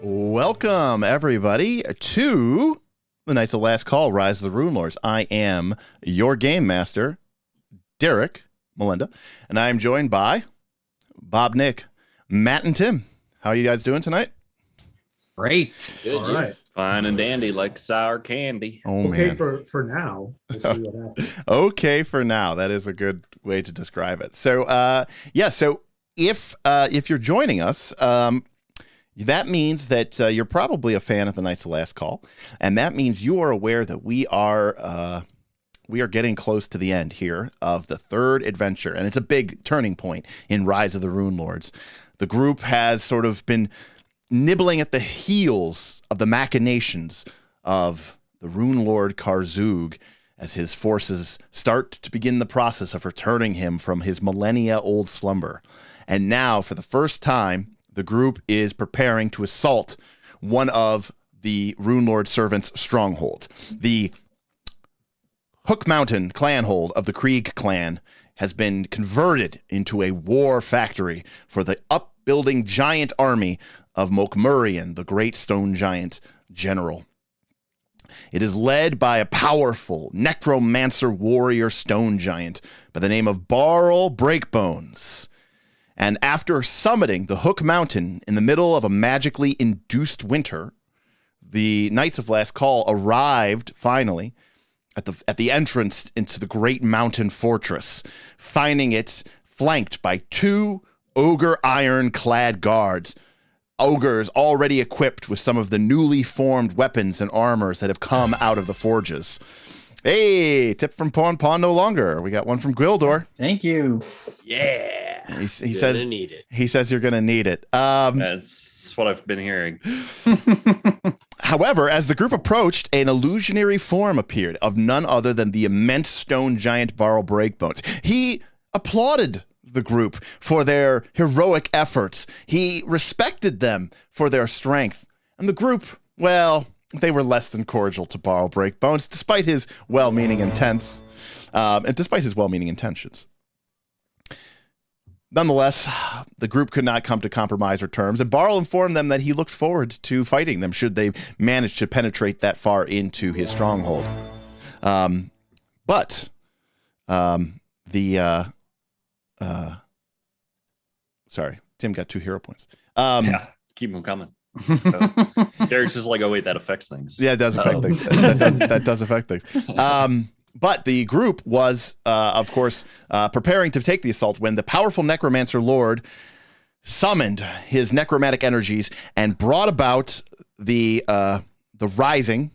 Welcome, everybody, to the Knights of Last Call, Rise of the Runelords. I am your game master, Derek Melinda, and I am joined by Bob, Nick, Matt, and Tim. How are you guys doing tonight? Great. Good. All right. Fine and dandy, like sour candy. Oh, Okay, man. for now. We'll see what happens. Okay for now. That is a good way to describe it. So, so if you're joining us, that means that you're probably a fan of the Knights of Last Call, and that means you are aware that we are getting close to the end here of the third adventure, and it's a big turning point in Rise of the Runelords. The group has sort of been nibbling at the heels of the machinations of the Runelord Karzug as his forces start to begin the process of returning him from his millennia-old slumber. And now, for the first time, the group is preparing to assault one of the Runelord servants' strongholds. The Hook Mountain clanhold of the Kreeg Clan has been converted into a war factory for the upbuilding giant army of Mokmurian, the great stone giant general. It is led by a powerful necromancer-warrior stone giant by the name of Barl Breakbones. And after summiting the Hook Mountain in the middle of a magically induced winter, the Knights of Last Call arrived finally at the entrance into the great mountain fortress, finding it flanked by 2 ogre iron-clad guards. Ogres already equipped with some of the newly formed weapons and armors that have come out of the forges. Hey, tip from Pawn no longer. We got one from Gwildor. Thank you. Yeah. He says need it. He says you're gonna need it. That's what I've been hearing. However, as the group approached, an illusionary form appeared of none other than the immense stone giant Barl Breakbones. He applauded the group for their heroic efforts. He respected them for their strength. And the group, well, they were less than cordial to Barl Breakbones, despite his well-meaning intentions. Nonetheless, the group could not come to compromise or terms, and Barl informed them that he looked forward to fighting them should they manage to penetrate that far into his stronghold. Sorry, Tim got 2 hero points. Yeah, keep them coming. Derek's just like, oh wait, that affects things. Yeah, it does affect things. That does affect things. But the group was, of course, preparing to take the assault when the powerful necromancer lord summoned his necromantic energies and brought about the rising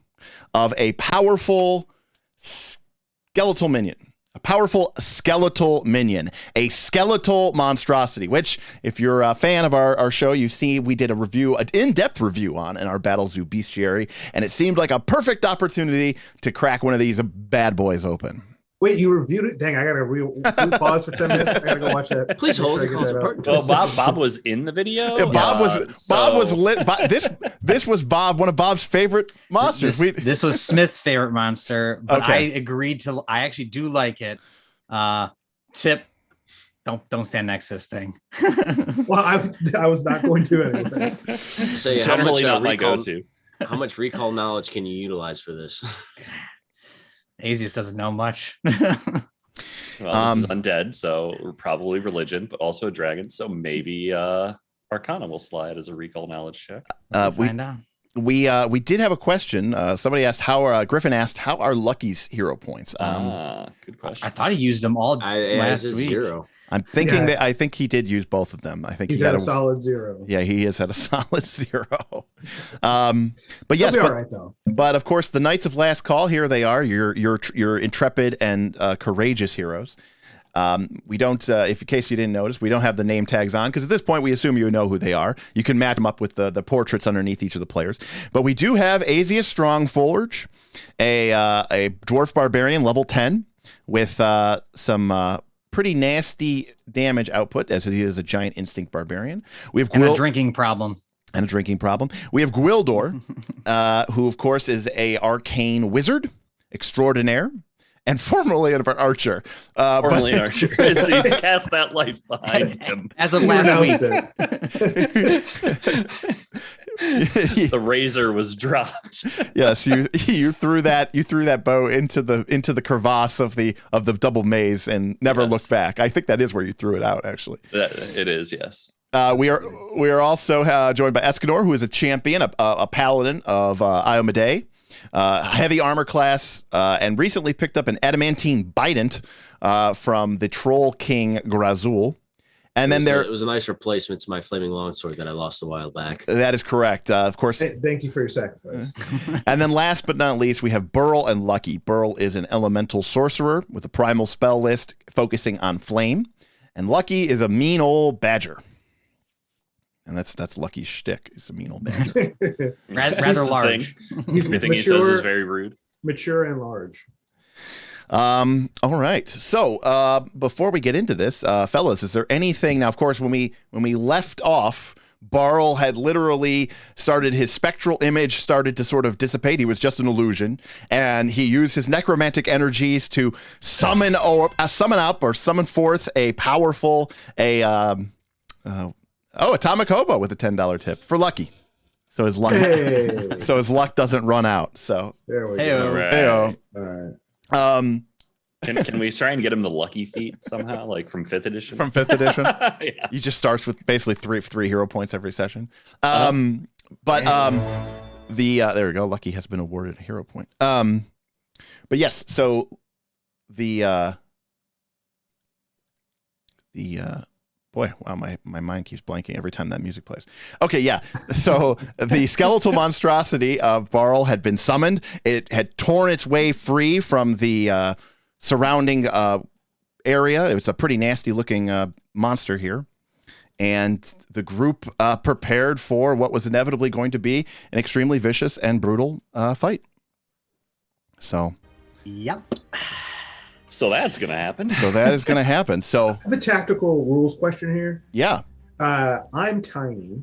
of a powerful skeletal minion. A powerful skeletal minion, a skeletal monstrosity, which, if you're a fan of our show, you see we did an in-depth review on in our Battle Zoo Bestiary, and it seemed like a perfect opportunity to crack one of these bad boys open. Wait, you reviewed it? Dang, I gotta pause for 10 minutes. I gotta go watch that. Please hold the calls apart. Well, Bob was in the video. Yeah, Bob was lit. This was Bob, one of Bob's favorite monsters. This was Smith's favorite monster, but Okay. I actually do like it. Tip, don't stand next to this thing. Well, I was not going to anyway. So It's how generally much, not my recall, go-to. how much recall knowledge can you utilize for this? Azius doesn't know much. Well, this is undead, so probably religion, but also a dragon. So maybe Arcana will slide as a recall knowledge check. Find out. We did have a question. Somebody asked Griffin asked, how are Lucky's hero points? Good question. I thought he used them all last week. 0. I'm thinking Yeah. that I think he did use both of them. I think He's he at got a solid 0. Yeah, he is at a solid 0. But yes, He'll be all right though. but of course, the Knights of Last Call. Here they are. Your intrepid and courageous heroes. We don't, if in case you didn't notice, we don't have the name tags on because at this point we assume you know who they are. You can match them up with the portraits underneath each of the players. But we do have Azius Strongforge, a dwarf barbarian level 10 with some pretty nasty damage output as he is a giant instinct barbarian. We have And a drinking problem. and a drinking problem. We have Gwildor, who of course is a arcane wizard extraordinaire. And formerly an archer. Formerly an archer. He's cast that life behind him. As of He last week. renounced it. The razor was dropped. Yes, you threw that bow into the crevasse of the double maze and never Yes. looked back. I think that is where you threw it out, actually. It is, yes. We are also joined by Escanor, who is a champion, a paladin of Iomade. Heavy armor class, and recently picked up an adamantine bident from the Troll King Grazul. And then It was a nice replacement to my flaming longsword that I lost a while back. that is correct. Of course. Thank you for your sacrifice. And then last but not least, we have Barl and Lucky. Barl is an elemental sorcerer with a primal spell list focusing on flame. And Lucky is a mean old badger. And that's Lucky's shtick. He's a mean old badger. Rather large. He's Everything he says is very rude. mature and large. All right. So before we get into this, fellas, is there anything now? Of course, when we left off, Barl had literally started his spectral image started to sort of dissipate. He was just an illusion, and he used his necromantic energies to summon forth a powerful Oh, Atomic Hobo with a $10 tip for Lucky. So his luck, so his luck doesn't run out. So there we Hey-o. go. Right. All right. Can we try and get him the lucky feat somehow, like from 5th edition? From 5th edition, Yeah. he just starts with basically three hero points every session. But there we go. Lucky has been awarded a hero point. But yes, so the boy, wow, my mind keeps blanking every time that music plays. Okay, yeah. So the skeletal monstrosity of Barl had been summoned. It had torn its way free from the surrounding area. It was a pretty nasty looking monster here. And the group prepared for what was inevitably going to be an extremely vicious and brutal fight. So. Yep. So that's going to happen. So that is going to happen. So I have a tactical rules question here. Yeah. I'm tiny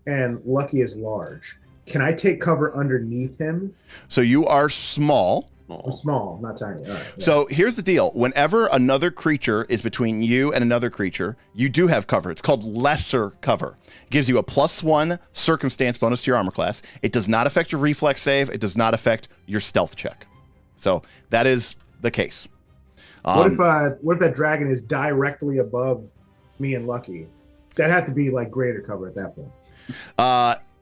and Lucky is large. Can I take cover underneath him? So you are small. I'm small, not tiny. All right, yeah. So here's the deal. Whenever another creature is between you and another creature, you do have cover. It's called lesser cover. It gives you a +1 circumstance bonus to your armor class. It does not affect your reflex save. It does not affect your stealth check. So that is the case. What if that dragon is directly above me and Lucky? That had to be like greater cover at that point.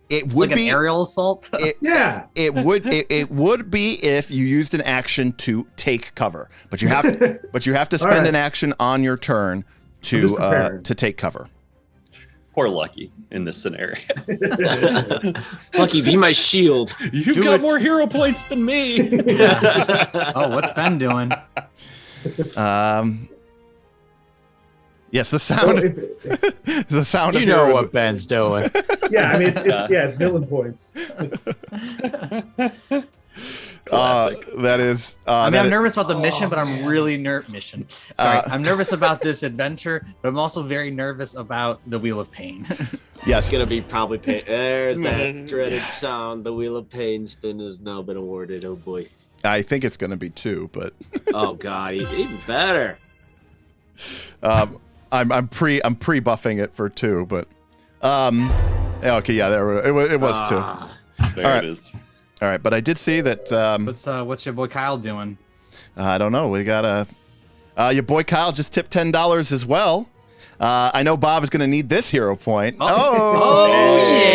It would like be an aerial assault. Yeah, it would be if you used an action to take cover, but you have to spend right. an action on your turn to take cover. Poor Lucky in this scenario. Lucky, be my shield. You've got more hero points than me. Oh, what's Ben doing? Yes, the sound. The sound. You of know heroes. what Ben's doing. yeah. I mean, it's villain points. That is. I mean, I'm nervous about the mission, but I'm really I'm nervous about this adventure, but I'm also very nervous about the Wheel of Pain. Yes, It's gonna be probably pain. There's that dreaded sound. The Wheel of Pain spin has now been awarded. Oh boy. I think it's going to be 2, but. Oh god, even better. I'm pre-buffing it for 2, but. Okay, yeah, it was 2. There All right. it is. All right, but I did see that. What's your boy Kyle doing? I don't know. We got your boy Kyle just tipped $10 as well. I know Bob is going to need this hero point.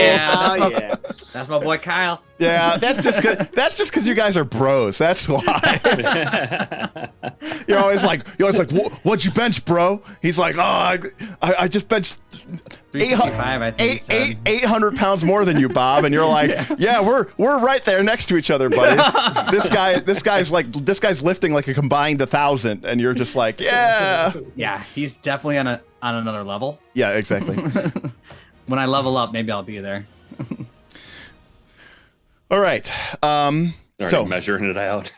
Yeah, that's my boy Kyle. Yeah, that's just because you guys are bros. That's why. You're always like, what'd you bench, bro? He's like, I just benched 365, I think. 800 pounds more than you, Bob. And you're like, yeah, we're right there next to each other, buddy. This guy's lifting like a combined 1,000, and you're just like, yeah. Yeah, he's definitely on another level. Yeah, exactly. When I level up, maybe I'll be there. All right. So measuring it out.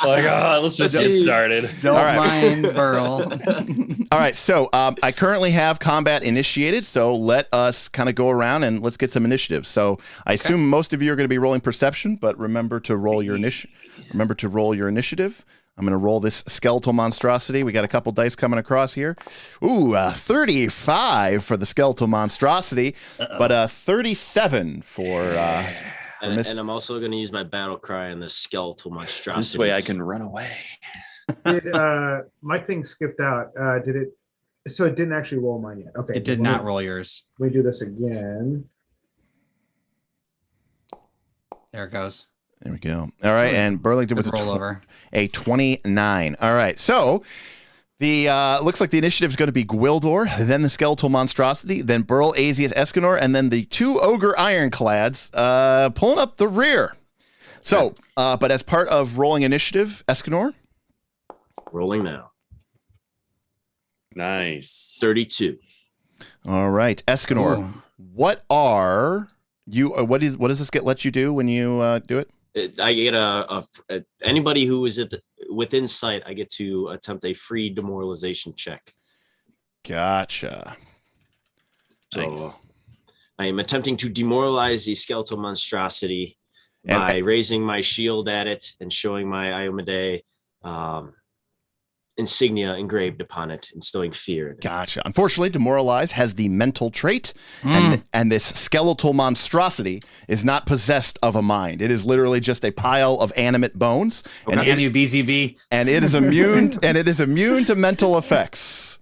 Let's just get started. Don't mind Burl. All right. So I currently have combat initiated. So let us kind of go around and let's get some initiative. So I assume most of you are going to be rolling perception, but remember to roll your initiative. I'm going to roll this skeletal monstrosity. We got a couple dice coming across here. Ooh, 35 for the skeletal monstrosity, but 37 for. And I'm also going to use my battle cry on the skeletal monstrosity. This way I can run away. My thing skipped out. Did it? So it didn't actually roll mine yet. Okay. It did not roll yours. Let me do this again. There it goes. There we go. All right, and Burlington with a 29. All right, so the looks like the initiative is going to be Gwildor, then the skeletal monstrosity, then Burl, Azius, Escanor, and then the 2 ogre ironclads pulling up the rear. So, but as part of rolling initiative, Escanor, rolling now. Nice. 32. All right, Escanor, what are you? What does this let you do when you do it? I get anybody who is within sight. I get to attempt a free demoralization check. Gotcha. So I am attempting to demoralize the skeletal monstrosity by raising my shield at it and showing my Iomade insignia engraved upon it, instilling fear. Gotcha. Unfortunately, Demoralize has the mental trait, and this skeletal monstrosity is not possessed of a mind. It is literally just a pile of animate bones. And you BZB. And it is immune. And it is immune to mental effects.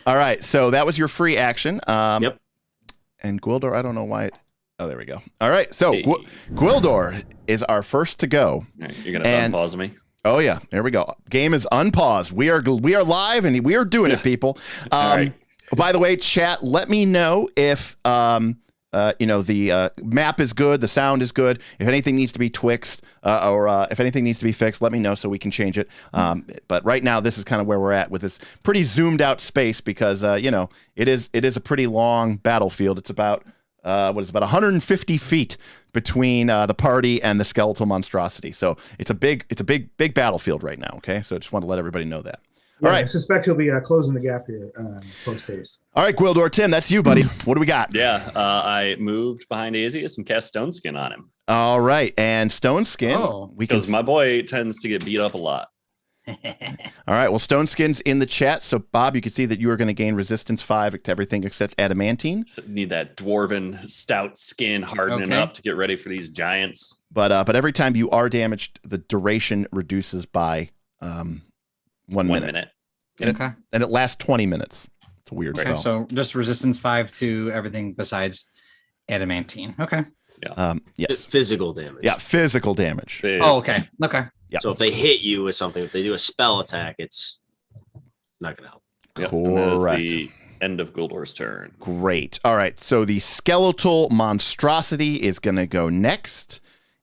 All right. So that was your free action. Yep. And Gwildor, I don't know why. Oh, there we go. All right. So Gwildor is our first to go. You're gonna unpause me. Oh yeah, there we go. Game is unpaused. We are live and we are doing it, people. Right. By the way, chat, let me know if the map is good, the sound is good. If anything needs to be twixed or if anything needs to be fixed, let me know so we can change it. But right now, this is kind of where we're at with this pretty zoomed out space because it is a pretty long battlefield. It's about about 150 feet between the party and the skeletal monstrosity. So it's a big battlefield right now. Okay, so I just want to let everybody know that. Yeah, All right, I suspect he'll be closing the gap here post haste. all right, Gwildor, Tim, that's you, buddy. What do we got? Yeah, I moved behind Azius and cast Stone Skin on him. All right, and Stone Skin. Because my boy tends to get beat up a lot. All right, well, Stone Skin's in the chat. So, Bob, you can see that you are going to gain resistance 5 to everything except adamantine. So need that dwarven stout skin hardening up to get ready for these giants. But every time you are damaged, the duration reduces by 1 minute. Okay. And it lasts 20 minutes. It's a weird spell. So just resistance 5 to everything besides adamantine. Okay. Yeah. Yes. Physical damage. Yeah, physical damage. Oh, okay. Okay. Yeah. So if they hit you with something, if they do a spell attack, it's not going to help. Yep. Correct. The end of Gwildor's turn. Great. All right. So the skeletal monstrosity is going to go next,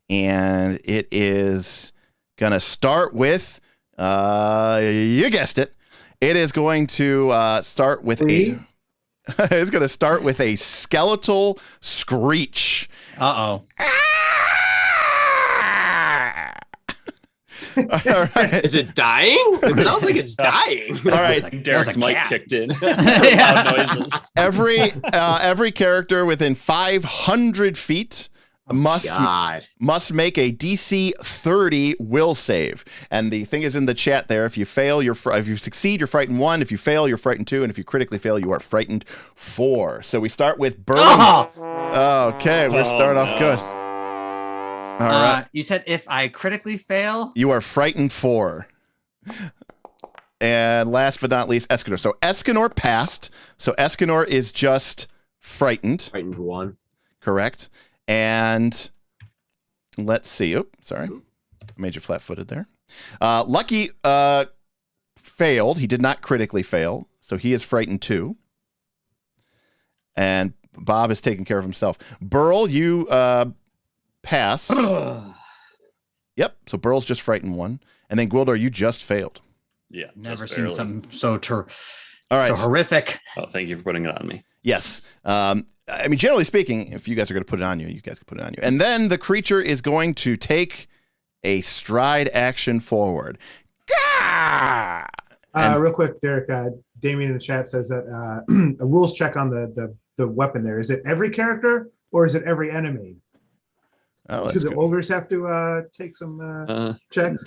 and it is going to start with, you guessed it. It is going to start with it's going to start with a skeletal screech. Uh-oh. All right. Is it dying? It sounds like it's dying. All right. Derek's mic kicked in. Yeah. Loud noises. Every character within 500 feet must make a DC 30 will save. And the thing is in the chat there. If you fail, if you succeed, you're frightened 1. If you fail, you're frightened 2. And if you critically fail, you are frightened 4. So we start with Burling. Okay, we're starting off good. All right. You said if I critically fail, you are frightened 4. And last but not least, Escanor. So Escanor passed. So Escanor is just frightened. Frightened 1. Correct. And let's see. Oh, sorry. Made you flat-footed there. Lucky failed. He did not critically fail. So he is frightened 2. And Bob is taking care of himself. Barl, you passed. Yep. So Burl's just frightened 1. And then Gwildor, you just failed. Yeah. never seen something so All right. so horrific. Oh, thank you for putting it on me. Yes. I mean, generally speaking, if you guys are going to put it on you, you guys can put it on you. And then the creature is going to take a stride action forward. Real quick, Derek, Damien in the chat says that a rules check on the weapon there. Is it every character or is it every enemy? Oh, Do the ogres have to take some checks?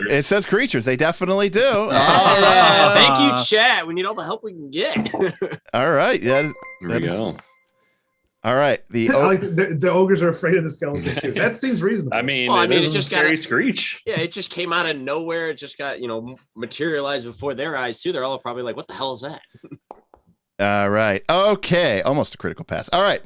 It says creatures. They definitely do. All right. Thank you, chat. We need all the help we can get. All right. Here we go. All right. The ogres are afraid of the skeleton too. That seems reasonable. I mean, it just got scary screech. Yeah, it just came out of nowhere. It just got materialized before their eyes too. They're all probably like, "What the hell is that?" All right. Okay. Almost a critical pass. All right.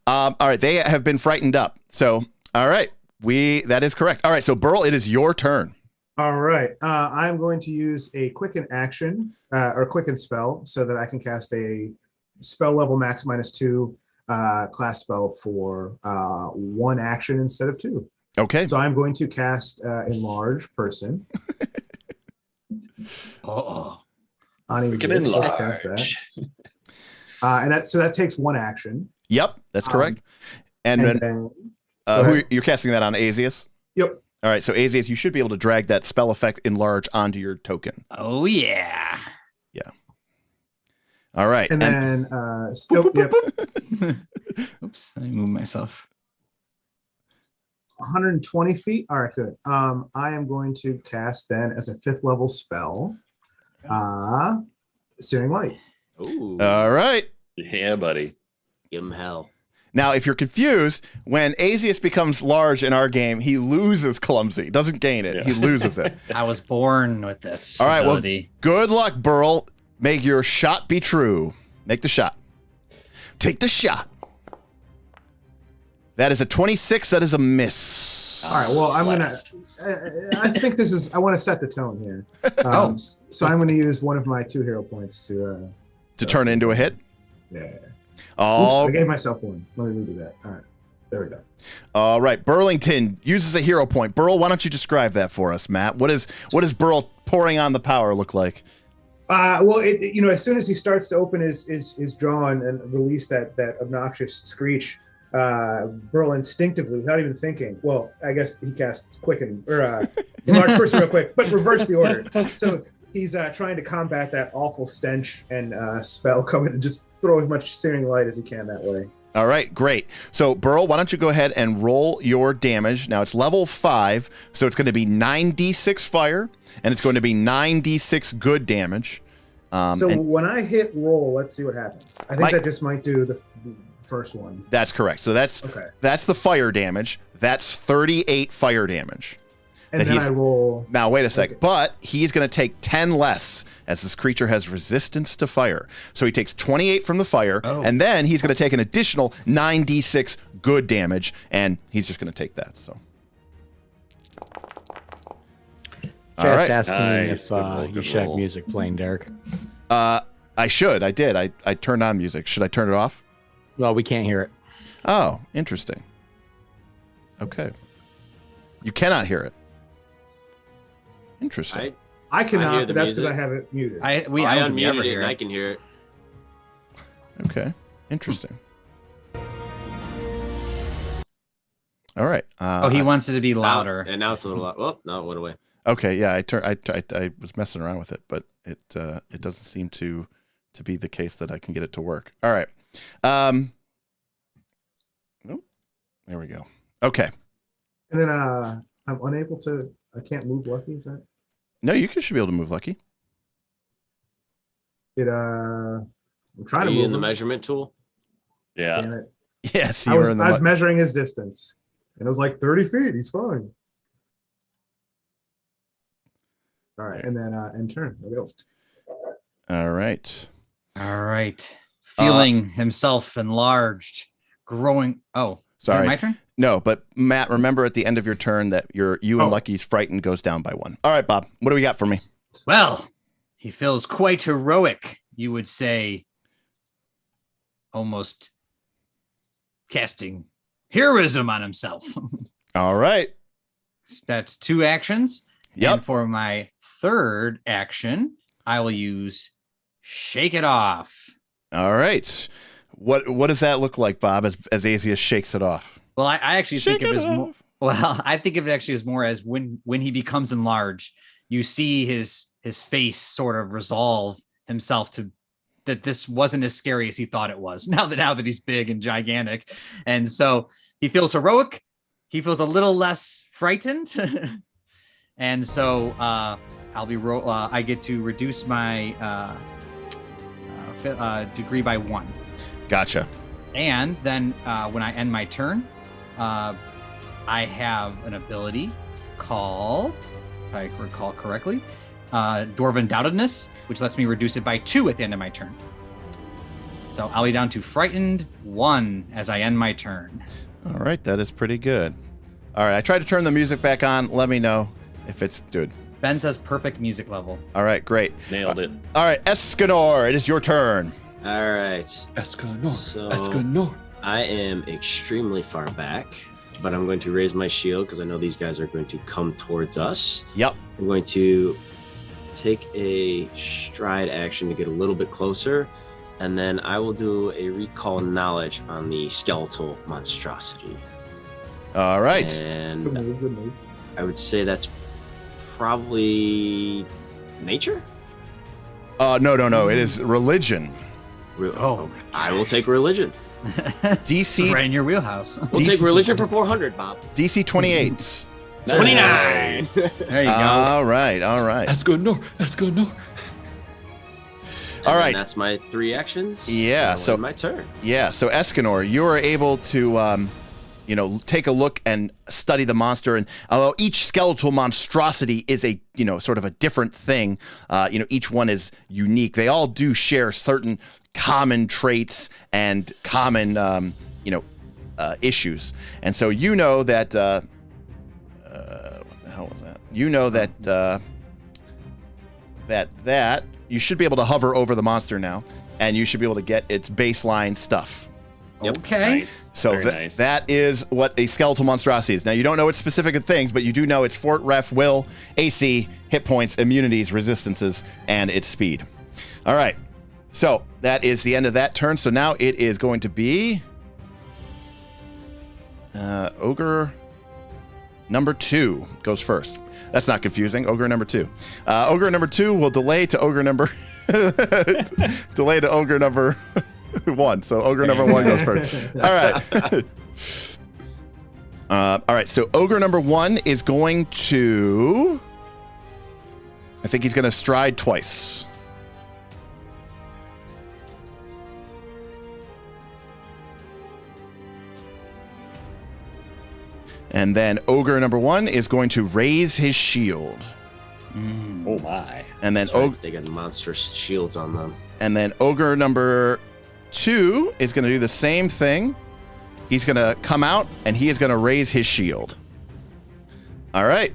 All right. They have been frightened up. So, all right. That is correct. All right. So, Barl, it is your turn. All right. I'm going to use a quicken action or quicken spell so that I can cast a spell level max -2 class spell for 1 action instead of 2. Okay. So I'm going to cast Enlarge Person. We can enlarge. And that takes 1 action. Yep, that's correct. And then you're casting that on Azius? Yep. All right, so Azius, you should be able to drag that spell effect enlarge onto your token. Oh, yeah. Yeah. All right. And then, yep. Oops, let me move myself. 120 feet. All right, good. I am going to cast then as a 5th level spell, Searing Light. Ooh, All right. Yeah, buddy. give him hell. Now, if you're confused, when Azius becomes large in our game, he loses clumsy. He doesn't gain it. Yeah. He loses it. I was born with this All right, ability. well, good luck, Burl. Make your shot be true. Make the shot. Take the shot. That is a 26. That is a miss. All right, well, I'm going Blast. to, I think this is, I want to set the tone here. Oh. So I'm going to use one of my 2 hero points to turn it into a hit. yeah. Oh, Oops, I gave myself 1. Let me redo that. All right, there we go. all right. Burlington uses a hero point. Burl, why don't you describe that for us, Matt? What is Burl pouring on the power look like? Well, as soon as he starts to open his jaw and release that obnoxious screech, Burl instinctively, without even thinking, well, I guess he casts Quicken or Enlarge Person real quick, but reverse the order. So he's trying to combat that awful stench and spell coming and just throw as much Searing Light as he can that way. All right, great. So, Burl, why don't you go ahead and roll your damage? Now, it's level 5, so it's going to be 9d6 fire, and it's going to be 9d6 good damage. So and when I hit roll, let's see what happens. I think that just might do the first one. that's correct. So that's the fire damage. That's 38 fire damage. And that then he's- I roll. Now, wait a sec. Okay. But he's going to take 10 less as this creature has resistance to fire. So he takes 28 from the fire, and then he's going to take an additional 9d6 good damage, and he's just going to take that. So. All Chat's right. asking Nice. if Good roll, you good should have roll. music playing, Derek. I should. I did. I turned on music. Should I turn it off? Well, we can't hear it. Oh, interesting. Okay. You cannot hear it. Interesting. I cannot, hear the but that's because music. I have it muted. I I don't think we ever unmuted it hear and I it. can hear it. Okay. Interesting. All right. He wants it to be louder. And now it's a little loud. Oh, no, it went away. Okay, yeah, I was messing around with it, but it doesn't seem to be the case that I can get it to work. All right. Nope. There we go. Okay. And then I'm unable to. I can't move Lucky. Is that No, you should be able to move Lucky. it? I'm trying Are to you move in the him. measurement tool? Yeah. Damn it. Yes, I you was, were in the. I was measuring his distance, and it was like 30 feet. He's fine. All right, and then end turn. There we go. All right. All right. Feeling himself enlarged, growing. Oh, is it Sorry. my turn? No, but Matt, remember at the end of your turn that you and Oh. Lucky's frightened goes down by 1. All right, Bob. What do we got for me? Well, he feels quite heroic, you would say, almost casting heroism on himself. All right. That's 2 actions. Yep. And for my third action, I will use Shake It Off. All right. What does that look like, Bob, as Azius shakes it off? Well, I actually Shake think of it it as more. off. Well, I think of it actually as more as when he becomes enlarged, you see his face sort of resolve himself to that this wasn't as scary as he thought it was. Now that he's big and gigantic, and so he feels heroic. He feels a little less frightened, and so I'll be I get to reduce my degree by 1. Gotcha. And then when I end my turn, I have an ability called, if I recall correctly, Dwarven Doubtedness, which lets me reduce it by 2 at the end of my turn. So I'll be down to Frightened 1 as I end my turn. All right, that is pretty good. All right, I tried to turn the music back on. Let me know if it's good. Ben says perfect music level. All right, great. Nailed it. All right, Escanor, it is your turn. All right. Escanor. So- Escanor. I am extremely far back, but I'm going to raise my shield because I know these guys are going to come towards us. Yep. I'm going to take a stride action to get a little bit closer, and then I will do a recall knowledge on the skeletal monstrosity. All right. Good And move, good move. I would say that's probably nature? No. It is religion. Oh, I will take religion. DC Right in your wheelhouse. We'll take religion for 400, Bob. DC 28. 29. There you go. All right. Let's go north. Let's go north. All right. That's my 3 actions. Yeah, That'll so- end my turn. Yeah, so Escanor, you are able to, take a look and study the monster. And although each skeletal monstrosity is a, sort of a different thing, each one is unique. They all do share certain common traits and common, issues. And so you know that, what the hell was that? You know that, that you should be able to hover over the monster now, and you should be able to get its baseline stuff. Yep. Okay. Nice. So Very nice. that is what a skeletal monstrosity is. Now, you don't know its specific things, but you do know its fort, ref, will, AC, hit points, immunities, resistances, and its speed. All right. So that is the end of that turn. So now it is going to be Ogre number 2 goes first. That's not confusing. Ogre number 2. Ogre number 2 will delay to Ogre number 1. So Ogre number 1 goes first. All right. All right. So Ogre number 1 is going to. I think he's going to stride twice. And then Ogre number 1 is going to raise his shield. Oh my. And then That's right, they got monstrous shields on them. And then Ogre number 2 is going to do the same thing. He's going to come out, and he is going to raise his shield. All right.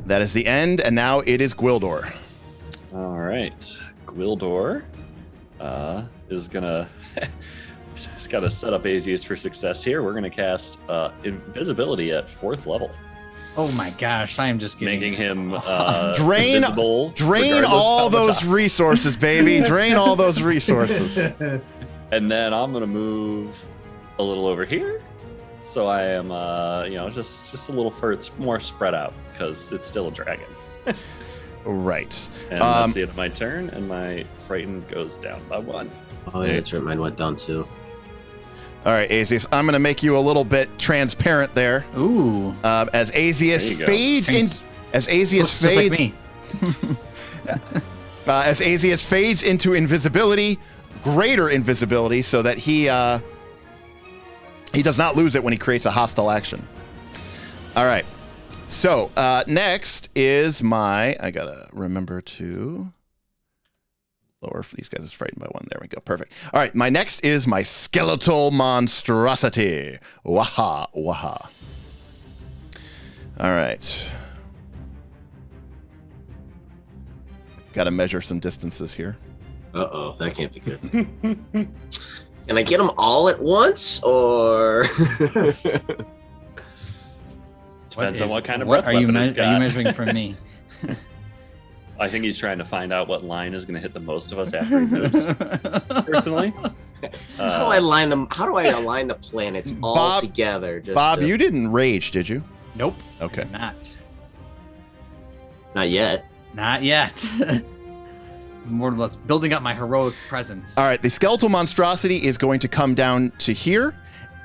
That is the end, and now it is Gwildor. All right. Gwildor is going to... He's got to set up Azius for success here. We're going to cast invisibility at 4th level. Oh my gosh, I am just kidding. Making him Drain invisible. Drain all those resources, baby. Drain all those resources. And then I'm going to move a little over here. So I am, just a little more spread out because it's still a dragon. Right. And that's the end of my turn, and my frightened goes down by 1. Oh, yeah, that's right. Mine went down too. All right, Azius, I'm going to make you a little bit transparent there. Ooh. As Azius There you go. fades in, Thanks. as Azius Just like fades, me. as Azius fades into invisibility, greater invisibility, so that he does not lose it when he creates a hostile action. All right. So next is I gotta remember to lower for these guys. Is frightened by 1. There we go. Perfect. All right. My next is my skeletal monstrosity. Waha, waha. All right. Got to measure some distances here. Uh-oh, that can't be good. Can I get them all at once, or... Depends on what kind of what breath are you weapon it's Are you got. measuring from me? I think he's trying to find out what line is going to hit the most of us after he moves. Personally, How do I align them? How do I align the planets all Bob- together? Just Bob, to- you didn't rage, did you? Nope. Okay. Not. Not yet. Not yet. It's more or less building up my heroic presence. All right. The skeletal monstrosity is going to come down to here,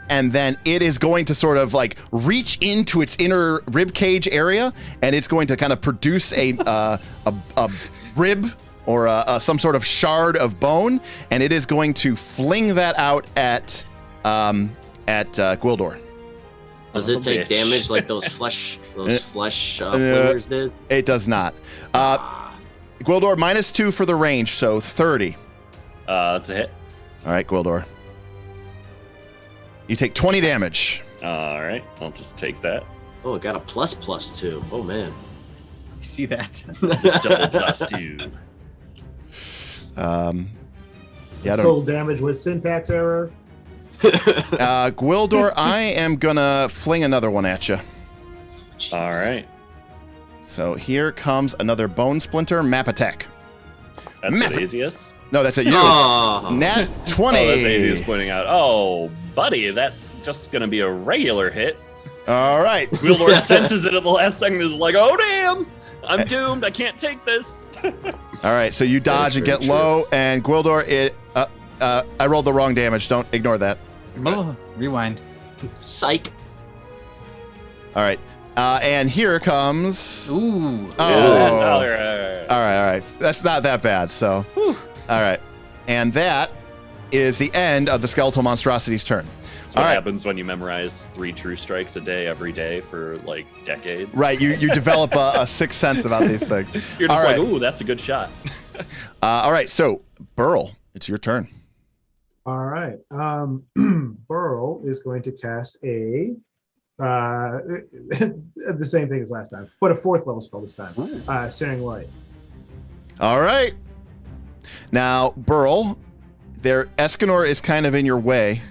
and then it is going to sort of like reach into its inner rib cage area, and it's going to kind of produce a rib or some sort of shard of bone, and it is going to fling that out at Gwildor. Does Son it of a take bitch. damage like those flesh flingers did? It does not. Gwildor -2 for the range, so 30. That's a hit. All right, Gwildor. You take 20 damage. All right, I'll just take that. Oh, it got a ++2. Oh man. I see that. Double +2. Yeah, I don't. Total damage with syntax error. Gwildor, I am gonna fling another one at you. All right, So here comes another bone splinter map attack. that's Map- it, Azius. No, that's at you. Oh. Nat 20. Oh, that's Azius pointing out. Oh, buddy, that's just going to be a regular hit. All right. Gwildor senses it at the last second and is like, oh, damn, I'm doomed. I can't take this. All right. So you dodge and very get low, and Gwildor, I rolled the wrong damage. Don't ignore that. Oh, rewind. Psych. All right. And here comes. Ooh. Oh. All All right. That's not that bad. So, all right. And that is the end of the skeletal monstrosity's turn. That's what happens when you memorize 3 true strikes a day every day for like decades. Right. You develop a sixth sense about these things. You're just All like, right. ooh, that's a good shot. All right. So, Burl, it's your turn. All right. Burl is going to cast the same thing as last time, but a 4th level spell this time. Searing Light. All right. Now, Burl, Escanor is kind of in your way.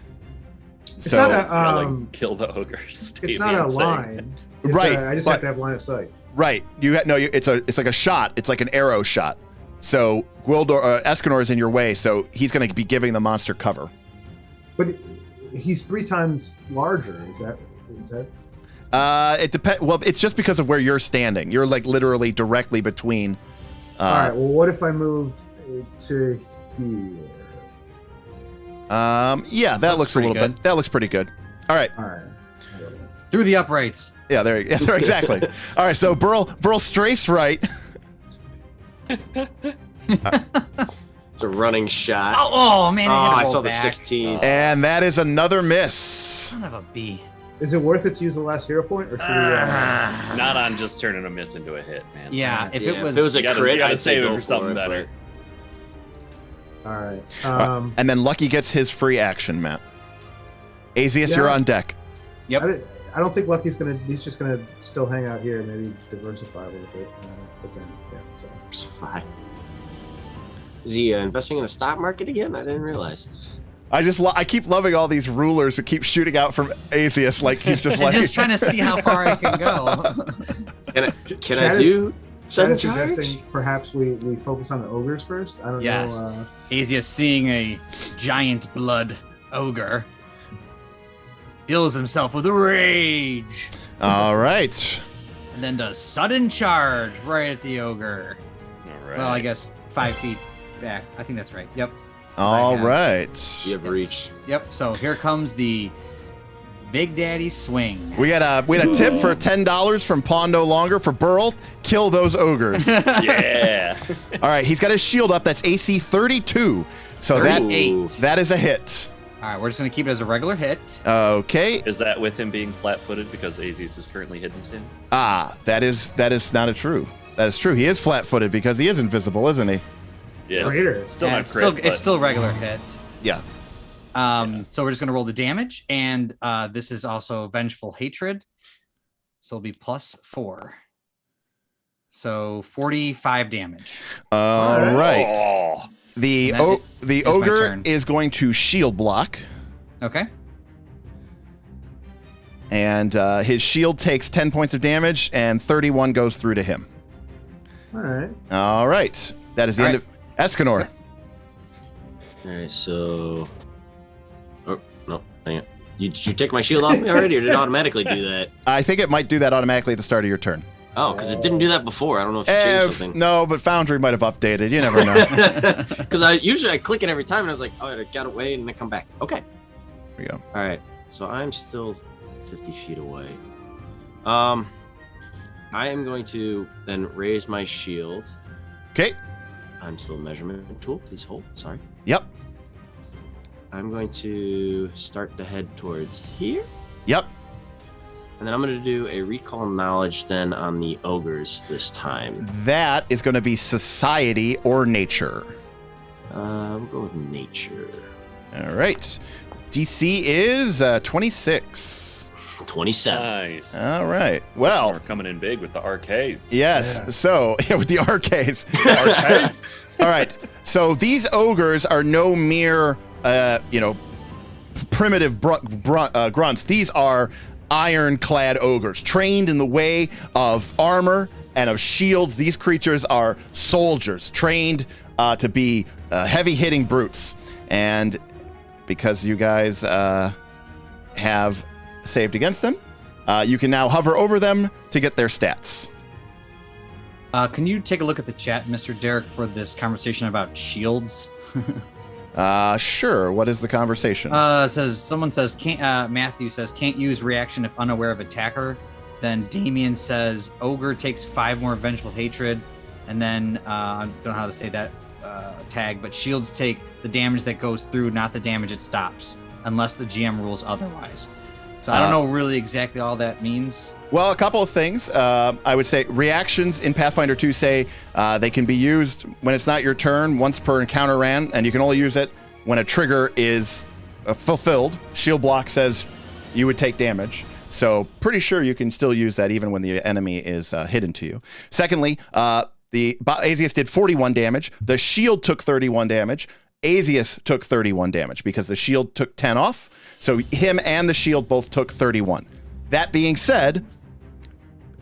It's So, not It's gonna, like, kill the ogres. it's not a line. It's Right, I just but- have to have line of sight. right. It's like a shot. It's like an arrow shot. So, Gwildor, Escanor is in your way, so he's going to be giving the monster cover. But he's 3 times larger. Is that? It depends. Well, it's just because of where you're standing. You're like literally directly between. All right. Well, what if I moved to here? Yeah, that looks a pretty little good. bit. That looks pretty good. All right. All right. Through the uprights. Yeah, there you go. Exactly. All right. So Burl strafes right. It's a running shot. Oh man! I saw roll the back. 16. And that is another miss. Son of a bee. Is it worth it to use the last hero point, or should we? Not on just turning a miss into a hit, man. Yeah, if Yeah, it was, if it was a You gotta- crit, you gotta I'd say save it go for something it, better. All right. And then Lucky gets his free action, Matt. Azius, you're Yeah. on deck. I don't think Lucky's gonna. He's just gonna still hang out here, maybe diversify a little bit. But then, yeah. So. Fine. Is he investing in the stock market again? I didn't realize. I keep loving all these rulers that keep shooting out from Azius, like he's just like. just trying to see how far I can go. Can I do Chad sudden is charge? suggesting perhaps we focus on the ogres first. I don't Yes. know. Azius, seeing a giant blood ogre, fills himself with rage, All right. and then does sudden charge right at the ogre. All right. Well, I guess 5 feet back. I think that's right. Yep. All have- right. You have reach. Yep. So here comes the Big Daddy swing. We had a tip for $10 from Pawn No Longer for Burl. Kill those ogres. Yeah. All right, he's got his shield up. That's AC 32. So 38. that is a hit. All right, we're just gonna keep it as a regular hit. Okay. Is that with him being flat-footed because Aziz is currently hidden to him? That is not a true. That is true. He is flat-footed because he is invisible, isn't he? Yes. Greater. Still Yeah, not it's crit, it's but- still regular hit. Yeah. So we're just gonna roll the damage, and this is also Vengeful Hatred, so it'll be +4. So 45 damage. All right. Oh. The And that the is my ogre turn. is going to shield block, Okay. and his shield takes 10 points of damage, and 31 goes through to him. All right. All right. That is the All end of Escanor. All right, so. Oh no, hang on. Did you take my shield off me already, or did it automatically do that? I think it might do that automatically at the start of your turn. Oh, because it didn't do that before. I don't know if you changed something. No, but Foundry might have updated. You never know. Because I click it every time, and I was like, oh, I got away, and then come back. Okay. Here we go. All right, so I'm still 50 feet away. I am going to then raise my shield. Okay. I'm still measurement tool. Please hold. Sorry. Yep. I'm going to start to head towards here, Yep. and then I'm going to do a recall knowledge then on the ogres this time. That is going to be society or nature. We'll go with nature. All right. DC is 26. 27. Nice. All right. Well, We're coming in big with the arcades. yes. Yeah. So, yeah, with the arcades. All right. So these ogres are no mere, primitive grunts. These are ironclad ogres, trained in the way of armor and of shields. These creatures are soldiers, trained to be heavy-hitting brutes. And because you guys have saved against them, you can now hover over them to get their stats. Can you take a look at the chat, Mr. Derek, for this conversation about shields? Sure. What is the conversation? Someone says Matthew says can't use reaction if unaware of attacker. Then Damien says ogre takes 5 more vengeful hatred, and then I don't know how to say that tag, but shields take the damage that goes through, not the damage it stops, unless the GM rules otherwise. So I don't know really exactly all that means. Well, a couple of things. I would say reactions in Pathfinder 2 say they can be used when it's not your turn, once per encounter ran, and you can only use it when a trigger is fulfilled. Shield block says you would take damage. So pretty sure you can still use that even when the enemy is hidden to you. Secondly, the Azius did 41 damage. The shield took 31 damage. Azius took 31 damage because the shield took 10 off. So him and the shield both took 31. That being said,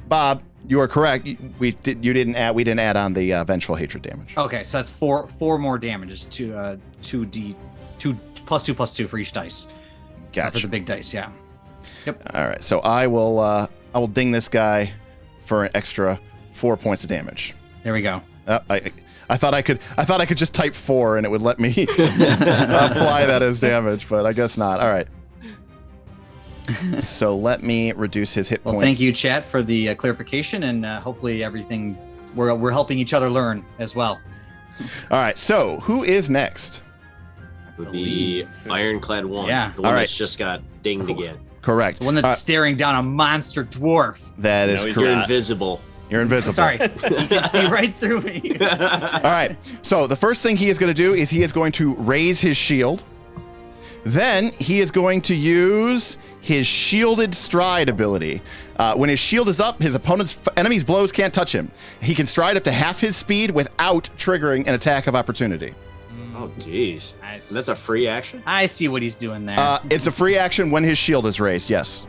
Bob, you are correct. We didn't add on the vengeful hatred damage. Okay, so that's four more damages to 2 plus 2 for each dice. Gotcha. For the big dice, yeah. Yep. All right, so I will ding this guy for an extra 4 points of damage. There we go. I thought I could just type 4 and it would let me apply that as damage, but I guess not. All right. So let me reduce his hit points. Well, thank you, chat, for the clarification, and hopefully everything we're helping each other learn as well. All right. So who is next? Would be Ironclad 1. Yeah. The one All right. that's just got dinged again. Correct. The one that's staring down a monster dwarf. That is he's You're correct. not. invisible. You're invisible. Sorry, you can see right through me. All right. So the first thing he is going to do is he is going to raise his shield. Then he is going to use his shielded stride ability. When his shield is up, his opponent's enemy's blows can't touch him. He can stride up to half his speed without triggering an attack of opportunity. Oh, jeez. Nice. And that's a free action? I see what he's doing there. It's a free action when his shield is raised, yes.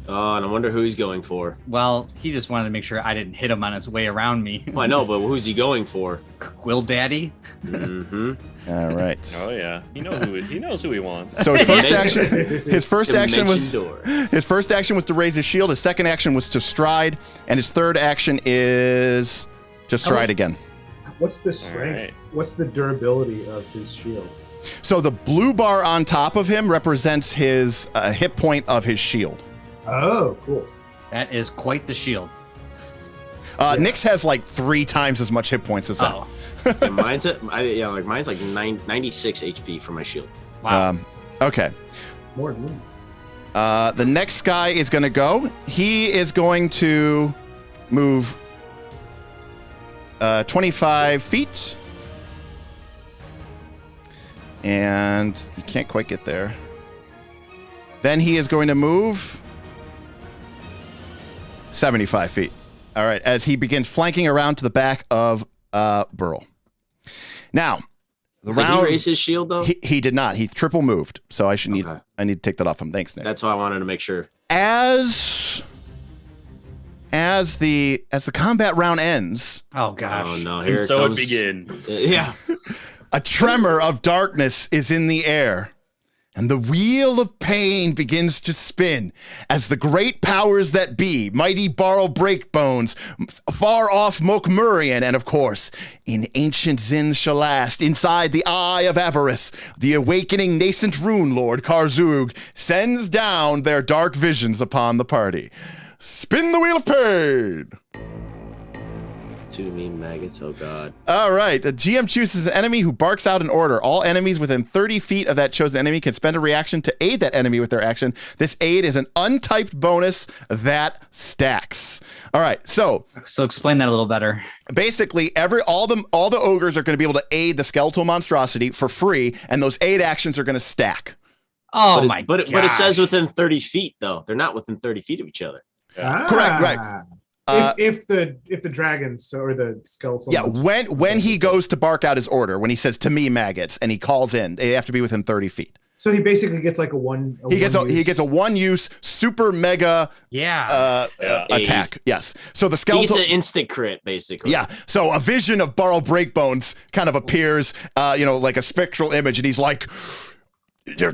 Oh, and I wonder who he's going for. Well, he just wanted to make sure I didn't hit him on his way around me. Well, I know, but who's he going for? Quill Daddy. Mm-hmm. All right. Oh yeah, he knows who he wants. So his first action was Door. his first action was to raise his shield. His second action was to stride, and his third action is to stride again. What's the strength? right. What's the durability of his shield? So the blue bar on top of him represents his hit point of his shield. Oh, cool. That is quite the shield. Nyx has like 3 times as much hit points as that. Oh, And mine's mine's like 96 HP for my shield. wow. Okay. More than me. The next guy is going to go. He is going to move 25 feet. And he can't quite get there. Then he is going to move 75 feet. All right, as he begins flanking around to the back of Barl. Now, the Did round he raise his shield though? he did not. He triple moved. So I need Okay. to take that off him. Thanks, Nick. That's why I wanted to make sure. As the combat round ends, Oh gosh. Oh no, here And so comes. it begins. Yeah. a tremor of darkness is in the air, and the wheel of pain begins to spin as the great powers that be, mighty Barl Breakbones, far off Mokmurian, and of course, in ancient Zin Shalast, inside the Eye of Avarice, the awakening nascent Runelord Karzug sends down their dark visions upon the party. Spin the wheel of pain! 2 mean maggots. Oh god. All right. The GM chooses an enemy who barks out an order. All enemies within 30 feet of that chosen enemy can spend a reaction to aid that enemy with their action. This aid is an untyped bonus that stacks. All right. So So explain that a little better. basically, all the ogres are going to be able to aid the skeletal monstrosity for free, and those aid actions are going to stack. Oh but my but god. it says within 30 feet though. They're not within 30 feet of each other. Correct, right. If the dragons or the skeletal. Yeah, when he goes to bark out his order, when he says to me maggots and he calls in, they have to be within 30 feet. So he basically gets like He gets a one use super mega Yeah. attack. Yes. So the He skeletal gets an instant crit basically. Yeah. So a vision of Barl Breakbones kind of appears, like a spectral image, and he's like,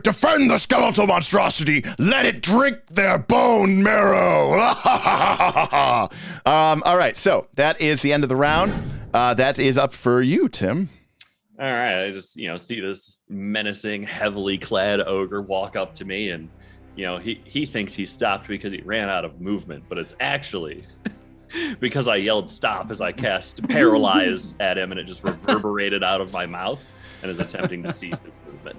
defend the skeletal monstrosity. Let it drink their bone marrow. All right. So that is the end of the round. That is up for you, Tim. All right, I just see this menacing, heavily clad ogre walk up to me, and he thinks he stopped because he ran out of movement, but it's actually because I yelled stop as I cast paralyze at him, and it just reverberated out of my mouth and is attempting to seize his movement.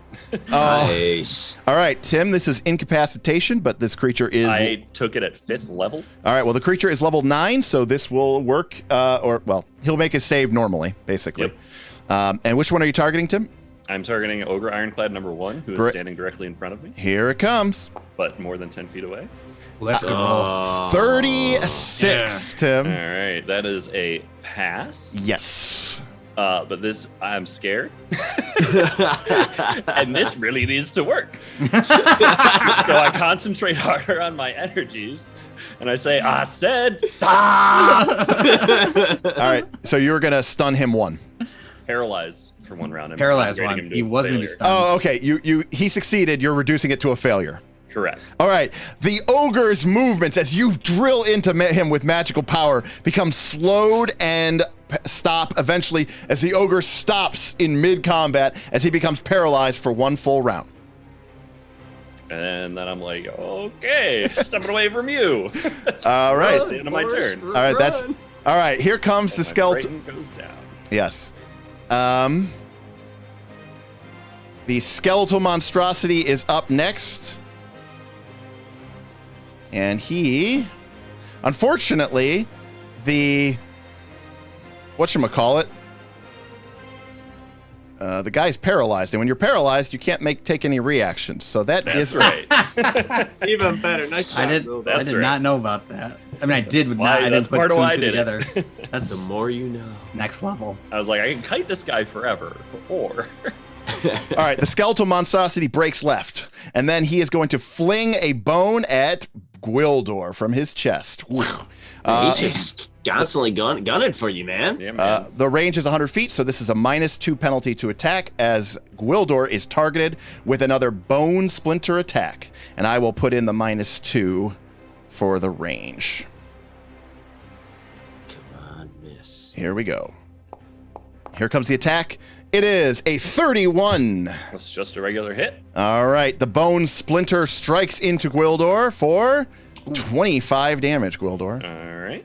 Nice. All right, Tim, this is incapacitation, but this creature is... I took it at 5th level. All right, well, the creature is level 9, so this will work, he'll make his save normally, basically. Yep. And which one are you targeting, Tim? I'm targeting Ogre Ironclad number 1, who is standing directly in front of me, Here it comes. but more than 10 feet away. Let's go. 36, Tim. All right, that is a pass. Yes. But this, I'm scared. And this really needs to work. So I concentrate harder on my energies, and I say, I said stop! All right, so you're going to stun him 1. Paralyzed for 1 round. I'm Paralyzed downgrading one. him to He a was going to be failure. stunned. Oh, okay. He succeeded. You're reducing it to a failure. Correct. All right. The ogre's movements as you drill into him with magical power become slowed and stop eventually as the ogre stops in mid-combat as he becomes paralyzed for 1 full round. And then I'm like, okay, stepping away from you. All right. That's the end of my turn. All right. All right. Here comes the My skeleton. brain goes down. Yes. The skeletal monstrosity is up next. And he, unfortunately, whatchamacallit, the guy's paralyzed. And when you're paralyzed, you can't take any reactions. So That's is right. Even better. Nice shot. I did That's right. not know about that. I mean, I did That's not. why- I that's didn't put part of two why and I two did it. together. That's The more you know. next level. I was like, I can kite this guy forever, or All right, the skeletal monstrosity breaks left, and then he is going to fling a bone at Gwildor from his chest. He's just constantly gunning for you, man. yeah, man. The range is 100 feet, so this is a -2 penalty to attack as Gwildor is targeted with another bone splinter attack. And I will put in the -2 for the range. Come on, miss. Here we go. Here comes the attack. It is a 31. That's just a regular hit. All right, the bone splinter strikes into Gwildor for 25 damage, Gwildor. All right.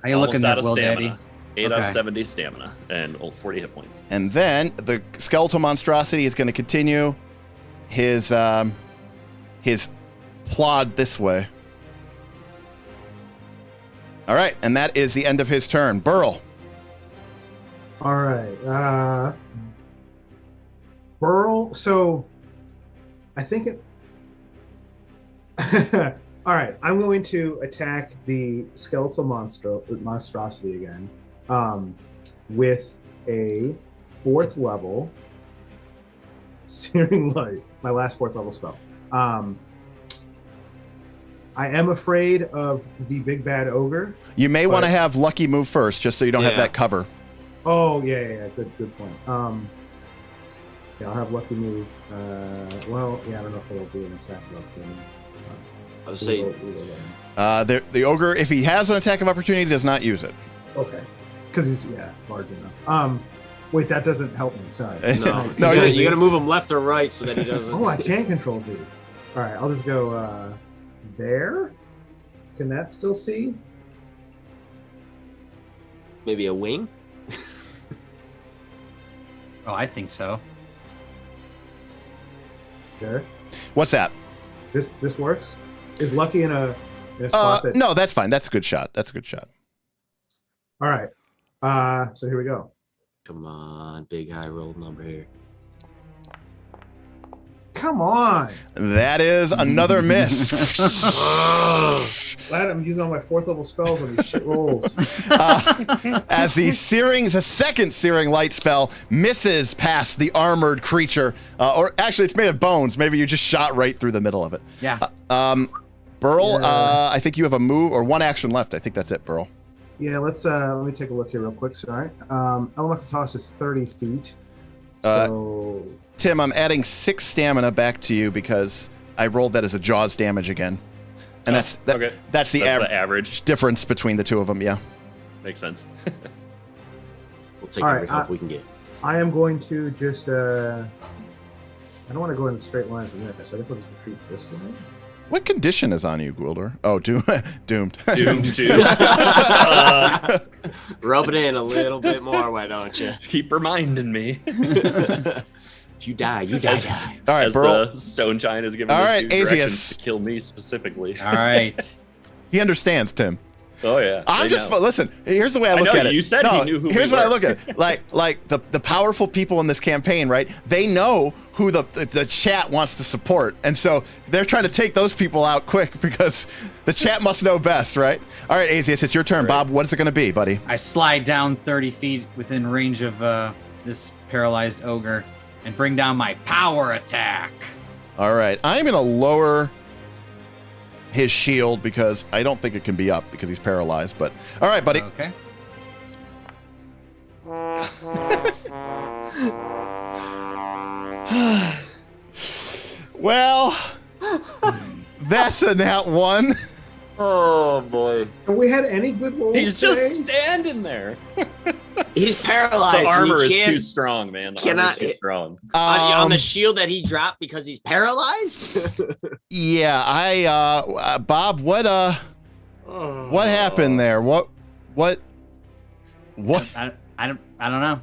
How you looking Almost out at of Will stamina. Daddy? 8 out of Okay. 70 stamina and 40 hit points. And then the skeletal monstrosity is going to continue his plod this way. All right, and that is the end of his turn. Burl. All right. Burl. So I think it. All right. I'm going to attack the skeletal monstrosity again with a 4th level Searing Light, my last 4th level spell. I am afraid of the big bad ogre. You may want to But- have Lucky move first, just so you don't have Yeah. that cover. Oh yeah. Good point. Yeah, I'll have Lucky move. I don't know if it'll be an attack of opportunity. I was saying, The ogre, if he has an attack of opportunity, does not use it. Okay, because he's large enough. Wait, that doesn't help me. Sorry. no, No, you, you- gotta move him left or right so that he doesn't. Oh, I can control Z. All right, I'll just go there. Can that still see? Maybe a wing. Oh, I think so. There. What's that? This works. Is Lucky in a spot that? No, that's fine. That's a good shot. That's a good shot. All right. So here we go. Come on, big high roll number here. Come on. That is another miss. Glad I'm using all my 4th level spells on these shit rolls. As the second searing light spell misses past the armored creature, or actually it's made of bones. Maybe you just shot right through the middle of it. Yeah. Burl, Yeah. I think you have a move or 1 action left. I think that's it, Burl. Yeah, let me take a look here real quick. Sorry. Elemental toss is 30 feet. Uh, So Tim, I'm adding 6 stamina back to you because I rolled that as a Jaws damage again. And that's the That's the average average. difference between the two of them, yeah. Makes sense. We'll take All every right, help we can get. I am going to just. I don't want to go in a straight line from this, so I guess I'll just retreat this way. What condition is on you, Gwildor? Oh, doomed. Doomed to. Rub it in a little bit more, why don't you? Keep reminding me. If you die, you die. All right, As Burl. the stone giant is giving All us right, two directions Asius. to kill me specifically. All right. He understands, Tim. Oh yeah. I'm I just know. listen. Here's the way I look know, at it. you said he knew who we Here's what I were. look at it. Like the powerful people in this campaign, right? They know who the chat wants to support, and so they're trying to take those people out quick because the chat must know best, right? All right, Asius, it's your turn, Right. Bob. What is it going to be, buddy? I slide down 30 feet within range of this paralyzed ogre and bring down my power attack. All right, I'm going to lower his shield because I don't think it can be up because he's paralyzed. But all right, buddy. Okay. Well, that's a nat 1. Oh boy. Have we had any good rolls He's just today? standing there. He's paralyzed. The armor and he is can't, too strong, man. The cannot armor's too hit- strong. on the shield that he dropped because he's paralyzed. Yeah, Bob, what happened there? What? I don't know.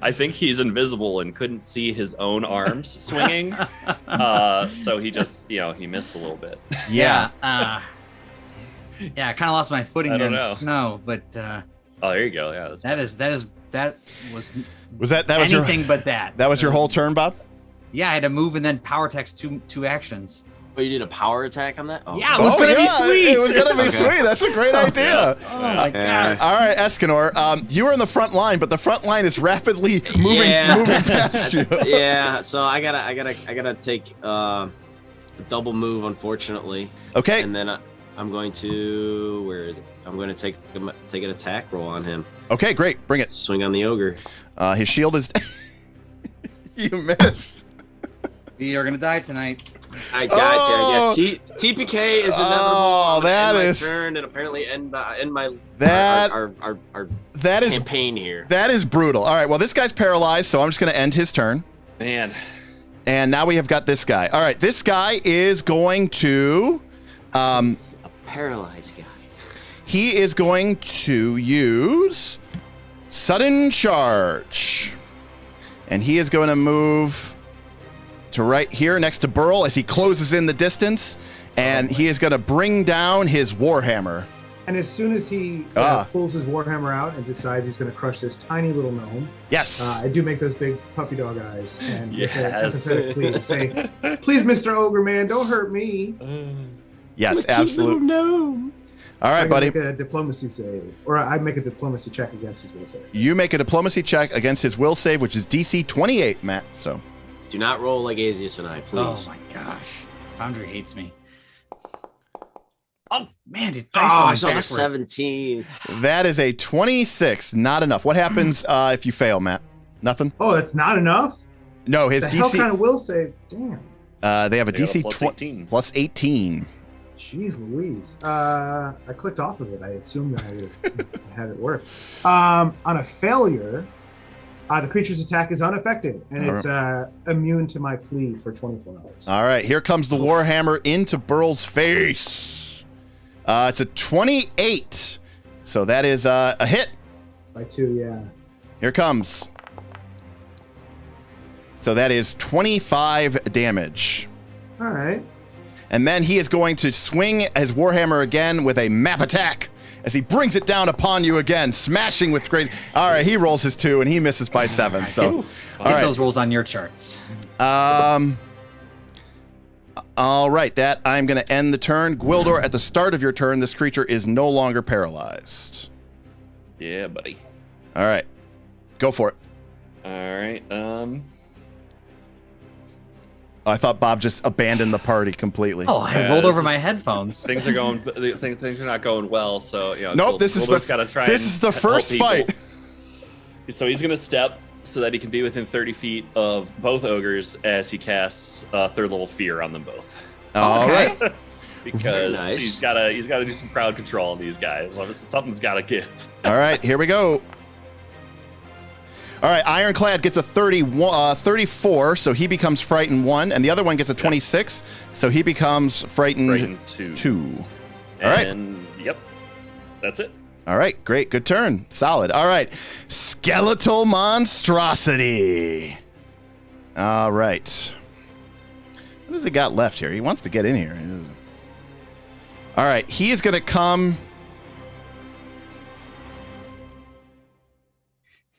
I think he's invisible and couldn't see his own arms swinging. So he just, he missed a little bit. Yeah. Yeah, I kind of lost my footing I there in don't the know. snow, but Oh, there you go. Yeah, that's that was Was that was anything your but that. that was your whole turn, Bob? Yeah, I had to move and then power text two actions. Oh, you did a power attack on that? Oh. Yeah, it was gonna be sweet. It was gonna be Okay. sweet. That's a great idea. Oh my Yeah. god. All right, Escanor, you are in the front line, but the front line is rapidly moving past you. Yeah, so I gotta take a double move, unfortunately, Okay. and then I'm going to where is it? I'm going to take an attack roll on him. Okay, great. Bring it. Swing on the ogre. His shield is. You missed. We are gonna die tonight. I got Oh. yeah. TPK is inevitable. Oh, I'm gonna that end my is- turn and apparently end my That our that is campaign here. that is brutal. All right, well, this guy's paralyzed, so I'm just going to end his turn. Man. And now we have got this guy. All right, this guy is going to. A paralyzed guy. He is going to use sudden charge. And he is going to move to right here next to Burl as he closes in the distance. And he is going to bring down his Warhammer. And as soon as he pulls his warhammer out and decides he's going to crush this tiny little gnome, Yes. I do make those big puppy dog eyes and with an Yes. empathetic plea say, "Please, Mr. Ogre Man, don't hurt me." Yes, absolutely. Gnome. All So I right, can buddy. Make a diplomacy save, or I make a diplomacy check against his will save. You make a diplomacy check against his will save, which is DC 28, Matt. So Do not roll like Asius and I, please. Oh my gosh. Foundry hates me. Oh man, it Oh, dice I rolling saw the backwards. 17. that is a 26. Not enough. What happens if you fail, Matt? Nothing? Oh, that's not enough. No, his The hell DC. kind of will save? Damn. They have a They got a DC plus 20 18. plus 18. Jeez Louise. I clicked off of it. I assumed that I would have had it work. On a failure, the creature's attack is unaffected, and it's immune to my plea for 24 hours. All right, here comes the Warhammer into Burl's face. It's a 28. So that is a hit. By 2, yeah. Here comes. So that is 25 damage. All right. And then he is going to swing his Warhammer again with a map attack as he brings it down upon you again, smashing with great. All right, he rolls his 2 and he misses by 7. So, Get all right. those rolls on your charts. All right, that I'm going to end the turn. Gwildor, at the start of your turn, this creature is no longer paralyzed. Yeah, buddy. All right, go for it. All right. I thought Bob just abandoned the party completely. Oh, I Yeah, rolled this over is- my headphones. Things are going. Things are not going well. So Nope, this is Gwildor's gotta try this and is the help first people. fight. So he's gonna step so that he can be within 30 feet of both ogres as he casts third level fear on them both. All Okay. right. Because Very nice. he's gotta do some crowd control on these guys. Something's gotta give. All right, here we go. All right, Ironclad gets a 34, so he becomes frightened 1, and the other one gets a 26, so he becomes frightened 2. All right. And yep, that's it. All right, great, good turn, solid. All right, skeletal monstrosity. All right, what has he got left here? He wants to get in here. All right, he is going to come.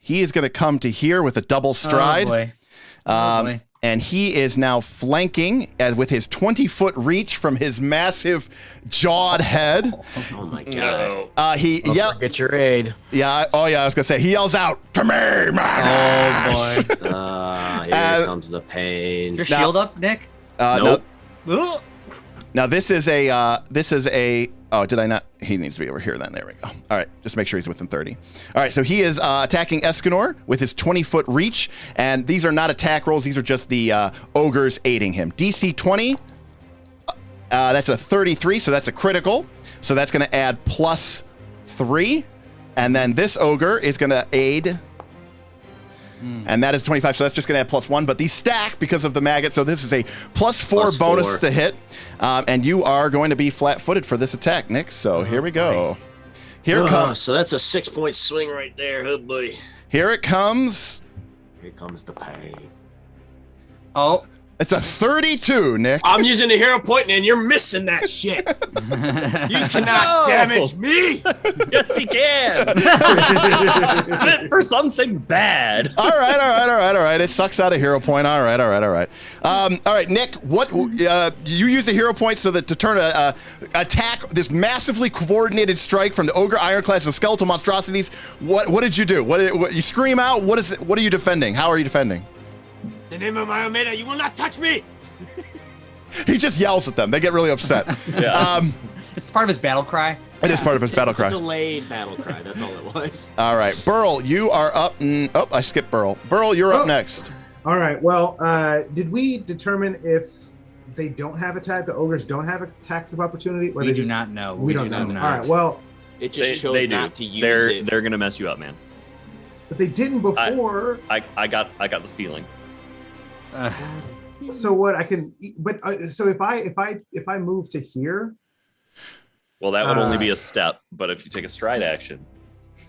He is going to come to here with a double stride. Oh boy. Boy. And he is now flanking with his 20-foot reach from his massive jawed head. Oh my god. No. He yells. Get your aid. Yeah. Oh yeah. I was gonna say he yells out to me. Oh boy. Here comes the pain. Your shield up, Nick? Nope. Ugh. Now this is a. Oh, did I not? He needs to be over here then. There we go. All right, just make sure he's within 30. All right, so he is attacking Escanor with his 20-foot reach, and these are not attack rolls. These are just the ogres aiding him. DC 20, that's a 33, so that's a critical. So that's going to add +3, and then this ogre is going to aid, and that is 25, so that's just going to add +1. But these stack because of the maggot, so this is a +4 bonus to hit. And you are going to be flat-footed for this attack, Nick. So here we go. Here comes. So that's a 6-point swing right there. Oh boy. Here it comes. Here comes the pain. Oh. It's a 32, Nick. I'm using the hero point, and you're missing that shit. You cannot damage me. Yes, he can. Meant for something bad. All right. It sucks out a hero point. All right. All right, Nick. What you use a hero point so that to turn a attack this massively coordinated strike from the ogre ironclads and skeletal monstrosities. What did you do? What you scream out? What is it? What are you defending? How are you defending? The name of my Omega, you will not touch me. He just yells at them. They get really upset. Yeah. It's part of his battle cry. It is part of his battle cry. It's a delayed battle cry. That's all it was. All right, Barl, you are up. Oh, I skipped Barl. Barl, you're up next. All right. Well, did we determine if they don't have attack, the ogres don't have attacks of opportunity? Or We they do just, not know. We don't know. do not. All right. Well, It just chose not to use it. They're gonna mess you up, man. but they didn't before. I got the feeling. So what I can, but so if I move to here. Well, that would only be a step, but if you take a stride action.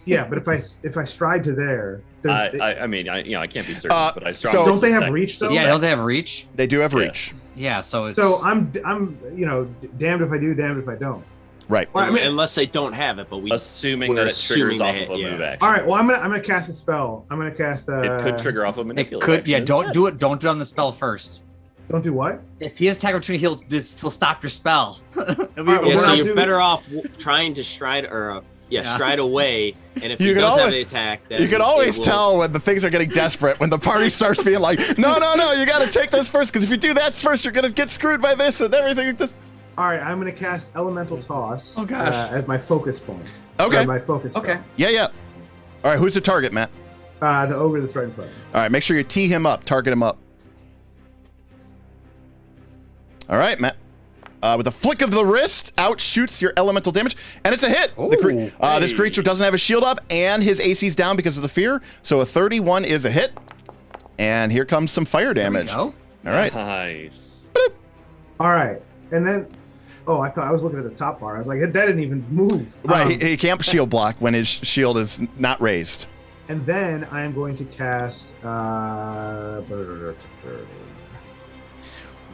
Yeah, but if I stride to there, there's. I mean, I can't be certain, but I strongly so don't they have suspect- reach though? Yeah, don't they have reach? They do have reach. Yeah, so it's. So I'm damned if I do, damned if I don't. Right. Well, I mean, Unless they don't have it, but assuming we're that it triggers assuming off they of a yeah. move action. all right. Well, I'm gonna cast a spell. I'm gonna cast. It could trigger off a it manipulate. could. Yeah, action don't instead. do it. Don't do it on the spell first. Don't do what? If he has attack opportunity, he'll stop your spell. It'll be Alright, even well, Yeah, we're so not worse. you're better off trying to stride stride away. And if You he can does have always- the attack, then You can it always will- tell when the things are getting desperate, when the party starts being like, no, you got to take this first, because if you do that first, you're going to get screwed by this and everything. All right. I'm gonna cast Elemental Toss. Oh, gosh. As my focus point. Okay. Or my focus. Okay. spell. Yeah. All right, who's the target, Matt? The ogre that's right in front of me. All right, make sure you tee him up, target him up. All right, Matt. With a flick of the wrist, out shoots your elemental damage, and it's a hit. This creature doesn't have a shield up, and his AC's down because of the fear, so a 31 is a hit. And here comes some fire damage. There we go. All right. Nice. All right. And then, I thought I was looking at the top bar. I was like, that didn't even move. Right, he can't shield block when his shield is not raised. And then I am going to cast.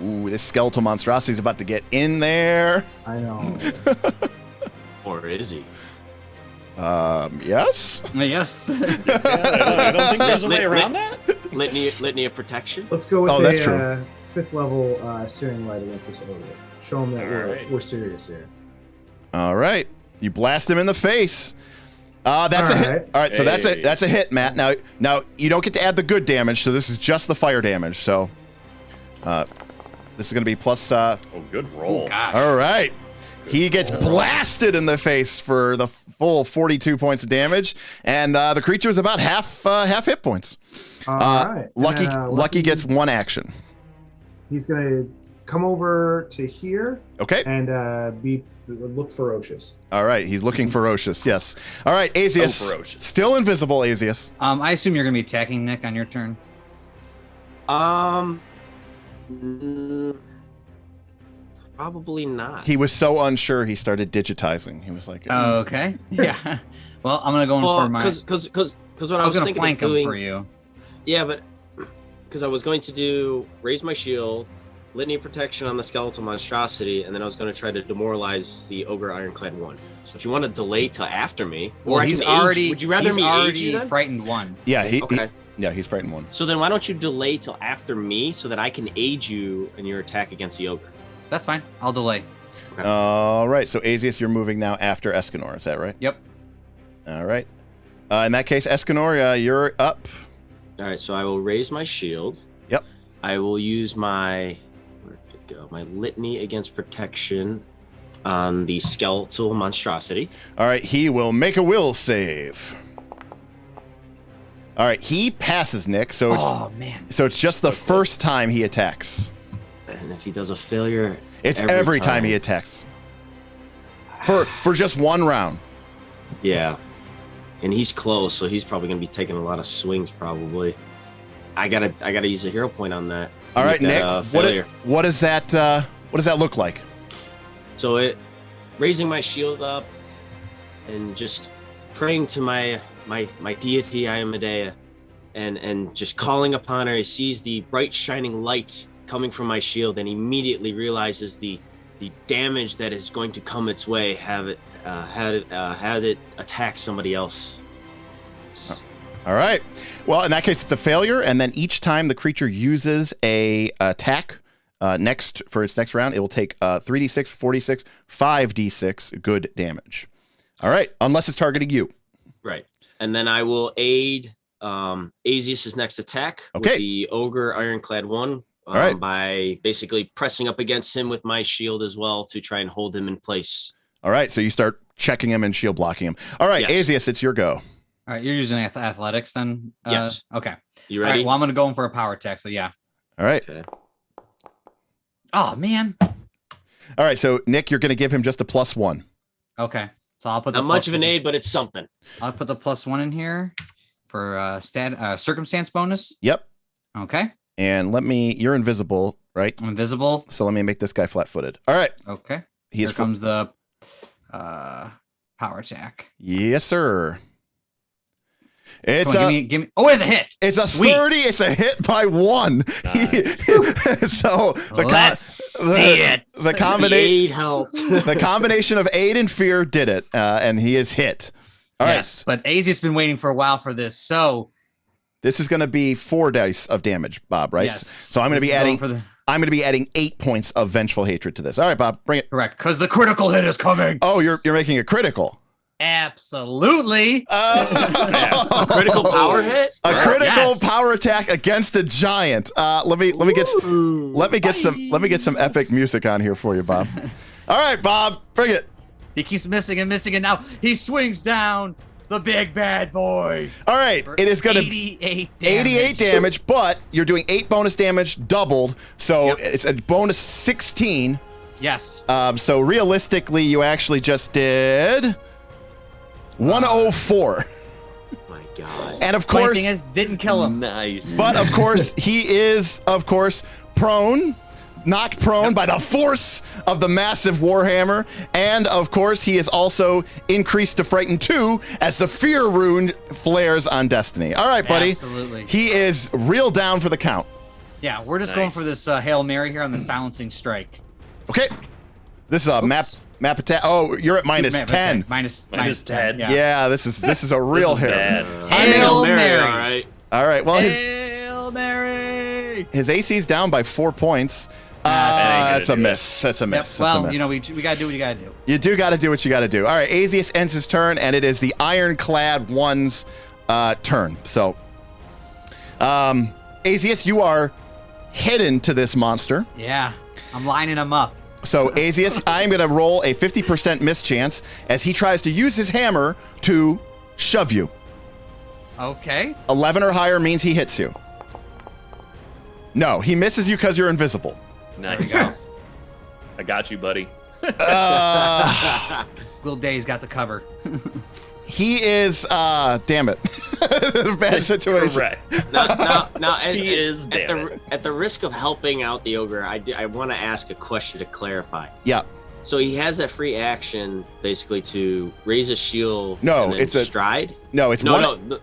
Ooh, this skeletal monstrosity is about to get in there. I know. Or is he? Yes. Yes. I don't think there's a way around that. Litany of protection. Let's go with that's a true. 5th level Searing Light against this ogre. Show him that Alright. we're serious here. All right, you blast him in the face. That's a hit. Alright. All right, so Hey. that's a hit, Matt. Now you don't get to add the good damage, so this is just the fire damage. So, this is going to be plus. Oh, good roll. Gosh. All right, he gets blasted in the face for the full 42 points of damage, and the creature is about half hit points. All right. Lucky gets one action. He's gonna come over to here. Okay. And look ferocious. All right. He's looking ferocious. Yes. All right. Azius. So ferocious. Still invisible, Azius. I assume you're gonna be attacking Nick on your turn. Probably not. He was so unsure he started digitizing. He was like, Oh, okay. Yeah. Well, I'm gonna go in for my. Because what I was gonna thinking flank of him doing, for you. Yeah, but because I was going to do raise my shield, litany of protection on the skeletal monstrosity, and then I was going to try to demoralize the ogre ironclad one. So if you want to delay till after me, Well, or I he's can already. age, would you rather he's me already age you then? frightened one. yeah, Okay. he's frightened one. So then why don't you delay till after me so that I can aid you in your attack against the ogre? That's fine. I'll delay. All right. So Azius, you're moving now after Escanor. Is that right? Yep. All right. In that case, Escanor, you're up. All right, so I will raise my shield. Yep. I will use my my litany against protection on the skeletal monstrosity. All right. He will make a will save. All right. He passes Nick. So Oh man. so it's just the first time he attacks. And if he does a failure, It's every time he attacks. For just one round. Yeah. And he's close, so he's probably gonna be taking a lot of swings probably. I gotta use a hero point on that. to All right, make Nick. that, failure. What does that look like? So raising my shield up and just praying to my deity Iomedaea and just calling upon her. He sees the bright shining light coming from my shield and immediately realizes the damage that is going to come its way. Had it attack somebody else. All right. Well, in that case, it's a failure, and then each time the creature uses a attack for its next round, it will take 3d6, 4d6, 5d6 good damage. All right, unless it's targeting you. Right. And then I will aid Azius' next attack with the Ogre Ironclad 1 right. by basically pressing up against him with my shield as well to try and hold him in place. All right, so you start checking him and shield blocking him. All right, Yes. Azius, it's your go. All right, you're using athletics then? Yes. Okay. You All ready? right, well, I'm going to go in for a power attack, so yeah. All right. Okay. Oh, man. All right, so Nick, you're going to give him just a +1. Okay. So I'll put the Not much plus of an one- aid, but it's something. I'll put the +1 in here for circumstance bonus. Yep. Okay. And you're invisible, right? I'm invisible. So let me make this guy flat-footed. All right. Okay. He Here is comes the power attack. Yes, sir. It's Come on, give me. Oh, it's a hit. It's a Sweet. 30. It's a hit by 1. So Let's see it. The combination. Aid helped. The combination of aid and fear did it, and he is hit. All Yes, but Azi's been waiting for a while for this, so this is going to be 4 dice of damage, Bob. Right? yes. So I'm going to This be is adding. going for the I'm going to be adding 8 points of vengeful hatred to this. All right, Bob, bring it. correct because the critical hit is coming. Oh, you're making a critical. Absolutely. A Critical power hit? A critical Yes. power attack against a giant. Let me get some epic music on here for you, Bob. All right, Bob, bring it. He keeps missing and missing, and now he swings down the big bad boy. All right, For it is going to 88 damage. 88 damage, but you're doing 8 bonus damage doubled, so Yep. it's a bonus 16. Yes. So realistically, you actually just did 104. My God. And of Funny course, thing is, didn't kill him. Nice. but of course, he is, of course, prone, knocked prone by the force of the massive Warhammer. And of course, he is also increased to Frighten 2 as the fear rune flares on Destiny. All right, buddy. Absolutely. He is real down for the count. Yeah, we're just going Nice. for this Hail Mary here on the silencing strike. Okay. This is a map attack. Oh, you're at minus 10. Minus 10. Yeah. Yeah, this is a real This is hit. bad. Hail Mary. All right. All right. Well, Hail Mary. his AC's down by 4 points. That ain't That's a gonna do miss. That's a Yep. miss. That's a Well, miss. you know, we got to do what you got to do. You do got to do what you got to do. All right, Azius ends his turn, and it is the Ironclad One's turn. So, Azius, you are hidden to this monster. Yeah, I'm lining them up. So, Azius, I'm going to roll a 50% mischance as he tries to use his hammer to shove you. Okay. 11 or higher means he hits you. No, he misses you because you're invisible. Nice. I got you, buddy. Gwildor's got the cover. He is, damn it. Bad situation. Correct. Now, He is dead. at the risk of helping out the ogre, I want to ask a question to clarify. Yeah. So he has that free action basically to raise a shield. No, and then it's a stride. No, it's No, one. no.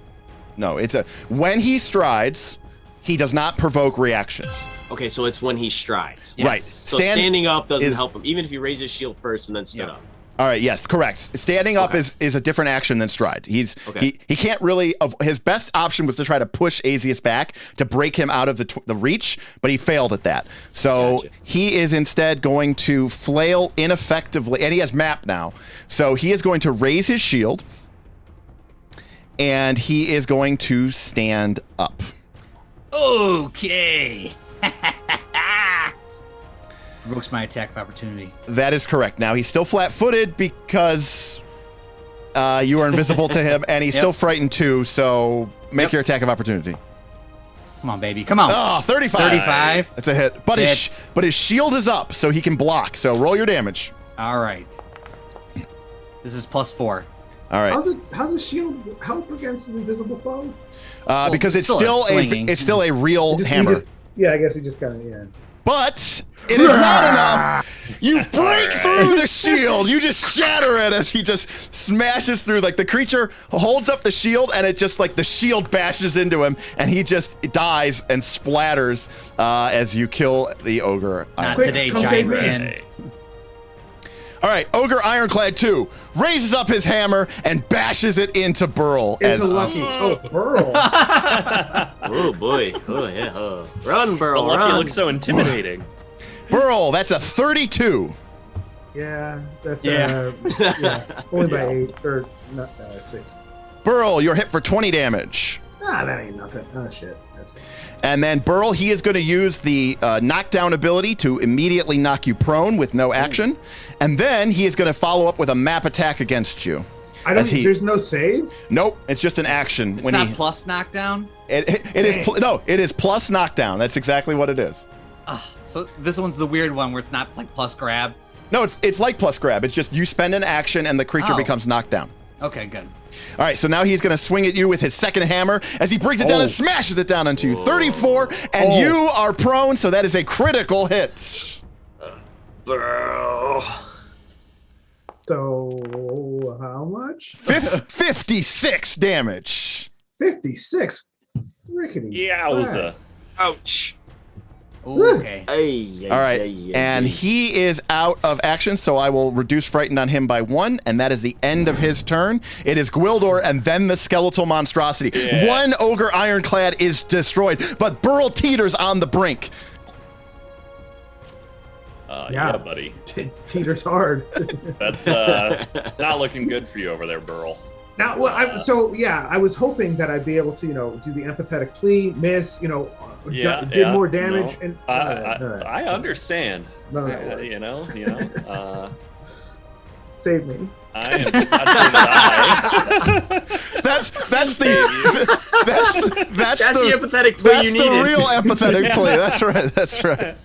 No, it's a when he strides, he does not provoke reactions. Okay, so it's when he strides. Yes. Right. So standing up doesn't is- help him, even if he raises his shield first and then stood up. All right. Yes, correct. Standing up Okay. is a different action than stride. Okay. He can't really. His best option was to try to push Azius back to break him out of the reach, but he failed at that. So Gotcha. he is instead going to flail ineffectively, and he has map now. So he is going to raise his shield, and he is going to stand up. Okay. Provokes my attack of opportunity. That is correct. Now he's still flat-footed because you are invisible to him, and he's Yep. still frightened too. So make Yep. your attack of opportunity. Come on, baby. Come on. Oh, 35. 35. That's a hit. But his shield is up, so he can block. So roll your damage. All right. This is +4. All right. How's a shield help against an invisible foe? Because it's still still swinging. it's still a real He hammer. yeah, I guess he just kind of But it is not enough. You break through the shield. You just shatter it as he just smashes through. Like the creature holds up the shield, and it just like the shield bashes into him, and he just dies and splatters as you kill the ogre. Not Quick, today, come giant save me. kin. All right, Ogre Ironclad 2 raises up his hammer and bashes it into Burl. It's as a lucky. Oh, Burl. Oh boy. Oh yeah. Run, Burl. Well, Lucky run. looks so intimidating. Burl, that's a 32. Yeah, that's Yeah. only by 8 or not 6. Burl, you're hit for 20 damage. Ah, that ain't nothing. Oh shit, that's it. And then Burl, he is going to use the knockdown ability to immediately knock you prone with no action. And then he is going to follow up with a map attack against you. I don't. As he- There's no save. Nope, it's just an action. It's not plus knockdown. It is it is plus knockdown. That's exactly what it is. So this one's the weird one where it's not like plus grab. No, it's like plus grab. It's just you spend an action and the creature Oh. becomes knocked down. Okay, good. All right, so now he's going to swing at you with his second hammer as he brings it down and smashes it down onto you. 34, and you are prone, so that is a critical hit. Burl. So how much? 56 damage. 56. Freaking. Yowza. Ouch. Ooh, okay. All right, and he is out of action, so I will reduce frightened on him by 1, and that is the end of his turn. It is Gwildor and then the skeletal monstrosity. Yeah. One ogre ironclad is destroyed, but Burl teeters on the brink. Yeah, buddy. Teeter's hard. That's it's not looking good for you over there, Burl. Now, well, I was hoping that I'd be able to, do the empathetic plea, miss, did more damage, no. and I understand. None of that worked. You know. Save me. I am just not sure that That's the empathetic plea that's you the needed. real empathetic plea. That's right.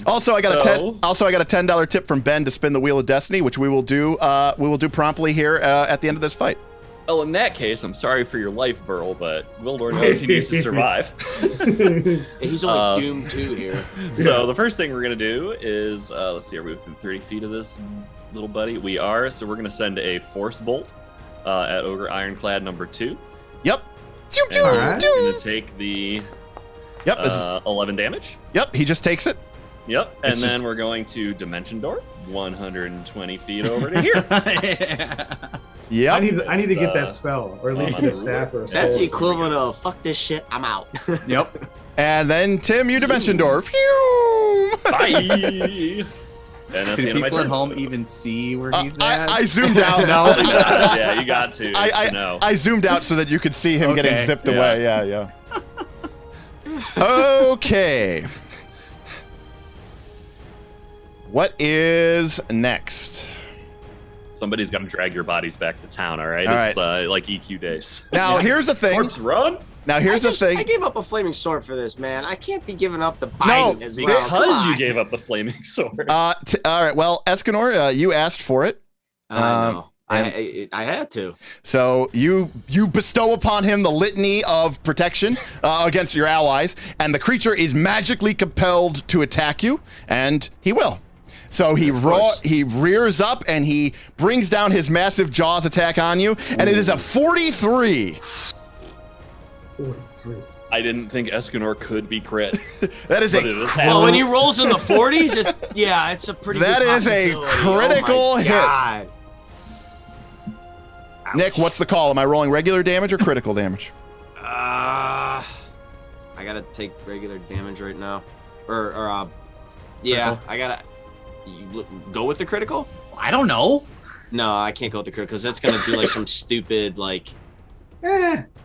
Also, I got a $10 tip from Ben to spin the Wheel of Destiny, which we will do promptly here at the end of this fight. Well, in that case, I'm sorry for your life, Burl, but Gwildor knows he needs to survive. He's only doomed 2 here. So the first thing we're gonna do is let's see, are we within 30 feet of this little buddy? We are. So we're gonna send a force bolt at Ogre Ironclad number 2. Yep. And Alright. we're gonna take the Yep. 11 damage. Yep. He just takes it. Yep. And It's then just- we're going to Dimension Door, 120 feet over to here. Yeah. Yep. I need to get that spell, or at least on get a the staff or a That's skull. the equivalent of fuck this shit, I'm out. Yep. And then Tim, you Dimension Door. Phew. Bye. And that's the Did end of my people at turn. home even see where he's at? I zoomed out. No. Yeah, you got to. I I zoomed out so that you could see him getting Okay. zipped Yeah. away. Yeah. Okay. What is next? So Somebody's got to drag your bodies back to town, all right? All It's like EQ days. Now, here's the thing. Corpse run? Now, here's the thing. I gave up a flaming sword for this, man. I can't be giving up the No, biting as well. Come Because you on. gave up the flaming sword. All right. Well, Escanor, you asked for it. I know. and- I had to. So you bestow upon him the litany of protection against your allies, and the creature is magically compelled to attack you, and he will. So he rears up and he brings down his massive jaws attack on you, and it is a 43. 43. I didn't think Escanor could be crit. That is But a it is Well, when he rolls in the 40s, it's a pretty. That good is a possibility. critical Oh my hit. God. Nick, what's the call? Am I rolling regular damage or critical damage? I gotta take regular damage right now, yeah, Critical? I gotta go with the critical. I don't know. No, I can't go with the critical because that's gonna do like some stupid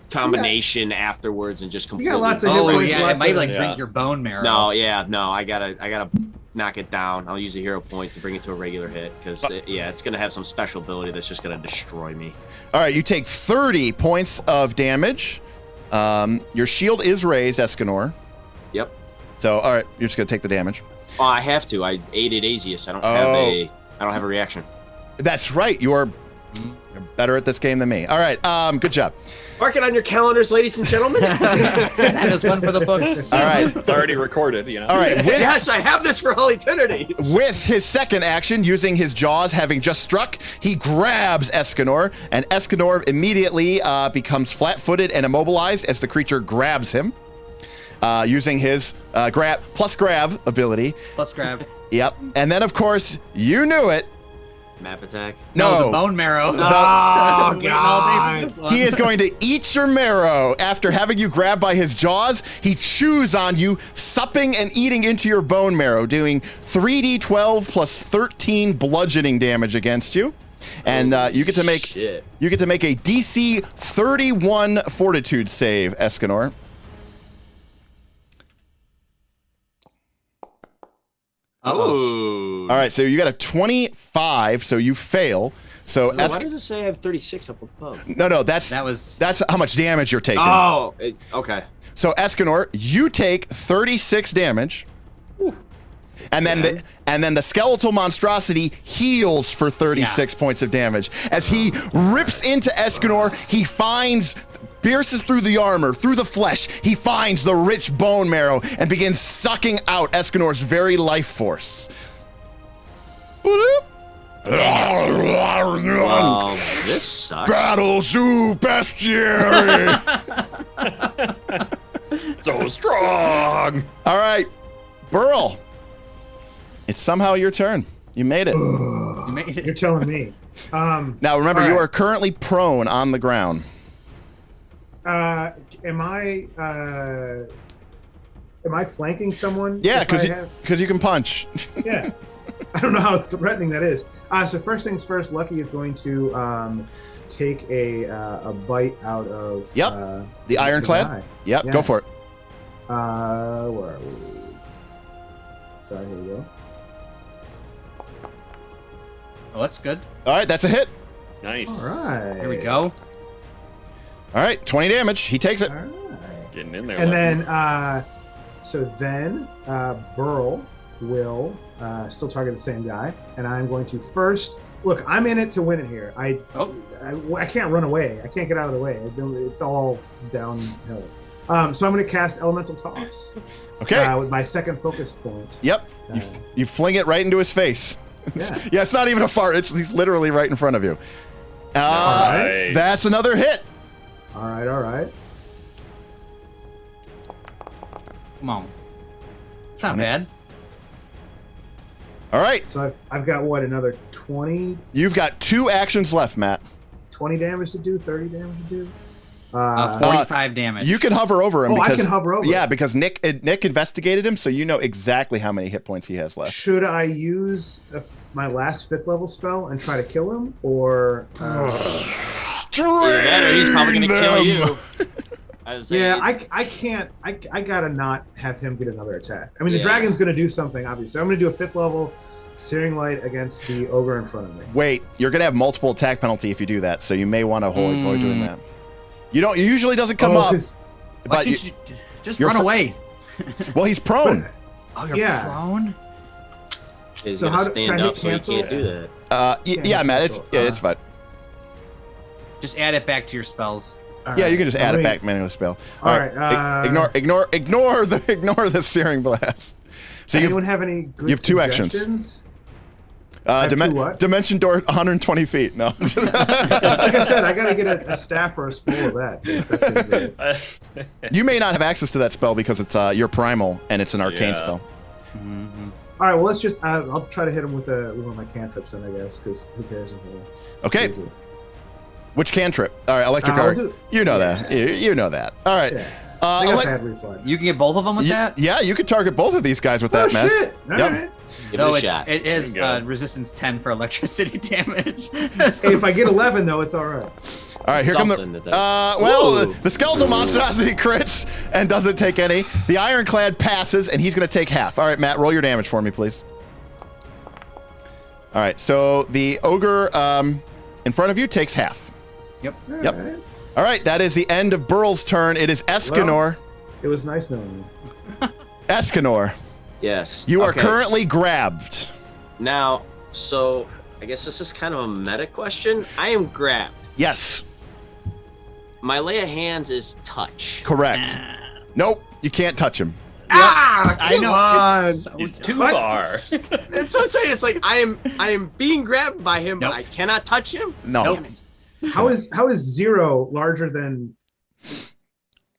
combination afterwards and just You completely. got lots of hit Oh points yeah, it left might to- like Yeah. drink your bone marrow. No, I gotta knock it down. I'll use a hero point to bring it to a regular hit because it's gonna have some special ability that's just gonna destroy me. All right, you take 30 points of damage. Your shield is raised, Escanor. Yep. So, all right, you're just gonna take the damage. Oh, I have to. I aided Azius. I don't have a reaction. That's right. You're better at this game than me. All right, good job. Mark it on your calendars, ladies and gentlemen. That is one for the books. All right, It's already recorded, you know? all right. Yes, I have this for all eternity. With his second action, using his jaws having just struck, he grabs Escanor, and Escanor immediately becomes flat-footed and immobilized as the creature grabs him, using his grab ability. Plus grab. Yep. And then, of course, you knew it. Map attack. No, the bone marrow. Oh, Waiting all day for this one. He is going to eat your marrow. After having you grabbed by his jaws, he chews on you, supping and eating into your bone marrow, doing 3d12 plus 13 bludgeoning damage against you. And you get to make Shit. a DC 31 Fortitude save, Escanor. Oh. All right, so you got a 25, so you fail. So Why does it say I have 36 up above? no, that's That was how much damage you're taking. Oh, okay. So Escanor, you take 36 damage. And then the skeletal monstrosity heals for 36 points of damage. As he rips into Escanor, he pierces through the armor, through the flesh. He finds the rich bone marrow and begins sucking out Escanor's very life force. Well, this sucks. Battle to bestiary. So strong! All right, Burl. It's somehow your turn. You made it. you made You're it. telling me. Now remember, All you right. are currently prone on the ground. Am I flanking someone? Yeah, if I have- because you can punch. yeah. I don't know how threatening that is. So first things first, Lucky is going to take a bite out of The ironclad. guy. Yep, Yeah. go for it. Where are we? Sorry, here we go. Oh, that's good. All right, that's a hit. Nice. All right. Here we go. All right, 20 damage. He takes it. All right. Getting in there. And Lucky. then Burl will still target the same guy, and I'm going to first look. I'm in it to win it here. I can't run away. I can't get out of the way. It's all downhill. So I'm going to cast Elemental Toss. Okay. With my second focus point. Yep. You fling it right into his face. Yeah. It's not even a fart. He's literally right in front of you. Nice. That's another hit. All right. Come on. It's not bad. All right. So I've got another 20 You've got 2 actions left, Matt. damage to do, 30 damage to do. 45 damage. You can hover over him. Oh, I because, can hover over Yeah, him. because Nick investigated him, so you know exactly how many hit points he has left. Should I use my last 5th level spell and try to kill him, or? Either that or he's probably going to kill you. I can't. I gotta not have him get another attack. I mean, the Yeah. dragon's gonna do something. Obviously, I'm gonna do a 5th level Searing Light against the ogre in front of me. Wait, you're gonna have multiple attack penalty if you do that, so you may want to avoid doing that. You don't. It usually doesn't come up. Why But can't you just you're run away? well, he's prone. Oh, you're Yeah. prone? He's So gonna how stand can I up, hit so he cancel? can't do that. Yeah, Matt. It's fine. Just add it back to your spells. All Yeah, right, you can just add it let me- back manual spell. All right. right, Ignore the searing blast. So Anyone have any good you have 2 actions. suggestions? have 2 what? dimension door 120 feet. No. Like I said, I gotta get a staff or a spool of that. 'Cause that's gonna be- You may not have access to that spell because it's your primal and it's an arcane Yeah. spell. All right, well, let's just. I'll try to hit him with one of my cantrips, then I guess, because who cares if I Okay. use it. Which cantrip? All right, electric I'll arc. do- You know that. You know that. All right. Yeah. I got elec- bad reflex. You can get both of them with that? yeah, you could target both of these guys with that, man. Shit! All Yep. right. Give No, it a shot. it is There you go. resistance 10 for electricity damage. Hey, if I get 11, though, it's all right. All right, here come the. Something to do. Well, Ooh. the skeletal monstrosity crits and doesn't take any. The ironclad passes, and he's going to take half. All right, Matt, roll your damage for me, please. All right, so the ogre in front of you takes half. Yep. Yep. All right. All right, that is the end of Burl's turn. It is Escanor. It was nice knowing you. Escanor, Yes. you are Okay, currently grabbed. Now, so I guess this is kind of a meta question. I am grabbed. Yes, My lay of hands is touch. correct. Nope, you can't touch him. I know. on. He's too What? far. It's so saying. It's like I am being grabbed by him, Nope. but I cannot touch him. No, Damn it. How is 0 larger than?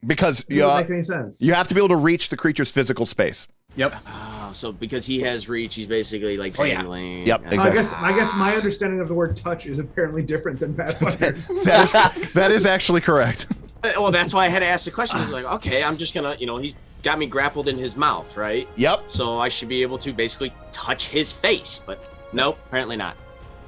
because It doesn't make any sense. you have to be able to reach the creature's physical space. Yep. Oh, so because he has reach, he's basically like Oh, yeah. dangling. Yep, Yeah. exactly. I guess my understanding of the word touch is apparently different than Pathfinder's. That is actually correct. Well, that's why I had to ask the question. He's like, okay, I'm just gonna, he's got me grappled in his mouth, right? Yep. So I should be able to basically touch his face, but nope, apparently not.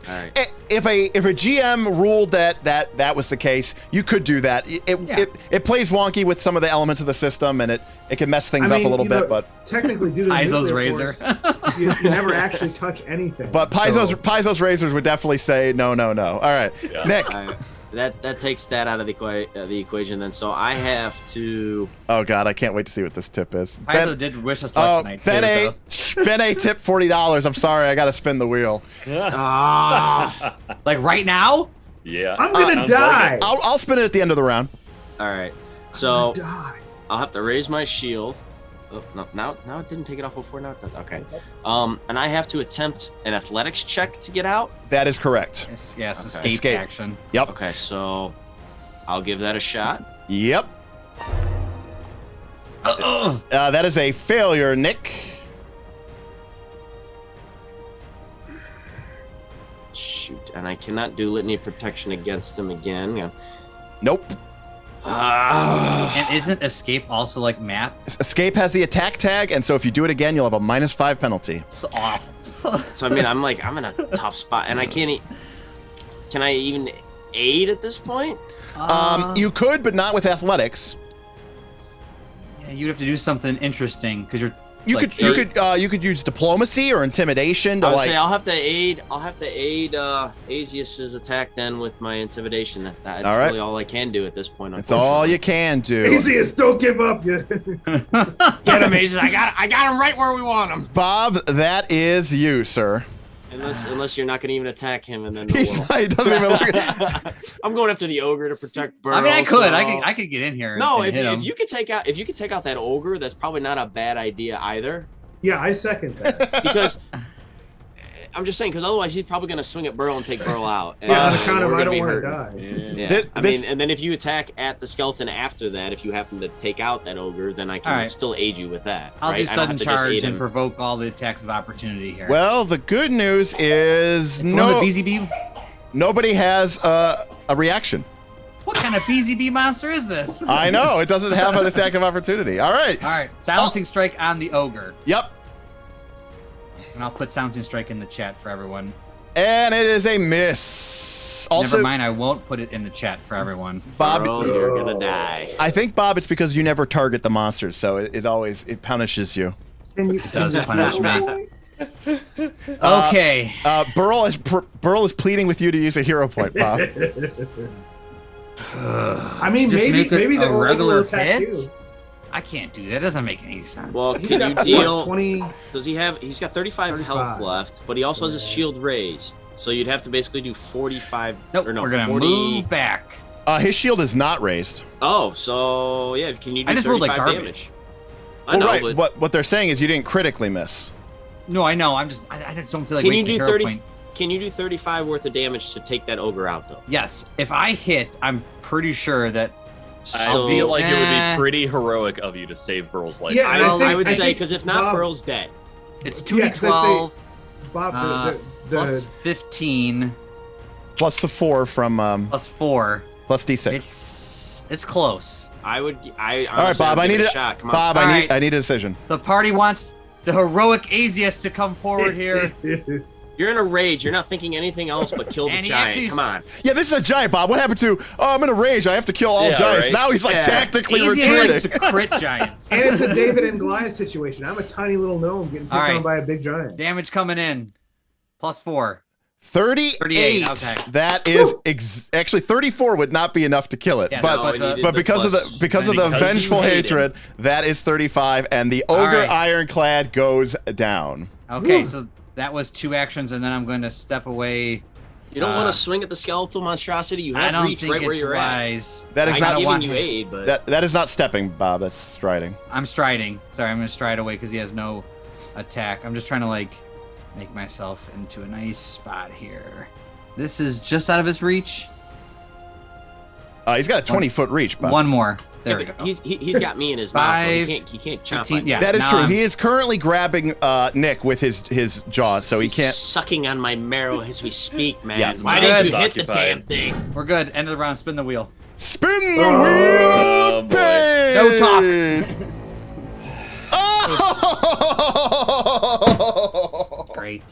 All right. If a GM ruled that was the case, you could do that. It plays wonky with some of the elements of the system, and it can mess things up a little bit. But technically, due to the Paizo's nuclear razor. force, you never actually touch anything. Paizo's razors would definitely say no. All right, Yeah. Nick. All right. That takes that out of the equation then. So I have to. Oh God, I can't wait to see what this tip is. Paizo did wish us luck Oh, tonight. Ben A tip $40. I'm sorry, I got to spin the wheel. Ah. Like right now? Yeah. I'm gonna Sounds die. like I'll spin it at the end of the round. All right. I'm So gonna die. I'll have to raise my shield. Oh, no, now it didn't take it off before. Now it does. Okay. And I have to attempt an athletics check to get out. That is correct. Yes, yes, Okay. escape, Escape. action. Yep. Okay, so I'll give that a shot. Yep. That is a failure, Nick. Shoot, and I cannot do litany of protection against him again. Yeah. Nope. Ah. And isn't escape also like map? Escape has the attack tag, and so if you do it again, you'll have a -5 penalty. It's awful. So I mean, I'm in a tough spot, and I can't. Can I even aid at this point? You could, but not with athletics. Yeah, you'd have to do something interesting because you're. You like, could use diplomacy or intimidation to I would like. say I'll have to aid. Asius's attack then with my intimidation. That's All right. really all I can do at this point. It's all you can do. Easiest, don't give up. Get him, Asius. I got him right where we want him. Bob, that is you, sir. Unless you're not going to even attack him, and then He doesn't even look. I'm going after the ogre to protect Burl. I mean, I could. so- I could get in here. No, and hit him. if you could take out that ogre, that's probably not a bad idea either. Yeah, I second that. Because I'm just saying, because otherwise he's probably going to swing at Burl and take Burl out. And Yeah, on the count of we're I gonna don't be want to hurting. die. Yeah. This- I mean, and then if you attack at the skeleton after that, if you happen to take out that ogre, then I can All right. still aid you with that. I'll right? do I don't sudden have to just charge aid and him. provoke all the attacks of opportunity here. Well, the good news is From the no. BZB. Nobody has a reaction. What kind of BZB monster is this? I know it doesn't have an attack of opportunity. All right. All right, silencing strike on the ogre, Yep. and I'll put silencing strike in the chat for everyone. And it is a miss. Also, Never mind, I won't put it in the chat for everyone. Bob. Burl, you're gonna die. I think Bob, it's because you never target the monsters, so it punishes you. Can you does punish me. Okay. Barl is pleading with you to use a hero point, Bob. I mean, Just maybe make it maybe the a ogre will regular attack hit? you. I can't do that. Doesn't make any sense. Well, He's can got, you what, deal? 20? Does he have? He's got 35 health 35. left, but he also has his shield raised. So you'd have to basically do 45. nope. Or no, We're gonna 40. move back. His shield is not raised. Oh, so yeah, can you do I just rolled like 35 garbage. damage? I Well, know, right. but What they're saying is you didn't critically miss. No, I know. I just don't feel like can you wasting do hero 30? point. Can you do 35 worth of damage to take that ogre out though? Yes. If I hit, I'm pretty sure that. I So feel like it would Eh. be pretty heroic of you to save Burl's life. Yeah, and I would I say think because if not, Bob- Burl's dead. It's Yeah, 'cause I'd 2d12 Bob, plus 15 Plus the 4 from plus 4. plus D6. It's close. I would. I All right, Bob. I need a a shot. Come on. Bob. All I right. need a decision. The party wants the heroic Asius to come forward here. You're in a rage. You're not thinking anything else but kill the And he giant. actually Come on. Yeah, this is a giant, Bob. What happened to? Oh, I'm in a rage. I have to kill all Yeah, giants. right. Now he's like Yeah. tactically Asius likes to retreating. crit giants. And it's a David and Goliath situation. I'm a tiny little gnome getting picked All right. on by a big giant. Damage coming in. Plus 4. 38. 38, okay. That is actually 34 would not be enough to kill it, Yeah, but no, it needed but the because of plus- the because of the because you vengeful hate him. hatred, that is 35, and the ogre right. ironclad goes down. Okay, Whew. so that was 2 actions, and then I'm going to step away. You don't want to swing at the skeletal monstrosity. You I have don't reach think right where it's you're at. wise. That is I not gotta I'm want giving you his- aid, but That is not stepping, Bob. That's striding. I'm striding. Sorry, I'm going to stride away because he has no attack. I'm just trying to, like, make myself into a nice spot here. This is just out of his reach. He's got a 20-foot reach, Bob. One more. There we Yeah, go. but he's got me in his mouth. Though. 5, He can't chop 15, on me. yeah. That is now true. I'm- He is currently grabbing Nick with his jaws, so he He's can't. sucking on my marrow as we speak, man. Yes. Why Good. didn't you hit the Occupied. damn thing? We're good. End of the round. Spin the wheel. Spin the Oh, wheel of boy. pain! No talk. Oh! Great.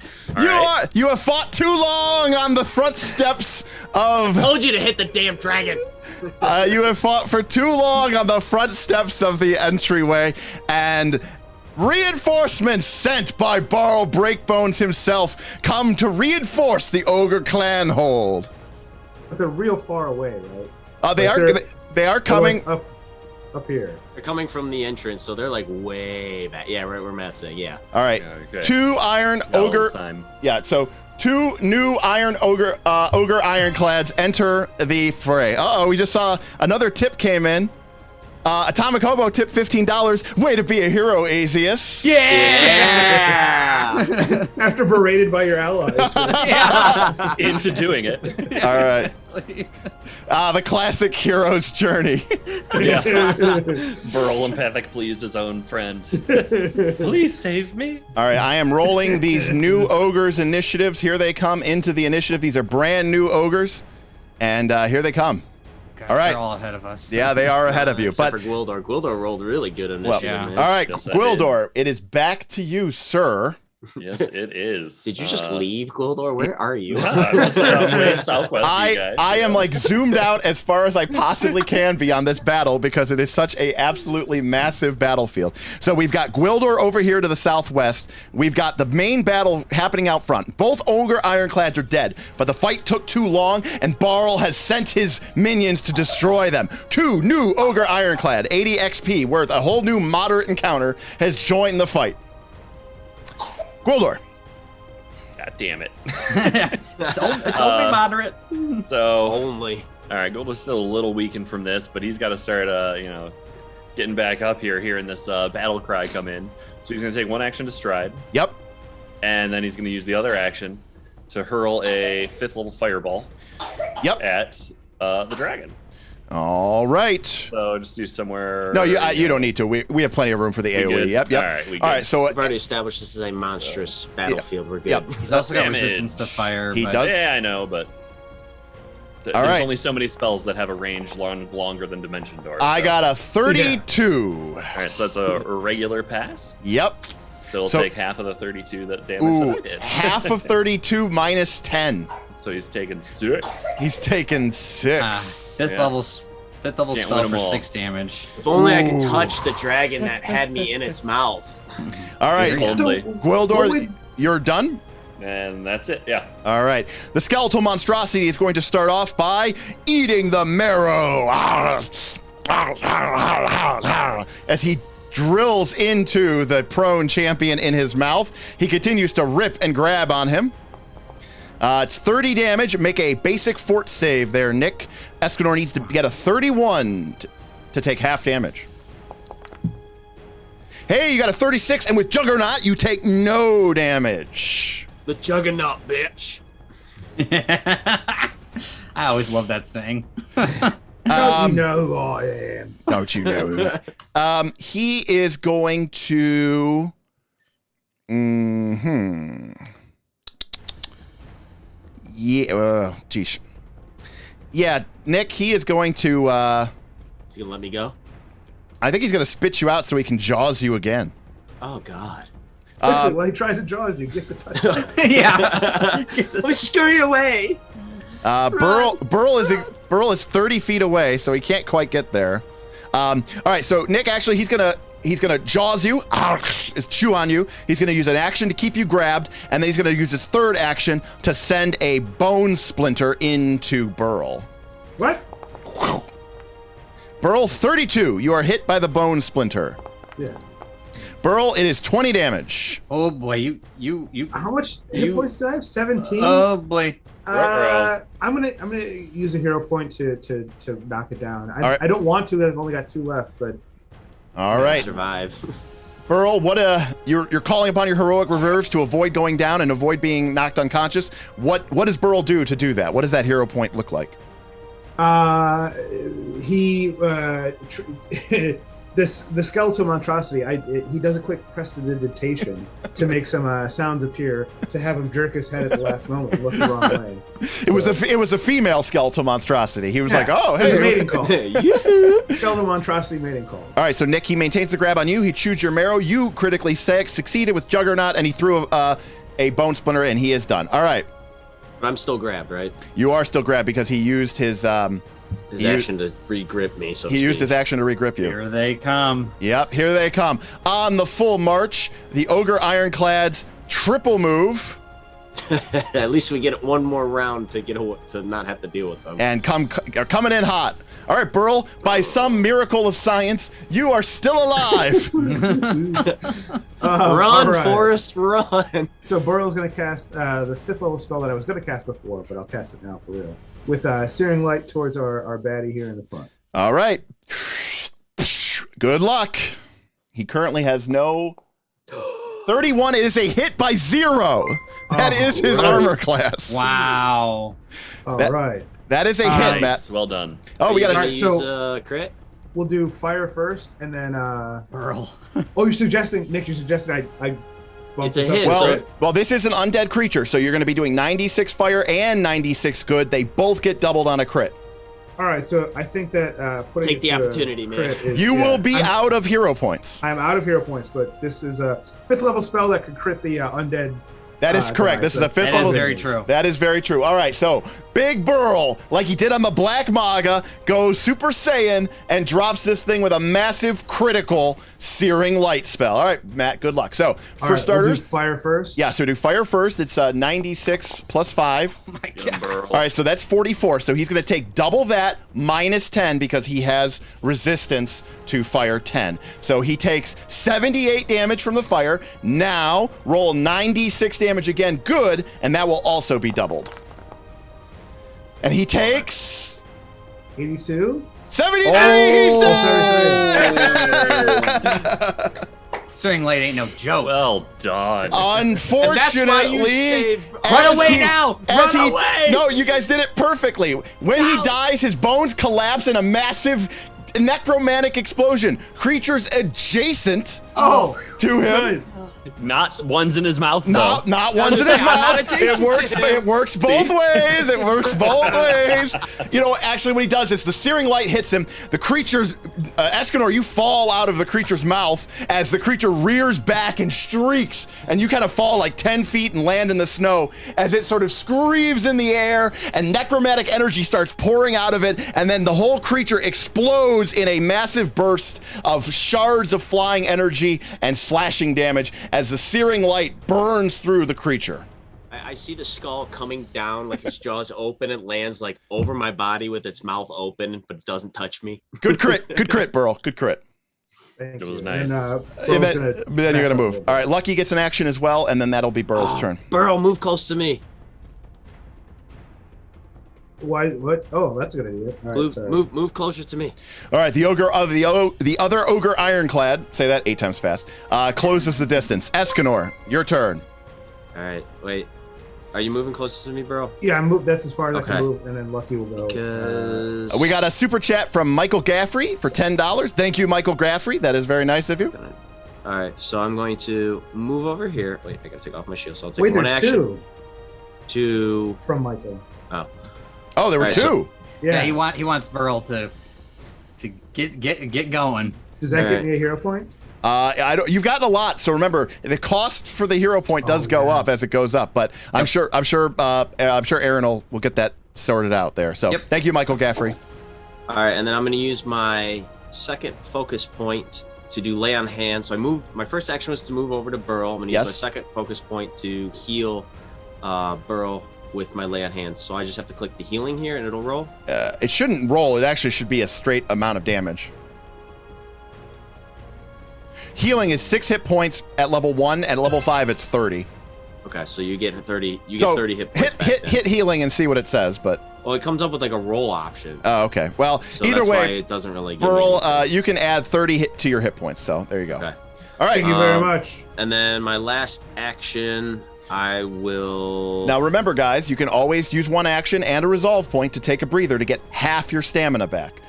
You have fought too long on the front steps of. Told you to hit the damn dragon. You have fought for too long on the front steps of the entryway, and reinforcements sent by Barl Breakbones himself come to reinforce the ogre clanhold. But they're real far away, right? They Like are they're- they are They're, coming. like, up here. They're coming from the entrance, so they're like way back. Yeah, right where Matt's saying. Yeah. All right, Okay. 2 iron No ogre. time. Yeah, so 2 new iron ogre ironclads enter the fray. Uh-oh, we just saw another tip came in. Atomic Hobo tip $15. Way to be a hero, Asius. Yeah. After berated by your allies. Yeah. Into doing it. All right. The classic hero's journey. Yeah. Burl empathic please his own friend. Please save me. All right, I am rolling these new ogres initiatives. Here they come into the initiative. These are brand new ogres, and here they come. Gosh, All right. They're all ahead of us. Yeah, they are ahead of you. Except But for Gwildor. Gwildor rolled really good well, initiative, yeah. man. all right, Yes, I Gwildor, it is back to you, sir. Yes, it is. Did you just leave, Gwildor? Where are you? I'm way southwest of you guys. I am like zoomed out as far as I possibly can be on this battle because it is such a absolutely massive battlefield. So we've got Gwildor over here to the southwest. We've got the main battle happening out front. Both ogre ironclads are dead, but the fight took too long, and Barl has sent his minions to destroy them. 2 new ogre ironclad, 80 XP worth a whole new moderate encounter has joined the fight. Gwildor. God damn it. It's only moderate. So, Only. all right, Gwildor's still a little weakened from this, but he's got to start, getting back up here, hearing this battle cry come in. So he's going to take 1 action to stride, Yep. and then he's going to use the other action to hurl a 5th level fireball Yep. at the dragon. All right. So just do somewhere. No, you don't need to. We have plenty of room for the AoE. good? Yep, yep. All right, we All good. right, so We've already established this is a monstrous battlefield. We're good. Yep. He's also got Damage. resistance to fire. He but- does. Yeah, I know, but there's right. only so many spells that have a range longer than Dimension Door. I so. got a 32. All right, so that's a regular pass. Yep. So it'll So- take half of the 32 that damage that I Ooh, did. half of 32 minus 10. So he's taken 6. He's taken 6. Fifth Yeah. level Can't spell win 'em for all. 6 damage. If only I could Ooh. touch the dragon that had me in its mouth. All right, If only. Gwildor, you're done? And that's it. Yeah. All right. The skeletal monstrosity is going to start off by eating the marrow. As he drills into the prone champion in his mouth, he continues to rip and grab on him. It's 30 damage. Make a basic fort save there, Nick. Escanor needs to get a 31 to take half damage. Hey, you got a 36, and with Juggernaut, you take no damage. The Juggernaut, bitch. I always love that saying. Don't you know who I am? Don't you know? He is going to. Yeah. Geez. Yeah, Nick. He is going to. Is he gonna let me go? I think he's going to spit you out so he can jaws you again. Oh God. Quickly, while he tries to jaws you, get the touchdown. Yeah. Let me scurry away. Burl is 30 feet away, so he can't quite get there. All right, so Nick, actually, he's gonna jaws you, is chew on you. He's gonna use an action to keep you grabbed, and then he's gonna use his third action to send a bone splinter into Burl. What? Burl, 32. You are hit by the bone splinter. Yeah. Burl, it is 20 damage. Oh boy, you. How much hit points do I have? 17. Oh boy. I'm gonna use a hero point to knock it down. All right. I don't want to. I've only got 2 left, but All right, Survive. Burl, you're calling upon your heroic reserves to avoid going down and avoid being knocked unconscious. What does Burl do to do that? What does that hero point look like? The skeletal monstrosity, he does a quick prestidigitation to make some sounds appear, to have him jerk his head at the last moment and look the wrong way. It was a female skeletal monstrosity. He was like, oh, It was a hey. mating call. Skeletal monstrosity mating call. All right, so Nick, he maintains the grab on you. He chews your marrow. You critically succeeded with Juggernaut, and he threw a bone splinter, and he is done. All right. But I'm still grabbed, right? You are still grabbed because he used his action to re-grip me. So he used his action to re-grip you. Here they come. Yep, here they come. On the full march, the Ogre Ironclads triple move. At least we get one more round to not have to deal with them. And are coming in hot. All right, Burl, by some miracle of science, you are still alive. Run, all right. Forrest, run. So Burl's going to cast the 5th level spell that I was going to cast before, but I'll cast it now for real. With Searing Light towards our baddie here in the front. All right. Good luck. He currently has no... 31 is a hit by 0. That is his armor class. Wow. All right. That is a hit, Matt. Well done. Oh, we got to to... use crit. We'll do fire first, and then... Burl. Oh, you're suggesting, Nick, I bump It's a this up. hit. Well, this is an undead creature, so you're going to be doing 96 fire and 96 good. They both get doubled on a crit. All right, so I think that putting Take it the to opportunity, man. crit is, You will be out of hero points. I'm out of hero points, but this is a 5th level spell that could crit the undead. That is correct. This is a 5th That level. is very true. That is very true. All right, so Big Burl, like he did on the Black Maga, goes Super Saiyan and drops this thing with a massive critical Searing Light spell. All right, Matt, good luck. So, for starters... We'll do fire first. Yeah, so do fire first. It's 96 plus 5. Oh my God. All right, so that's 44. So he's going to take double that minus 10 because he has resistance to fire 10. So he takes 78 damage from the fire. Now roll 96 damage again. Good, and that will also be doubled. And he takes 82. 73. Searing Light ain't no joke. Well done. Unfortunately, That's why you saved- Run away now! Run away! No, you guys did it perfectly. When he dies, his bones collapse in a massive necromantic explosion. Creatures adjacent to him. Nice. Not ones in his mouth, though. Not ones in his I'm not mouth. adjacent to him. It works both ways. It works both ways. You know, actually, what he does is the Searing Light hits him. The creature's Escanor, you fall out of the creature's mouth as the creature rears back and shrieks, and you kind of fall like 10 feet and land in the snow as it sort of screams in the air, and necromantic energy starts pouring out of it, and then the whole creature explodes in a massive burst of shards of flying energy energy and slashing damage as the searing light burns through the creature. I see the skull coming down, like its jaws open. It lands like over my body with its mouth open, but it doesn't touch me. Good crit, Burl. Good crit. Thank It was you. nice. And, Then you're gonna move. All right, Lucky gets an action as well, and then that'll be Burl's turn. Burl, move close to me. Why? What? Oh, that's a good idea. All right, sorry. Move closer to me. All right, the other ogre ironclad. Say that 8 times fast. Closes the distance. Escanor, your turn. All right, wait. Are you moving closer to me, Burl? Yeah, I moved. That's as far as I Okay. can move, and then Lucky will go. Because We got a super chat from Michael Gaffrey for $10. Thank you, Michael Gaffrey. That is very nice of you. All right, so I'm going to move over here. Wait, I gotta take off my shield. So I'll take Wait, one there's action. two from Michael. Oh, there were Right, 2. so- Yeah. he wants Burl to get going. Does that All get right. me a hero point? I don't. You've gotten a lot, so remember the cost for the hero point does go yeah. up as it goes up. But I'm sure Aaron will get that sorted out there. So Yep. thank you, Michael Gaffrey. All right, and then I'm going to use my second focus point to do lay on hands. So I moved. My first action was to move over to Burl. I'm going to Yes. use my second focus point to heal Burl with my lay on hands. So I just have to click the healing here, and it'll roll. It shouldn't roll. It actually should be a straight amount of damage. Healing is 6 hit points at level 1. At level 5, it's 30. Okay, so you get 30. You So get 30 hit points. hit healing and see what it says. But Well, it comes up with like a roll option. oh, okay. Well, So either that's why way, it doesn't really give Burl, me anything. you can add 30 to your hit points. So there you go. Okay. All right. Thank you very much. And then my last action, I will. Now remember, guys, you can always use one action and a resolve point to take a breather to get half your stamina back.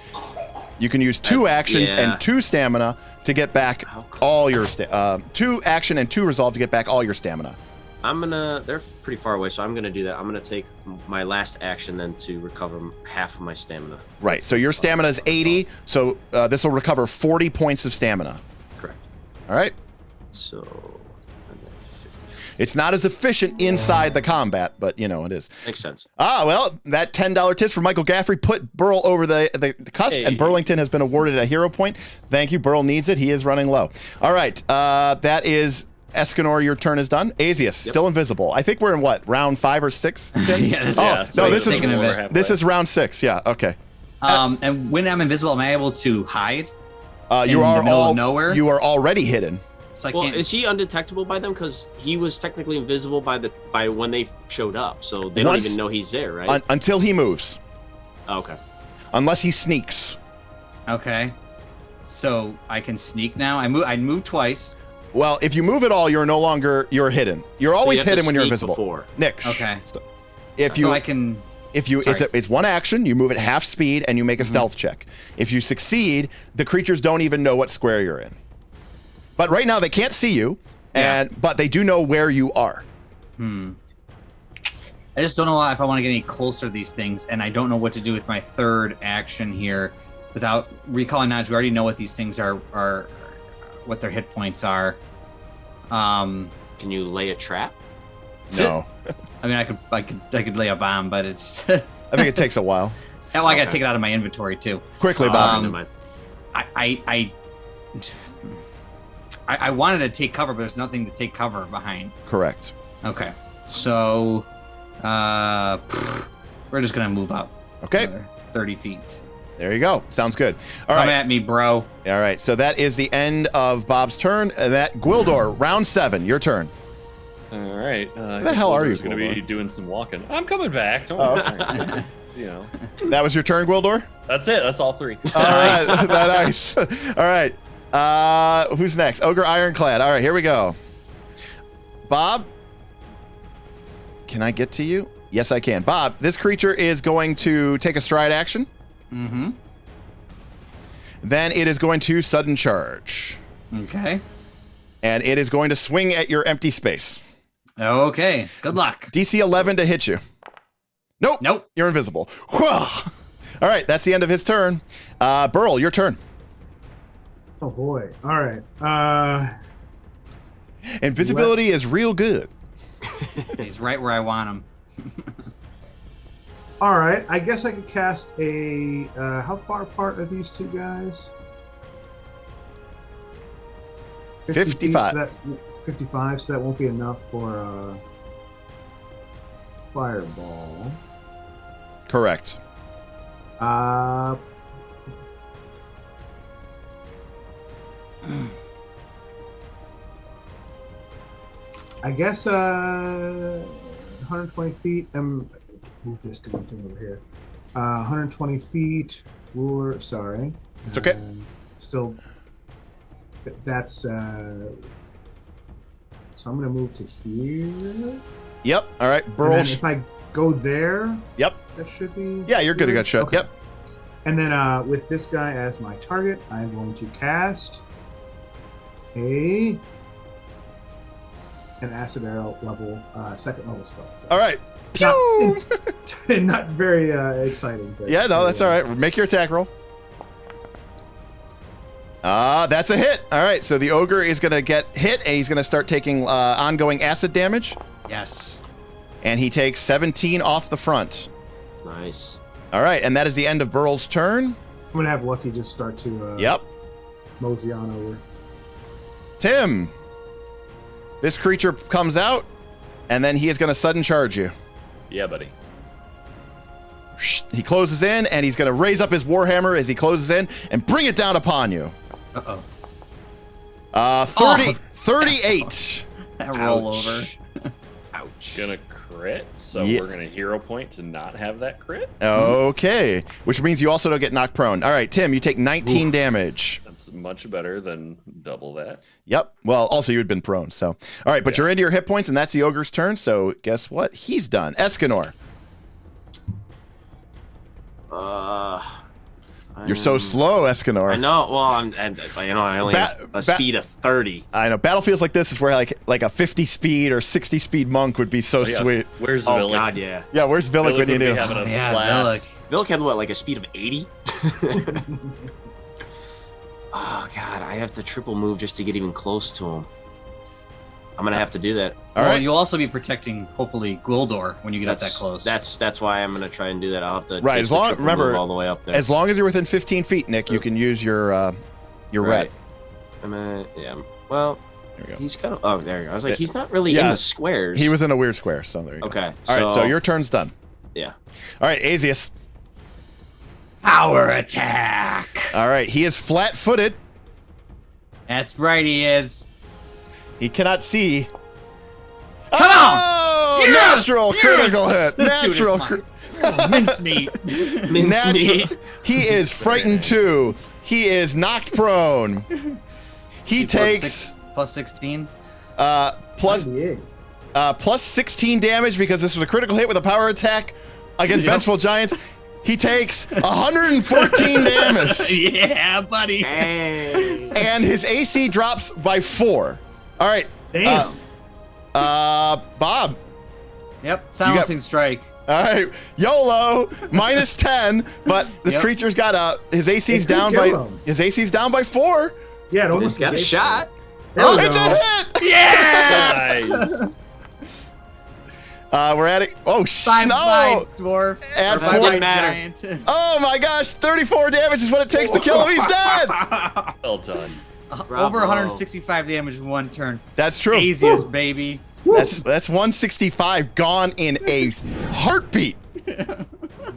You can use 2 actions yeah. and 2 stamina to get back How come? all your 2 action and 2 resolve to get back all your stamina. They're pretty far away, so I'm gonna do that. I'm gonna take my last action then to recover half of my stamina. Right. So your stamina is 80. So this will recover 40 points of stamina. Correct. All right. So. It's not as efficient inside the combat, but you know it is. Makes sense. Well, that $10 tips for Michael Gaffrey put Burl over the cusp, Hey. and Burlington has been awarded a hero point. Thank you. Burl needs it. He is running low. All right. That is Escanor. Your turn is done. Azius, still invisible. I think we're in what, round 5 or 6? Yeah, this, Oh, so no, it's this is taking a bit. halfway. this is round 6. Yeah. Okay. And when I'm invisible, am I able to hide? You In are the middle of all nowhere? You are already hidden. So I Well, can't. is he undetectable by them? Because he was technically invisible by when they showed up, so they don't Once- even know he's there, right? Until he moves, Oh, okay. unless he sneaks. Okay. So I can sneak now. I moved twice. Well, if you move at all, you're hidden. You're always So you have to hidden when you're sneak invisible. before. Nick. shh, Okay. stop. If So you I can. Sorry. it's one action, you move at half speed and you make a stealth check. If you succeed, the creatures don't even know what square you're in. But right now they can't see you, but they do know where you are. I just don't know if I want to get any closer to these things, and I don't know what to do with my third action here without recalling knowledge. We already know what these things are what their hit points are. Can you lay a trap? No. I mean, I could lay a bomb, but it's. I think it takes a while. Hell, I gotta Okay. take it out of my inventory too. Quickly, Bob. Never mind. I wanted to take cover, but there's nothing to take cover behind. Correct. Okay, so we're just gonna move up. Okay. another 30 feet. There you go. Sounds good. All Come right. at me, bro. All right. So that is the end of Bob's turn. That Gwildor, round 7, your turn. All right. Where the hell are you, going to be Gwildor? doing some walking. I'm coming back. Don't Oh, worry. You know, That was your turn, Gwildor? that's it. That's all 3. All right. Nice. All right. Who's next? Ogre Ironclad. All right, here we go. Bob, can I get to you? Yes, I can. Bob, this creature is going to take a stride action. Mm-hmm. Then it is going to sudden charge. Okay. And it is going to swing at your empty space. Okay. Good luck. DC 11 to hit you. Nope. Nope. You're invisible. All right, that's the end of his turn. Burl, your turn. Oh boy. All right. Invisibility is real good. He's right where I want him. All right. I guess I could cast a. How far apart are these two guys? 55. So that, 55, so that won't be enough for fireball. Correct. I guess 120 feet. Move this to one thing over here. 120 feet. Sorry. It's okay. Still, that's. So I'm gonna move to here. Yep. All right. And Burl. then if I go there, Yep. that should be. Yeah, you're good to go. Shot. Okay. Yep. And then with this guy as my target, I'm going to cast an acid arrow level, second level spell. So All right. not very exciting. But Yeah, no, that's all right. Make your attack roll. That's a hit. All right, so the ogre is going to get hit, and he's going to start taking ongoing acid damage, Yes. and he takes 17 off the front. Nice. All right, and that is the end of Burl's turn. I'm gonna have Lucky just start to Yep. mosey on over. Tim, this creature comes out, and then he is going to sudden charge you. Yeah, buddy. He closes in, and he's going to raise up his warhammer as he closes in and bring it down upon you. Uh-oh. 38. That roll over. Ouch. Gonna crit, so Yeah. we're gonna hero point to not have that crit. Okay, which means you also don't get knocked prone. All right, Tim, you take 19 damage. That's much better than double that. Yep. Well, also you had been prone, so. All right, but you're into your hit points, and that's the ogre's turn, so guess what? He's done. Escanor. You're so slow, Escanor. I know. Well, I only have a speed of 30. I know. Battlefields like this is where like a 50 speed or 60 speed monk would be so Oh, yeah. sweet. Where's Oh Villic? God, yeah. Yeah, where's Villic when you would be do? having a Yeah, blast. Villic had what, like a speed of 80? Oh God, I have to triple move just to get even close to him. I'm gonna have to do that. All Well, right. you'll also be protecting, hopefully, Gwildor when you get up that close. That's why I'm gonna try and do that. I'll have to Right, take as the long- triple remember, move all the way up there. As long as you're within 15 feet, Nick, you can use your red. Right. Yeah. Well, There we go. he's kind of. Oh, there you go. I was like, he's not really in Yeah, the squares. He was in a weird square, so there you go. Okay. All right, so your turn's done. Yeah. All right, Azius. Power attack. All right, he is flat-footed. That's right, he is. He cannot see. Come on! Oh, Yes! natural Yes! critical hit. This dude is Natural. mine. Oh, mincemeat. Mincemeat. He is frightened too. He is knocked prone. He takes plus 16. plus 16 damage because this was a critical hit with a power attack against Vengeful Giants. He takes 114 damage. Yeah, buddy. Hey. And his AC drops by 4. All right. Damn. Bob. Yep, silencing strike. All right, YOLO minus 10, but this Yep. creature's got his AC's It could down kill by him. his AC's down by 4. Yeah, it He's almost got a negates shot. it. There we It's go. a hit. Yeah. Nice. We're at it. Oh Five no! by dwarf. Add or five four- by Matter. giant. Oh my gosh! 34 damage is what it takes to kill him. He's dead. Well done. Over 165 damage in one turn. That's true. Easiest, baby. That's 165 gone in a heartbeat.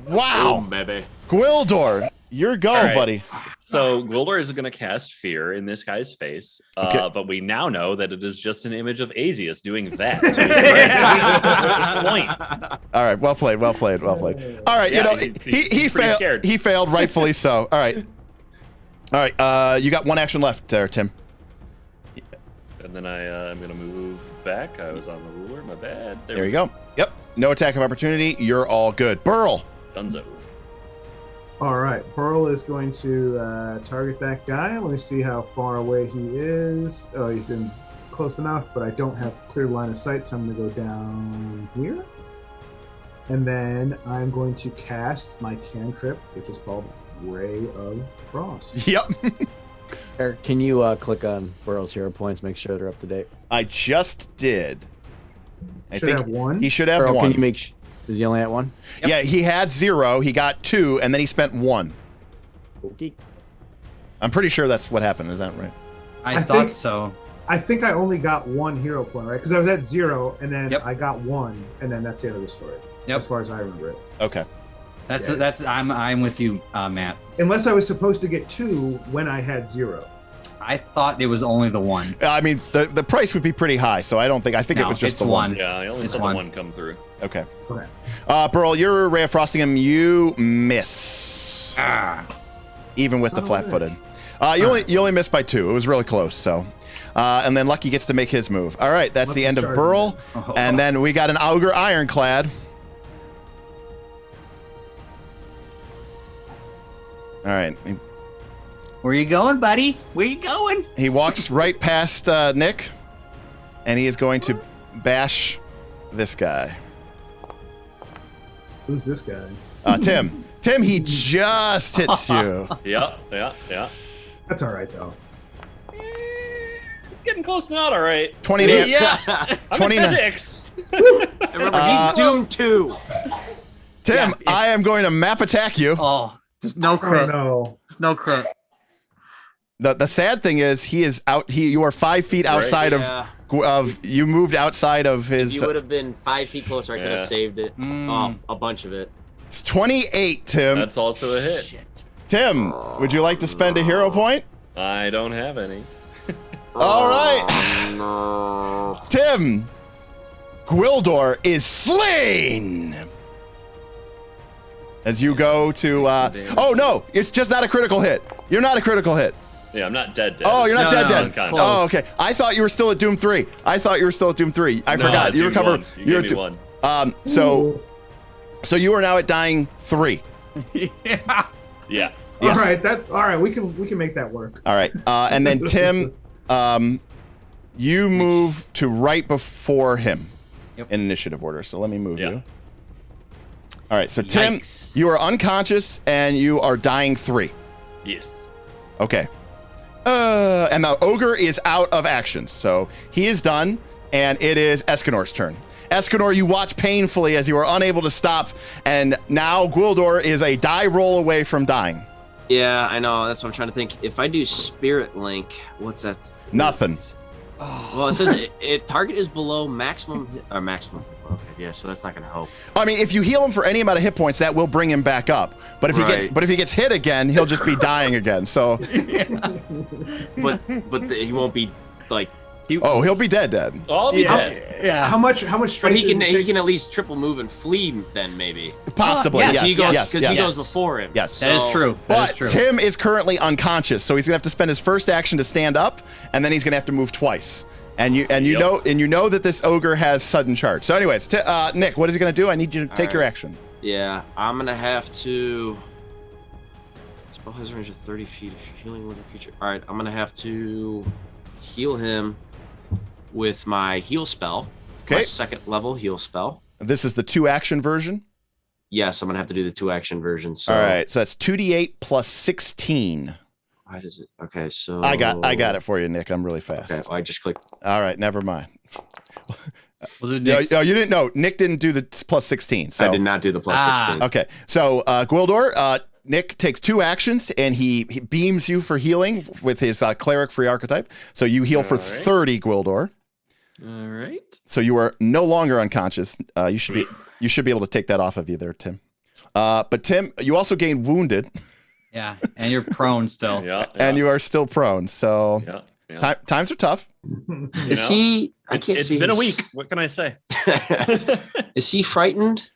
Wow. Boom, baby. Gwildor, your go, All right. buddy. So Gwildor is going to cast fear in this guy's face, Okay. but we now know that it is just an image of Azius doing that. So he's right. Point. All right, well played, well played, well played. All right, Yeah, he he's pretty failed. scared. He failed, rightfully so. All right, you got one action left there, Tim. And then I'm going to move back. I was on the ruler. My bad. There you go. Yep, no attack of opportunity. You're all good. Burl. Dunzo. All right, Pearl is going to target that guy. Let me see how far away he is. Oh, he's in close enough, but I don't have clear line of sight, so I'm going to go down here. And then I'm going to cast my cantrip, which is called Ray of Frost. Yep. Eric, can you click on Burrow's hero points, make sure they're up to date? I just did. I Should think have one. he should have Burrow, one. can you make? Does he only have one? Yep. Yeah, he had 0. He got 2, and then he spent 1. Okay. I'm pretty sure that's what happened. Is that right? I I thought think- so. I think I only got 1 hero point, right? Because I was at 0, and then Yep. I got 1, and then that's the end of the story. Yep. As far as I remember it. Okay. I'm with you, Matt. Unless I was supposed to get 2 when I had 0. I thought it was only the 1. I mean, the price would be pretty high, so I think it No, was just it's the one. Yeah, I only It's saw one. the one come through. Okay. Okay. Burl, you're Ray of Frosting him. You miss, even with Son the of a flat-footed. bitch. You only missed by 2. It was really close. So, and then Lucky gets to make his move. All right, that's the Lucky's end of charging Burl, and then we got an ogre ironclad. All right, Where you going, buddy? Where you going? he walks right past Nick, and he is going to bash this guy. Who's this guy? Tim. Tim, he just hits you. Yeah. That's all right though. It's getting close to not all right. 20 Yeah. I'm 29. at 6. Remember, he's doomed too. Tim, Yeah. I am going to map attack you. Oh, there's no Oh crit. no. There's no crit. The sad thing is he is out. You are 5 feet That's outside Yeah. of you moved outside of If his. you would have been 5 feet closer, I could have Yeah. saved it. Mm. Oh, a bunch of it. It's 28, Tim. That's also a hit. Shit. Tim, would you like to spend a hero point? I don't have any. All right, No. Tim. Gwildor is slain. As you go to. Oh no, it's just not a critical hit. You're not a critical hit. Yeah, I'm not dead. Oh, you're not No, dead. no, Dead. it's close. Oh, okay. I thought you were still at Doom 3. I forgot. You Doom recover. 1. You You're gave me 1. So you are now at dying 3. Yeah. Yeah. Yes. All right. We can make that work. All right. And then Tim, you move to right before him Yep. in initiative order. So let me move Yeah. you. All right. So Tim, Yikes. you are unconscious and you are dying 3. Yes. Okay. And the ogre is out of action. So he is done, and it is Escanor's turn. Escanor, you watch painfully as you are unable to stop, and now Gwildor is a die roll away from dying. Yeah, I know. That's what I'm trying to think. If I do Spirit Link, what's that? Nothing. Well, it says it target is below maximum or maximum. Okay, yeah, so that's not gonna help. I mean, if you heal him for any amount of hit points, that will bring him back up. But if he gets hit again, he'll just be dying again. So, But he won't be like. he'll be dead. I'll be dead. Yeah. How much strength? But he does it can take? at least triple move and flee. Then maybe. Possibly. yes, Yes. he goes Yes. because he Yes. goes before him. Yes. That is So- true. That is But true. Tim is currently unconscious, so he's gonna have to spend his first action to stand up, and then he's gonna have to move twice. And you Yep. know that this ogre has sudden charge. So, anyways, Nick, what is he gonna do? I need you to take your right. action. Yeah, I'm gonna have to. Spell has a range of 30 feet. If you're healing with a creature. All right, I'm gonna have to heal him with my heal spell. Okay. My 2nd level heal spell. This is the 2-action version. Yes, I'm gonna have to do the 2-action version. So All right, so that's 2d8 plus 16. why does it? Okay, so I got it for you, Nick. I'm really fast. Okay, well, I just clicked. All right, never mind. We'll do No, next. you didn't know. Nick didn't do the plus 16. So I did not do the plus Ah. 16. Okay, so Gwildor, Nick takes 2 actions and he beams you for healing with his cleric free archetype. So you heal for All right. 30, Gwildor. All right. So you are no longer unconscious. You should be able to take that off of you there, Tim. But Tim, you also gain wounded, Yeah, and you're prone still. Yeah. and you are still prone. So Yeah. times are tough. Is know, he? I It's, can't it's see. been a his- week. What can I say? Is he frightened?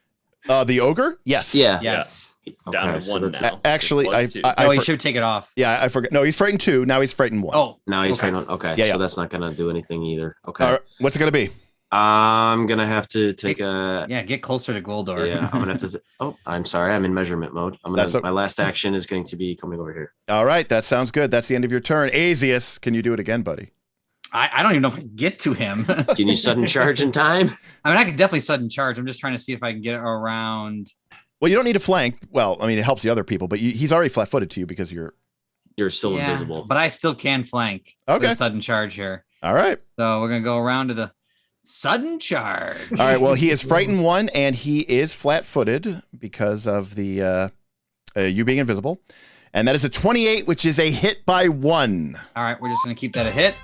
The ogre, yes. Yeah. Yes. Down Okay, to so 1 that's- now. Actually, It was 2. No, he should take it off. Yeah, I forgot. No, he's frightened 2. Now he's frightened 1. Oh, Now he's Okay. frightened. Okay, Yeah, so yeah. that's not gonna do anything either. Okay. All right, what's it gonna be? I'm gonna have to take a. yeah. Get closer to Gwildor. Yeah, I'm gonna have to. Oh, I'm sorry. I'm in measurement mode. That's My last action is going to be coming over here. All right, that sounds good. That's the end of your turn. Azius, can you do it again, buddy? I don't even know if I can get to him. Can you sudden charge in time? I mean, I could definitely sudden charge. I'm just trying to see if I can get around. Well, you don't need to flank. Well, I mean, it helps the other people, but he's already flat-footed to you because you're. You're still Yeah, invisible. but I still can flank. Okay. With a sudden charge here. All right. So we're gonna go around to the sudden charge. All right. Well, he is frightened 1, and he is flat-footed because of the you being invisible, and that is a 28, which is a hit by 1. All right, we're just gonna keep that a hit.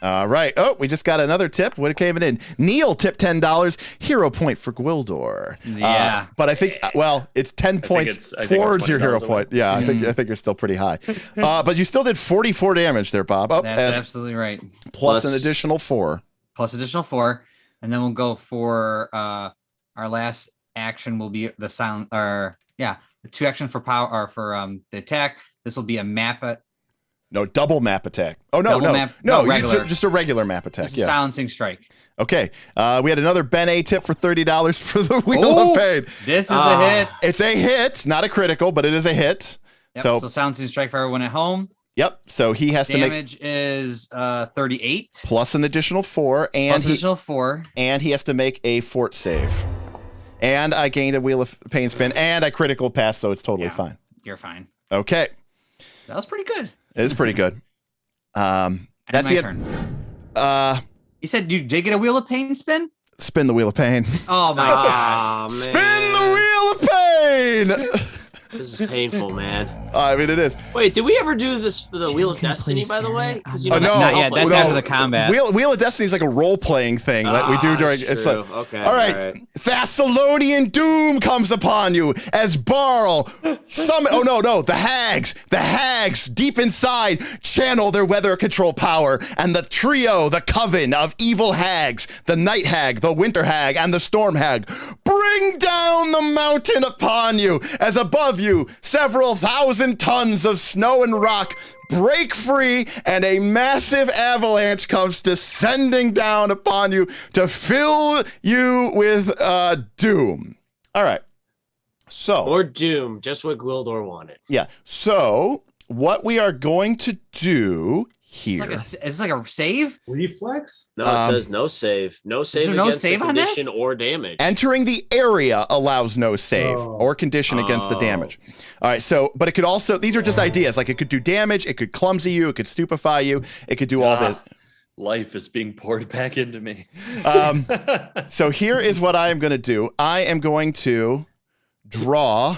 All right. Oh, we just got another tip. What came in? Neil tipped $10. Hero point for Gwildor. Yeah. But I think, well, it's 10 points towards your hero point. Yeah, I think you're still pretty high. But you still did 44 damage there, Bob. Oh, That's absolutely right. Plus an additional 4. Plus additional 4. And then we'll go for our last action will be the sound, or the 2 actions for power, or for the attack. This will be a map. No, double map attack. Oh, no, just a regular map attack. Just a silencing strike. Okay. We had another Ben A tip for $30 for the Wheel of Pain. This is a hit. It's a hit. Not a critical, but it is a hit. Yep, so silencing strike for everyone at home. Yep. So he has to make damage is 38 plus an additional 4, and and he has to make a fort save. And I gained a Wheel of Pain spin, and I critical pass, so it's totally fine. You're fine. Okay. That was pretty good. It is pretty good. That's my turn. You said you did get a Wheel of Pain spin? Spin the Wheel of Pain. Oh my god. Spin the Wheel of Pain! This is painful, man. I mean, it is. Wait, did we ever do this for the Wheel of Destiny, by the way? Because no, not yet. That's after the combat. Wheel of Destiny is like a role-playing thing that we do during. It's like, okay. All right, Thessalonian doom comes upon you as Barl. The hags deep inside channel their weather control power, and the trio, the coven of evil hags, the night hag, the winter hag, and the storm hag, bring down the mountain upon you as above you several thousand tons of snow and rock break free, and a massive avalanche comes descending down upon you to fill you with doom. All right. So or doom, just what Gwildor wanted. Yeah. So what we are going to do here. It's like a save? Reflex? No, it says no save. No save against the condition or damage. Entering the area allows no save or condition against the damage. All right, so, but it could also, these are just ideas. Like it could do damage, it could clumsy you, it could stupefy you, it could do all this. Life is being poured back into me. So here is what I am going to do. I am going to draw...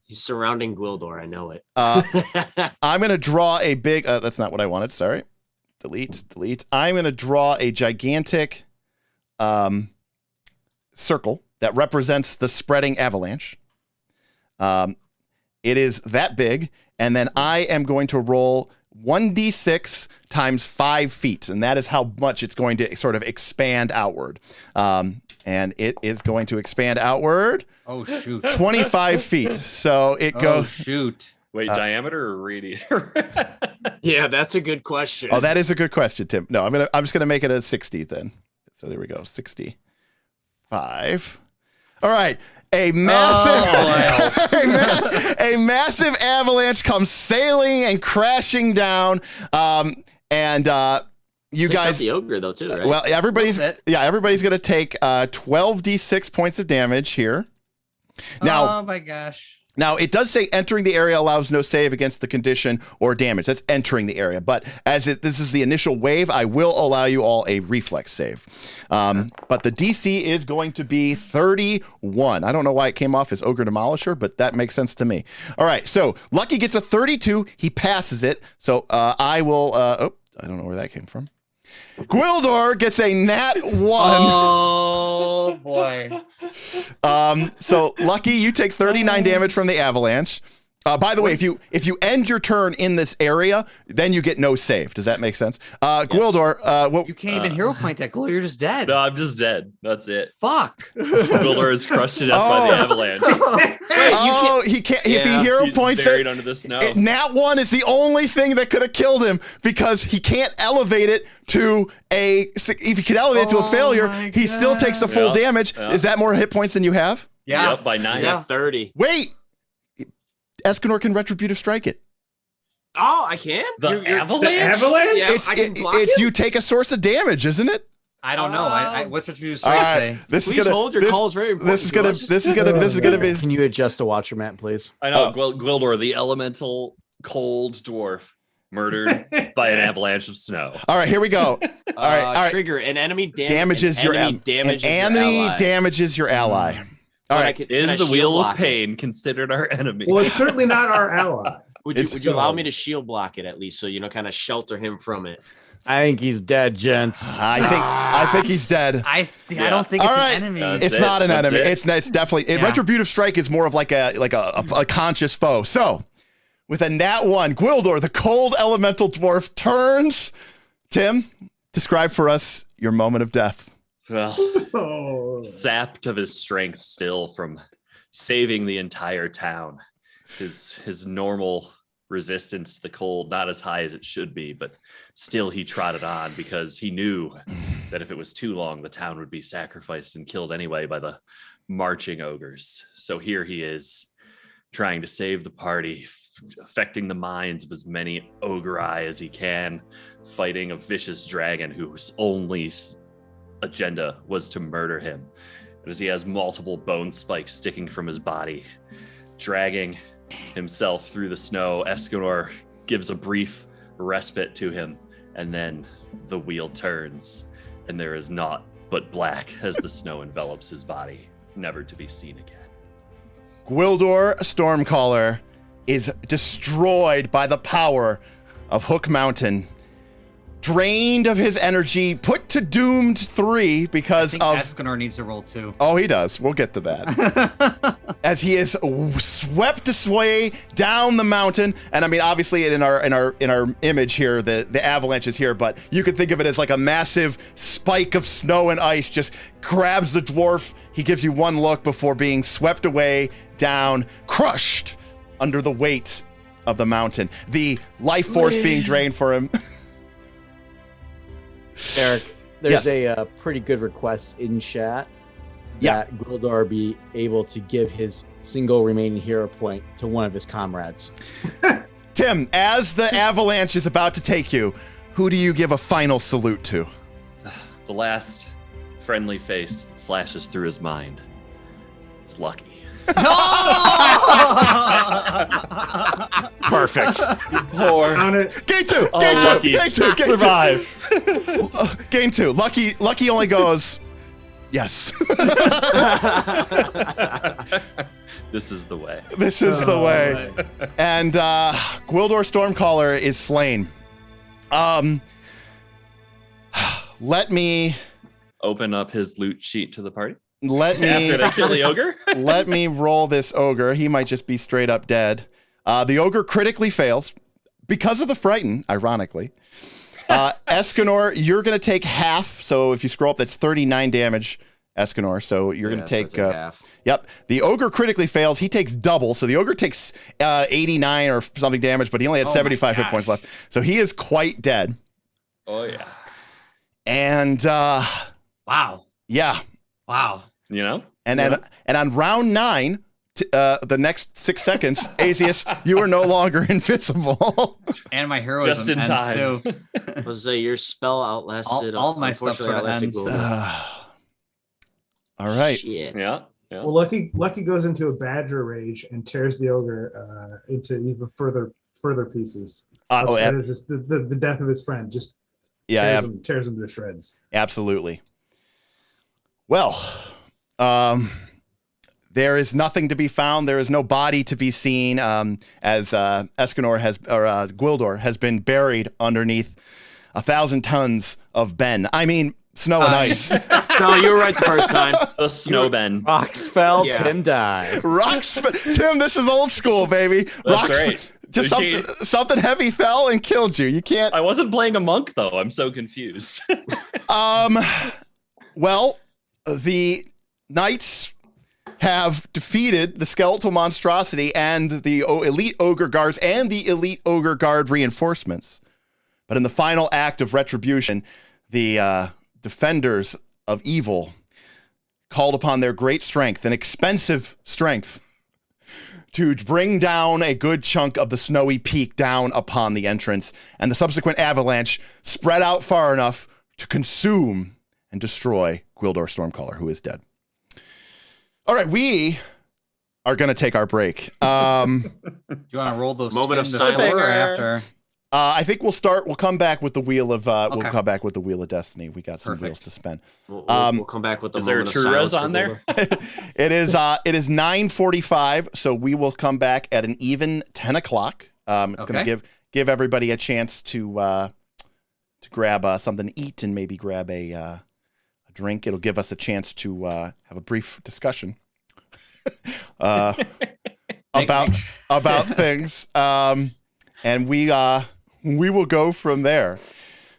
He's surrounding Gwildor, I know it. I'm going to draw a big... that's not what I wanted, sorry. Delete. I'm going to draw a gigantic circle that represents the spreading avalanche. It is that big, and then I am going to roll 1d6 times 5 feet, and that is how much it's going to sort of expand outward. And it is going to expand outward. Oh, shoot. 25 feet. So it goes... Oh, shoot. Wait, diameter or radius? Yeah, that's a good question. Oh, that is a good question, Tim. No, I'm just gonna make it a 60 then. So there we go, 65. All right, a massive, a massive avalanche comes sailing and crashing down, and you guys, the ogre though too, right? Well, everybody's gonna take 12d6 points of damage here. Now, oh my gosh. Now, it does say entering the area allows no save against the condition or damage. That's entering the area. But as this is the initial wave, I will allow you all a reflex save. But the DC is going to be 31. I don't know why it came off as Ogre Demolisher, but that makes sense to me. All right, so Lucky gets a 32. He passes it. So I will... I don't know where that came from. Gwildor gets a nat 1. Oh boy. So Lucky, you take 39 damage from the avalanche. By the way, if you end your turn in this area, then you get no save. Does that make sense? Gwildor, you can't even hero point that goal. You're just dead. No, I'm just dead. That's it. Fuck. Gwildor is crushed to death by the avalanche. He can't. If he hero points buried under the snow. Nat 1 is the only thing that could have killed him because he can't elevate it to a. If he could elevate it to a failure, he still takes the full damage. Yeah. Is that more hit points than you have? Yeah. Yep, by 9. Yeah, 30. Wait. Escanor can retributive strike it. Oh, I can? The avalanche? The avalanche? Yeah, I can block it? You take a source of damage, isn't it? I don't know. What's retributive strike say? Please hold your calls very important. This is gonna be. Can you adjust the watcher map, please? I know, Gwildor, the elemental cold dwarf, murdered by an avalanche of snow. All right, here we go. All right. Trigger an enemy damages your ally. Damages your ally. All right. Is the Wheel of Pain considered our enemy? Well, it's certainly not our ally. Would you allow me to shield block it at least, so kind of shelter him from it? I think he's dead, gents. I think he's dead. I don't think it's an enemy. It's not an enemy. It's definitely Retributive Strike is more of like a conscious foe. So with a nat 1, Gwildor, the cold elemental dwarf, turns. Tim, describe for us your moment of death. Well, sapped of his strength still from saving the entire town. His normal resistance to the cold, not as high as it should be, but still he trotted on because he knew that if it was too long, the town would be sacrificed and killed anyway by the marching ogres. So here he is trying to save the party, affecting the minds of as many ogre-eye as he can, fighting a vicious dragon whose only agenda was to murder him. And as he has multiple bone spikes sticking from his body, dragging himself through the snow, Escanor gives a brief respite to him, and then the wheel turns, and there is naught but black as the snow envelops his body, never to be seen again. Gwildor Stormcaller is destroyed by the power of Hook Mountain, drained of his energy, put to doomed 3 because of Escanor needs to roll 2. Oh, he does. We'll get to that. As he is swept away down the mountain, and I mean, obviously, in our image here, the avalanche is here, but you could think of it as like a massive spike of snow and ice just grabs the dwarf. He gives you one look before being swept away down, crushed under the weight of the mountain. The life force being drained for him. Eric, there's Yes. a pretty good request in chat that Gwildor be able to give his single remaining hero point to one of his comrades. Tim, as the avalanche is about to take you, who do you give a final salute to? The last friendly face flashes through his mind. It's Lucky. Perfect. Poor. Found it. Gain 2! Oh, Gain 2! Lucky. Gain 2! Gain 2! Survive. Gain 2. Lucky only goes, yes. This is the way. This is the way. And Gwildor Stormcaller is slain. Let me Open up his loot sheet to the party. After they kill the ogre? let me roll this ogre. He might just be straight up dead. The ogre critically fails because of the frighten, ironically. Escanor, you're going to take half. So if you scroll up, that's 39 damage, Escanor. So you're going to take half. Yep. The ogre critically fails. He takes double. So the ogre takes 89 or something damage, but he only had 75 hit points left. So he is quite dead. Oh, yeah. And Wow. yeah. You know? And on round 9, the next 6 seconds, Azius, you are no longer invisible. And my heroism Just in ends time. too. Was your spell outlasted? All my stuff sort of unfortunately, ends. outlasted All right. Shit. Yeah. Well, Lucky goes into a badger rage and tears the ogre into even further pieces. That is just the death of his friend. Just tears him to shreds. Absolutely. Well, there is nothing to be found. There is no body to be seen, as Gwildor has been buried underneath 1,000 tons of snow and ice. No, you were right the first time. The snow ben. Rocks fell, Yeah. Tim died. Tim, this is old school, baby. That's right. Just something heavy fell and killed you. You can't. I wasn't playing a monk, though. I'm so confused. Well, the knights have defeated the skeletal monstrosity and the elite ogre guards and the elite ogre guard reinforcements. But in the final act of retribution, the defenders of evil called upon their great strength, an expensive strength, to bring down a good chunk of the snowy peak down upon the entrance, and the subsequent avalanche spread out far enough to consume and destroy Gwildor Stormcaller, who is dead. All right, we are going to take our break. Do you want to roll the Moment of spin before silence. or after? I think we'll come back with the wheel of Okay. we'll come back with the wheel of destiny. We got some Perfect. wheels to spend. We'll come back with the Is there a moment of true res silence on for there? Gwildor. It is 9:45, so we will come back at an even 10 o'clock. It's going to give everybody a chance to grab something to eat and maybe grab a drink. It'll give us a chance to have a brief discussion about things, and we will go from there.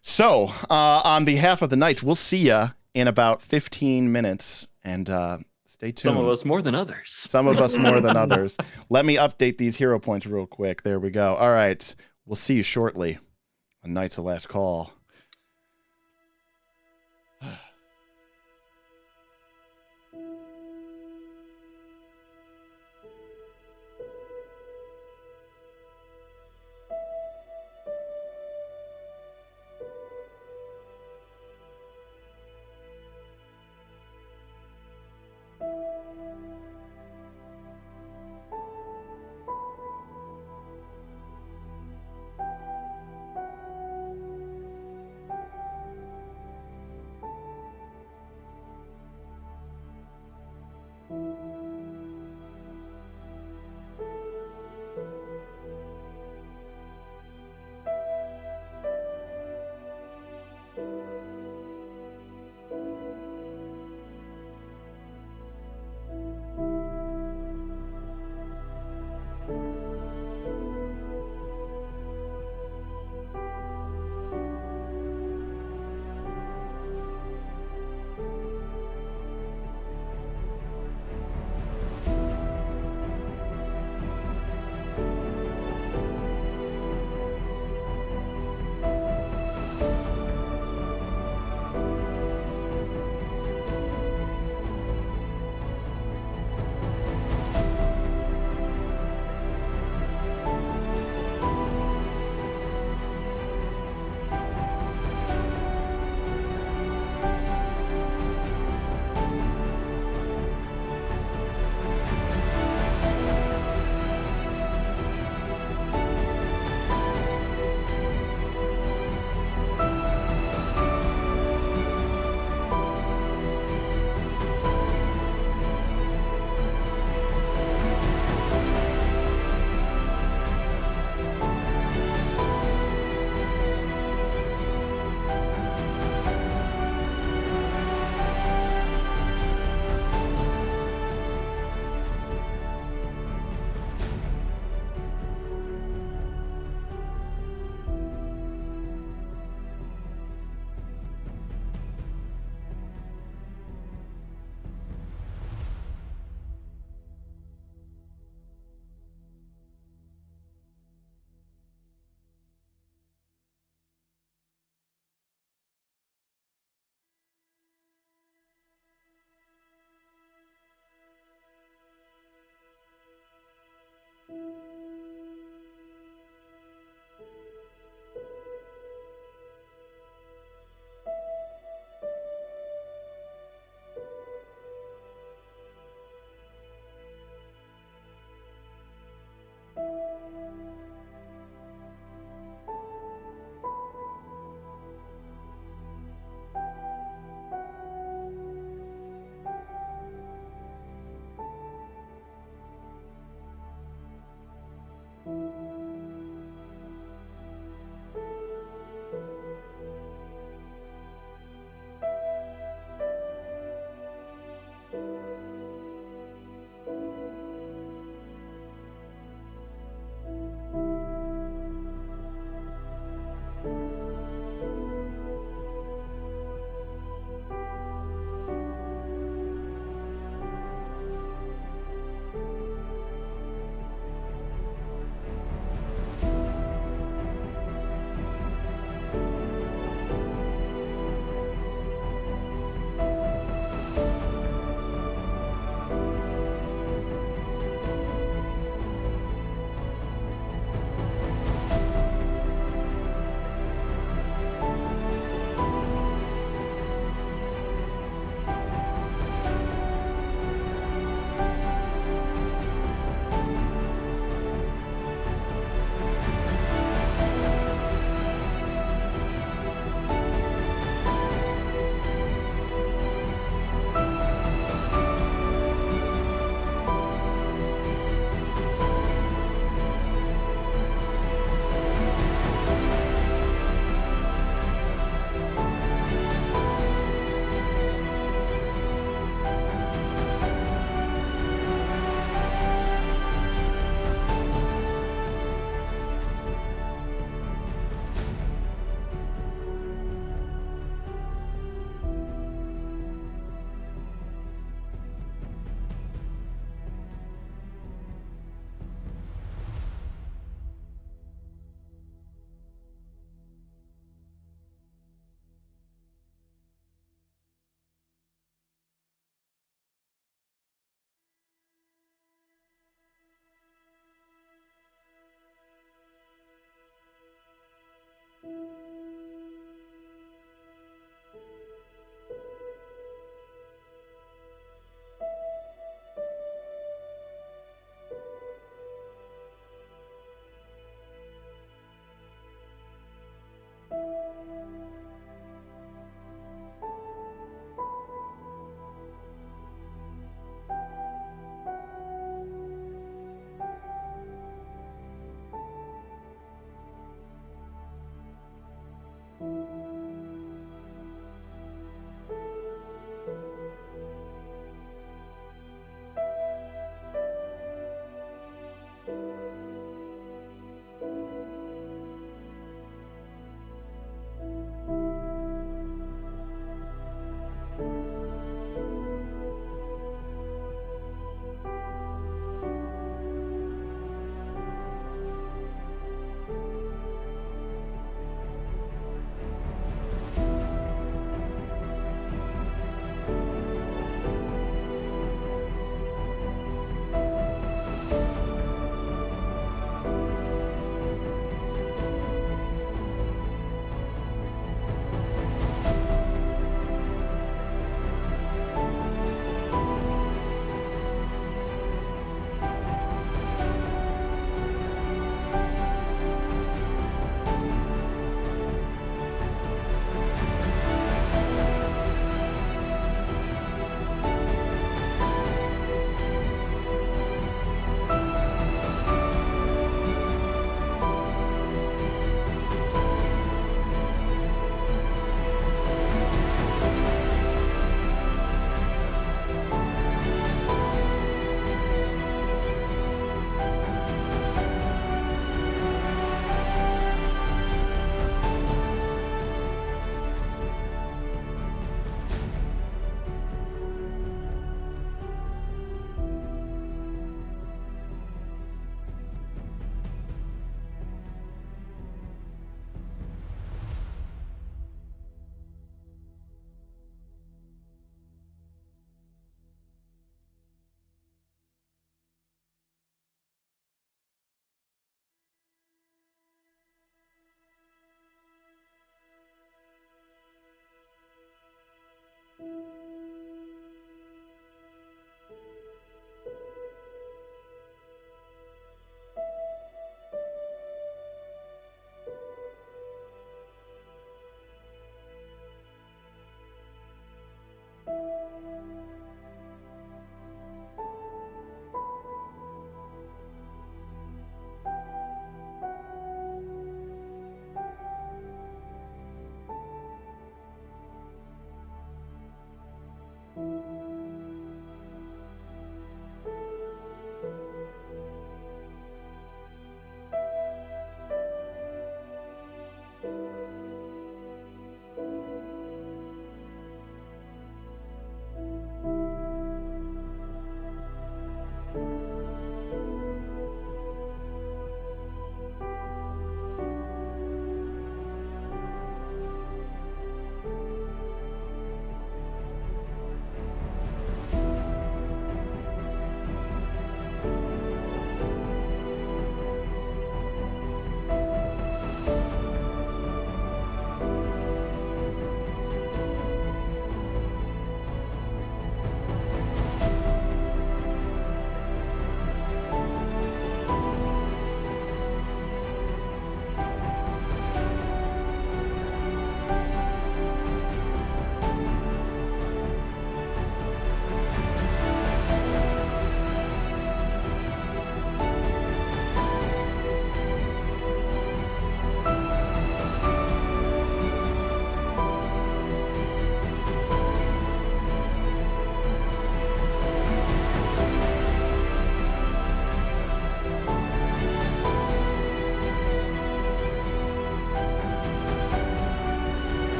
So, on behalf of the Knights, we'll see you in about 15 minutes, and stay tuned. Some of us more than others. Some of us more than others. Let me update these hero points real quick. There we go. All right. We'll see you shortly on Knights of Last Call.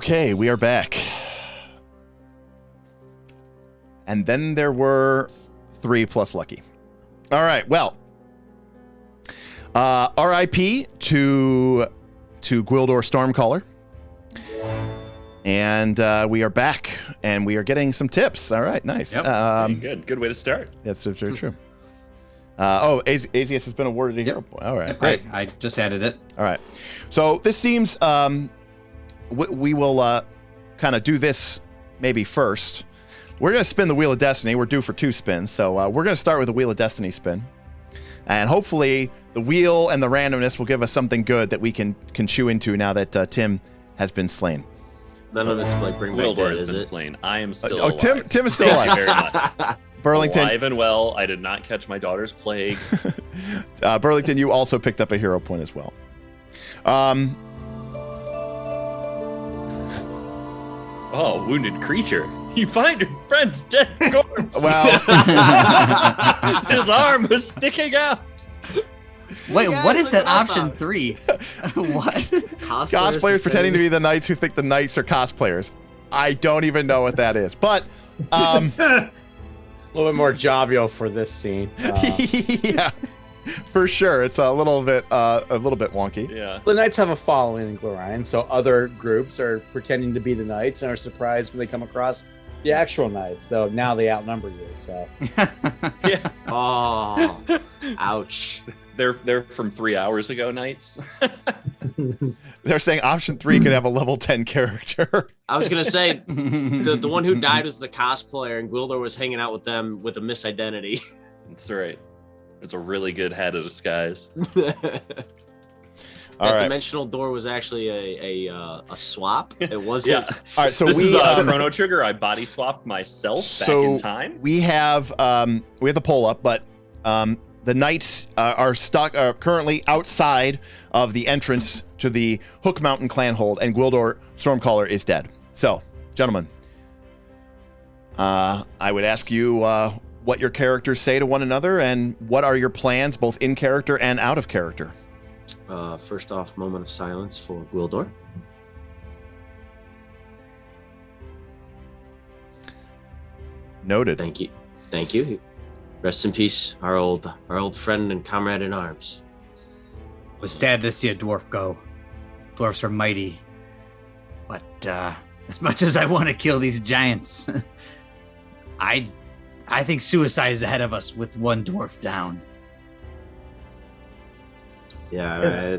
Okay, we are back. And then there were 3 plus lucky. All right, well. RIP to Gwildor Stormcaller. And we are back, and we are getting some tips. All right, nice. Yep, very good. Good way to start. That's very true. Azius has been awarded a hero point. All right, Yep, great. I just added it. All right. So this seems we will kind of do this maybe first. We're going to spin the Wheel of Destiny. We're due for 2 spins. So we're going to start with the Wheel of Destiny spin. And hopefully the wheel and the randomness will give us something good that we can chew into now that Tim has been slain. None of it's like bring back Gwildor dead, has is been it? slain. I am still alive. Tim is still Thank you alive. very much. Burlington. Alive and well. I did not catch my daughter's plague. Burlington, you also picked up a hero point as well. Oh, wounded creature. You find your friend's dead corpse. Well, His arm was sticking out. Wait, guys, what is look that what I option found. 3? What? cosplayers pretending to be the knights who think the knights are cosplayers. I don't even know what that is, but A little bit more jovial for this scene. yeah, for sure, it's a little bit wonky. Yeah. The knights have a following in Glorian, so other groups are pretending to be the knights and are surprised when they come across the actual knights. So now they outnumber you. So Yeah. Oh, ouch. They're from 3 hours ago nights. They're saying option 3 could have a level 10 character. I was gonna say the one who died was the cosplayer, and Gwildor was hanging out with them with a misidentity. That's right. It's a really good hat of disguise. That All right. dimensional door was actually a swap. It wasn't. Yeah. All right, so This we is a Chrono Trigger. I body swapped myself back in time. we have the poll up, but the knights are stuck currently outside of the entrance to the Hook Mountain clanhold, and Gwildor Stormcaller is dead. So, gentlemen, I would ask you what your characters say to one another, and what are your plans, both in character and out of character. First off, moment of silence for Gwildor. Noted. Thank you. Thank you. Rest in peace, our old friend and comrade in arms. It was sad to see a dwarf go. Dwarfs are mighty. But as much as I want to kill these giants, I think suicide is ahead of us with one dwarf down. Yeah.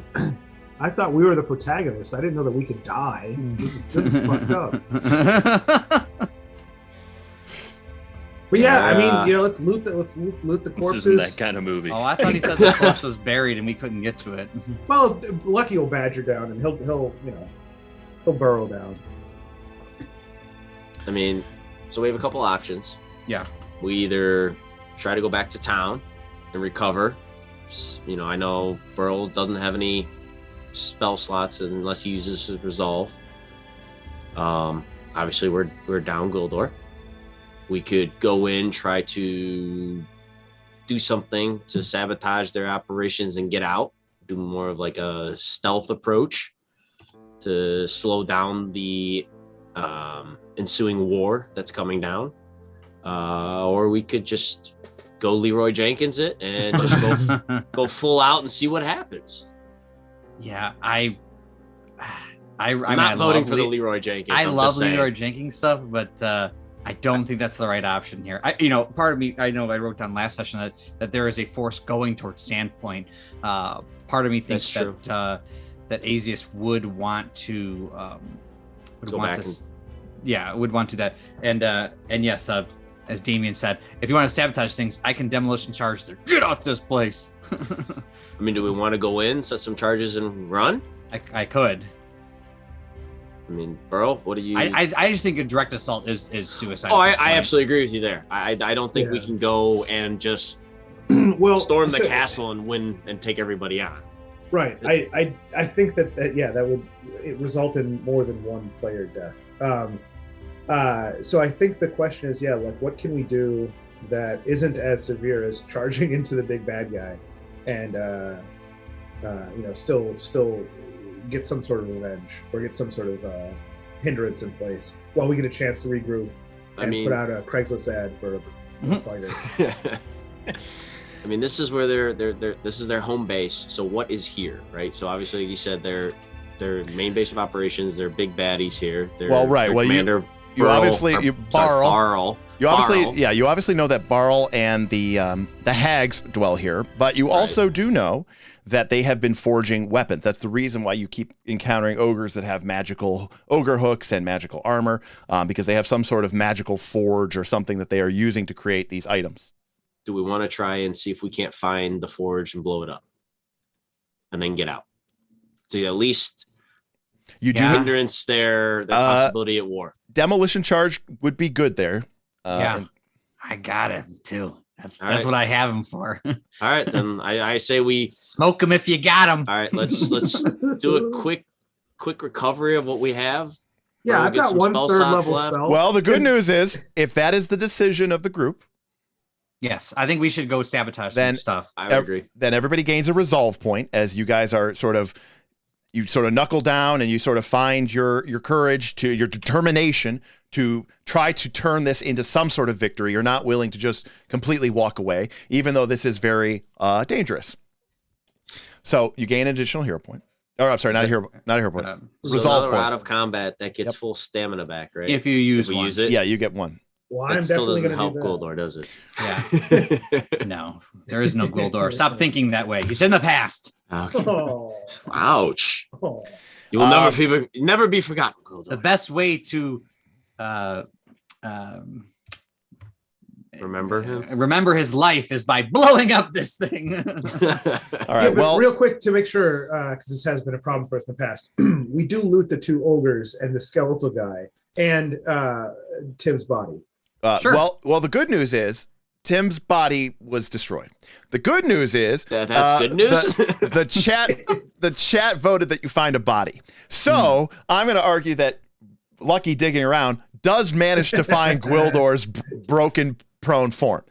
I thought we were the protagonists. I didn't know that we could die. This is fucked up. But yeah, I mean, let's loot the This corpses. isn't that kind of movie. Oh, I thought he said the corpse was buried and we couldn't get to it. Well, Lucky will badger down, and he'll burrow down. I mean, so we have a couple options. Yeah. We either try to go back to town and recover. I know Barl doesn't have any spell slots unless he uses his resolve. Obviously, we're down Gwildor. We could go in, try to do something to sabotage their operations and get out. Do more of like a stealth approach to slow down the ensuing war that's coming down. Or we could just go Leroy Jenkins it and just go full out and see what happens. Yeah, I'm not voting for the Leroy Jenkins. I I'm love just saying. Leroy Jenkins stuff, but I don't think that's the right option here. Part of me, I know I wrote down last session that there is a force going towards Sandpoint. Part of me thinks that Azius would want to would want to that. And yes, as Damien said, if you want to sabotage things, I can demolition charge there. Get out this place. I mean, do we want to go in, set some charges, and run? I could. I mean, Barl, what do you? I just think a direct assault is suicide. Oh, I absolutely agree with you there. I don't think we can go and just storm the castle and win and take everybody on. Right. I think that would result in more than one player death. So I think the question is, what can we do that isn't as severe as charging into the big bad guy, and still get some sort of revenge or get some sort of hindrance in place while we get a chance to regroup and put out a Craigslist ad for a fighter. I mean, this is where this is their home base. So what is here, right? So obviously, like you said, their main base of operations, their big baddies here. Commander you obviously Barl. You obviously know that Barl and the hags dwell here, but you also do know that they have been forging weapons. That's the reason why you keep encountering ogres that have magical ogre hooks and magical armor, because they have some sort of magical forge or something that they are using to create these items. Do we want to try and see if we can't find the forge and blow it up and then get out? So at least you do hindrance their possibility at war. Demolition charge would be good there. I got it too. That's what I have him for. All right, then I say we smoke him if you got him. All right, let's do a quick recovery of what we have. Yeah, We'll I've get got some one spell third slots level left. spell. Well, the good news is, if that is the decision of the group, Yes, I think we should go sabotage Then- some stuff. I would agree. then everybody gains a resolve point as you guys are you sort of knuckle down and you sort of find your courage to your determination to try to turn this into some sort of victory. You're not willing to just completely walk away, even though this is very dangerous. So you gain an additional hero point. Or I'm sorry, not a hero point. So Resolve now we're point. out of combat. That gets Yep. full stamina back, right? If you use we one. use it, Yeah, you get one. Well, that I'm still definitely doesn't going help to do that. Gwildor, does it? Yeah. No, there is no Gwildor. Stop thinking that way. He's in the past. Okay. Oh, Ouch! oh. You will never be forgotten, Gwildor. The best way to Remember him. remember his life is by blowing up this thing. All Yeah, right. but Well, real quick to make sure, because this has been a problem for us in the past, we do loot the 2 ogres and the skeletal guy and Tim's body. Sure. well, the good news is Tim's body was destroyed. The good news is That's good news. the chat voted that you find a body. So I'm going to argue that Lucky digging around does manage to find Gwildor's broken prone form.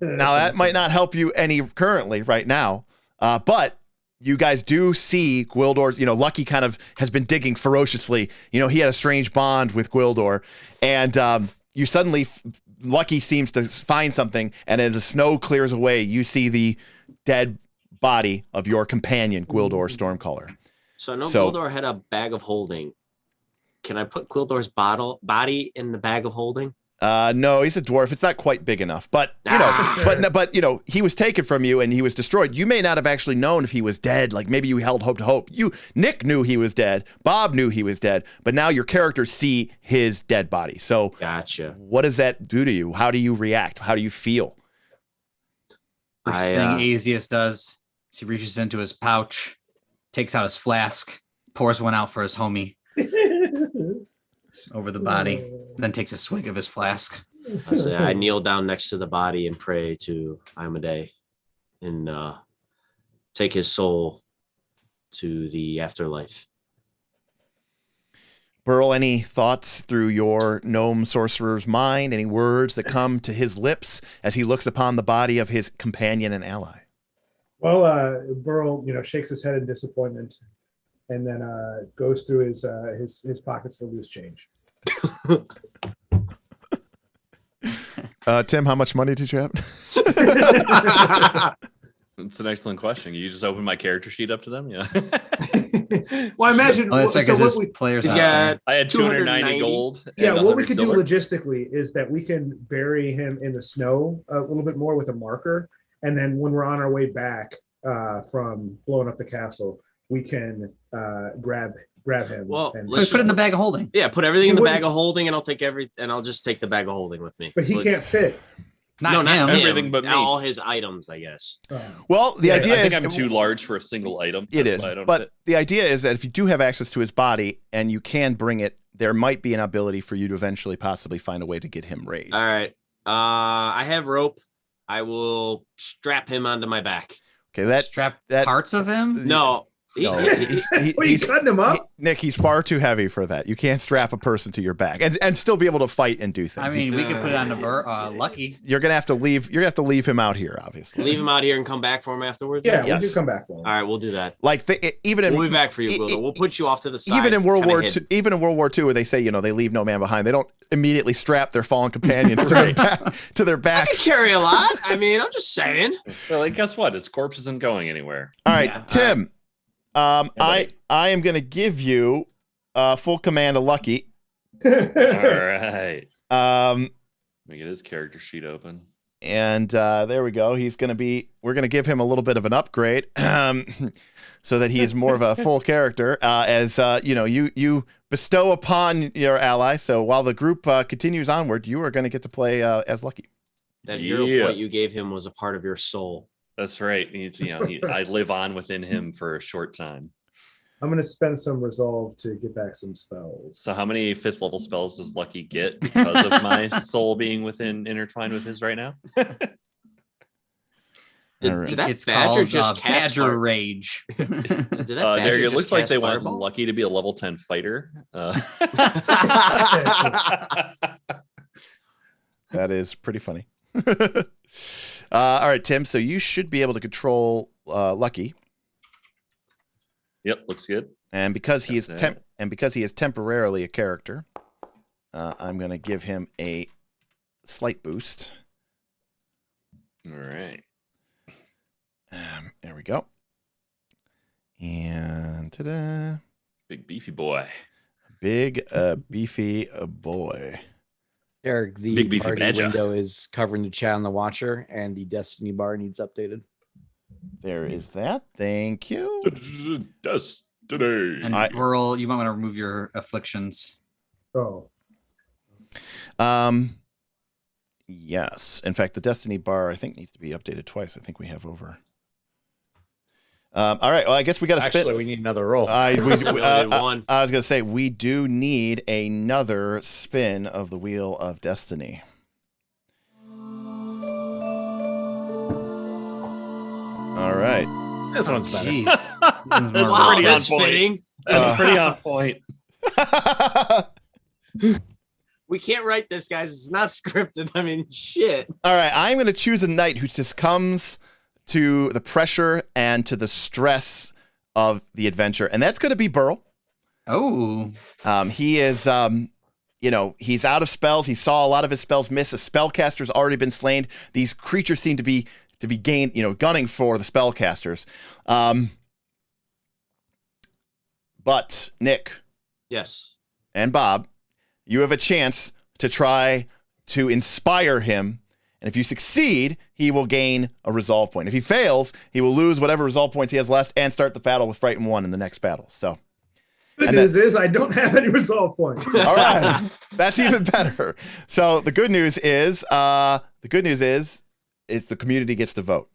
Now that might not help you any currently right now, but you guys do see Gwildor's, Lucky kind of has been digging ferociously. He had a strange bond with Gwildor, and you suddenly, Lucky seems to find something, and as the snow clears away, you see the dead body of your companion, Gwildor Stormcaller. So I know Gwildor had a bag of holding. Can I put Gwildor's body in the bag of holding? No, he's a dwarf. It's not quite big enough, but he was taken from you and he was destroyed. You may not have actually known if he was dead. Like maybe you held hope to hope. Nick knew he was dead. Bob knew he was dead, but now your characters see his dead body. So Gotcha. what does that do to you? How do you react? How do you feel? First thing Aesius does is he reaches into his pouch, takes out his flask, pours one out for his homie over the body, then takes a swig of his flask. I kneel down next to the body and pray to Imade and take his soul to the afterlife. Barl, any thoughts through your gnome sorcerer's mind? Any words that come to his lips as he looks upon the body of his companion and ally? Well, Burl, shakes his head in disappointment, and then goes through his pockets for loose change. Tim, how much money did you have? It's an excellent question. You just open my character sheet up to them? Yeah. Well, I imagine. Oh, that's so what we, players. He's got I had 290 290. gold. yeah, and what we 100 could silver. do logistically is that we can bury him in the snow a little bit more with a marker, and then when we're on our way back from blowing up the castle, we can grab him. Well, and, Let's put it in the bag of holding. Yeah, put everything in the wouldn't- bag of holding, and I'll just take the bag of holding with me. but he can't fit. Not not him. Everything but me. all his items, I guess. Well, the Yeah, idea I is think I'm too large for a single item. It That's is, why I don't but fit. the idea is that if you do have access to his body and you can bring it, there might be an ability for you to eventually possibly find a way to get him raised. All right. I have rope. I will strap him onto my back. Okay, that Strap that- parts of him. No. no, What, are you cutting him up? Nick, he's far too heavy for that. You can't strap a person to your back and still be able to fight and do things. I mean, we could put it on the Lucky. you're gonna have to leave. You're gonna have to leave him out here, obviously. Leave him out here and come back for him afterwards? Yeah, Yes. we do come back for him. All right, we'll do that. Like even in We'll be back for you, Gwildor. We'll put you off to the side. even in World kinda War hidden. II, even in World War II, where they say they leave no man behind, they don't immediately strap their fallen companions to their back, to their I backs. can carry a lot. I mean, I'm just saying. Well, like, guess what? His corpse isn't going anywhere. All right, Yeah. Tim. buddy. I am going to give you full command of Lucky. All right. Let Um, me get his character sheet open. and there we go. We're going to give him a little bit of an upgrade, so that he is more of a full character. As you bestow upon your ally. So while the group continues onward, you are going to get to play as Lucky. That hero Yeah. point you gave him was a part of your soul. That's right. I live on within him for a short time. I'm going to spend some resolve to get back some spells. So how many 5th level spells does Lucky get because of my soul being intertwined with his right now? Did that It's badger called just cast Badger fire- Rage. Did that There, badger it just looks like cast they want fireball? Lucky to be a level 10 fighter. That is pretty funny. All right, Tim. So you should be able to control Lucky, Yep, looks good. and because he is That's because he is temporarily a character, I'm going to give him a slight boost. All right. There we go. And ta-da. Big beefy boy. Big, beefy boy. Eric, the Big beefy party badger. window is covering the chat on the Watcher, and the Destiny bar needs updated. There is that. Thank you. Destiny. And Burl, you might want to remove your afflictions. Oh, Yes. In fact, the Destiny bar, I think, needs to be updated twice. I think we have over. All right. Well, I guess we got to spin. Actually, we need another roll. I was One. going to say, we do need another spin of the Wheel of Destiny. All right. This one's better. Jeez. That's Wow, pretty that's on point. fitting. That's pretty on point. We can't write this, guys. It's not scripted. I mean, shit. All right. I'm going to choose a knight who just comes to the pressure and to the stress of the adventure. And that's going to be Burl. Oh, He is, he's out of spells. He saw a lot of his spells miss. A spellcaster's already been slain. These creatures seem to be gunning for the spellcasters. But Nick Yes. and Bob, you have a chance to try to inspire him. And if you succeed, he will gain a resolve point. If he fails, he will lose whatever resolve points he has left and start the battle with Frightened 1 in the next battle. So, good And news is I don't have any resolve points. all right, that's even better. So the good news is, it's the community gets to vote.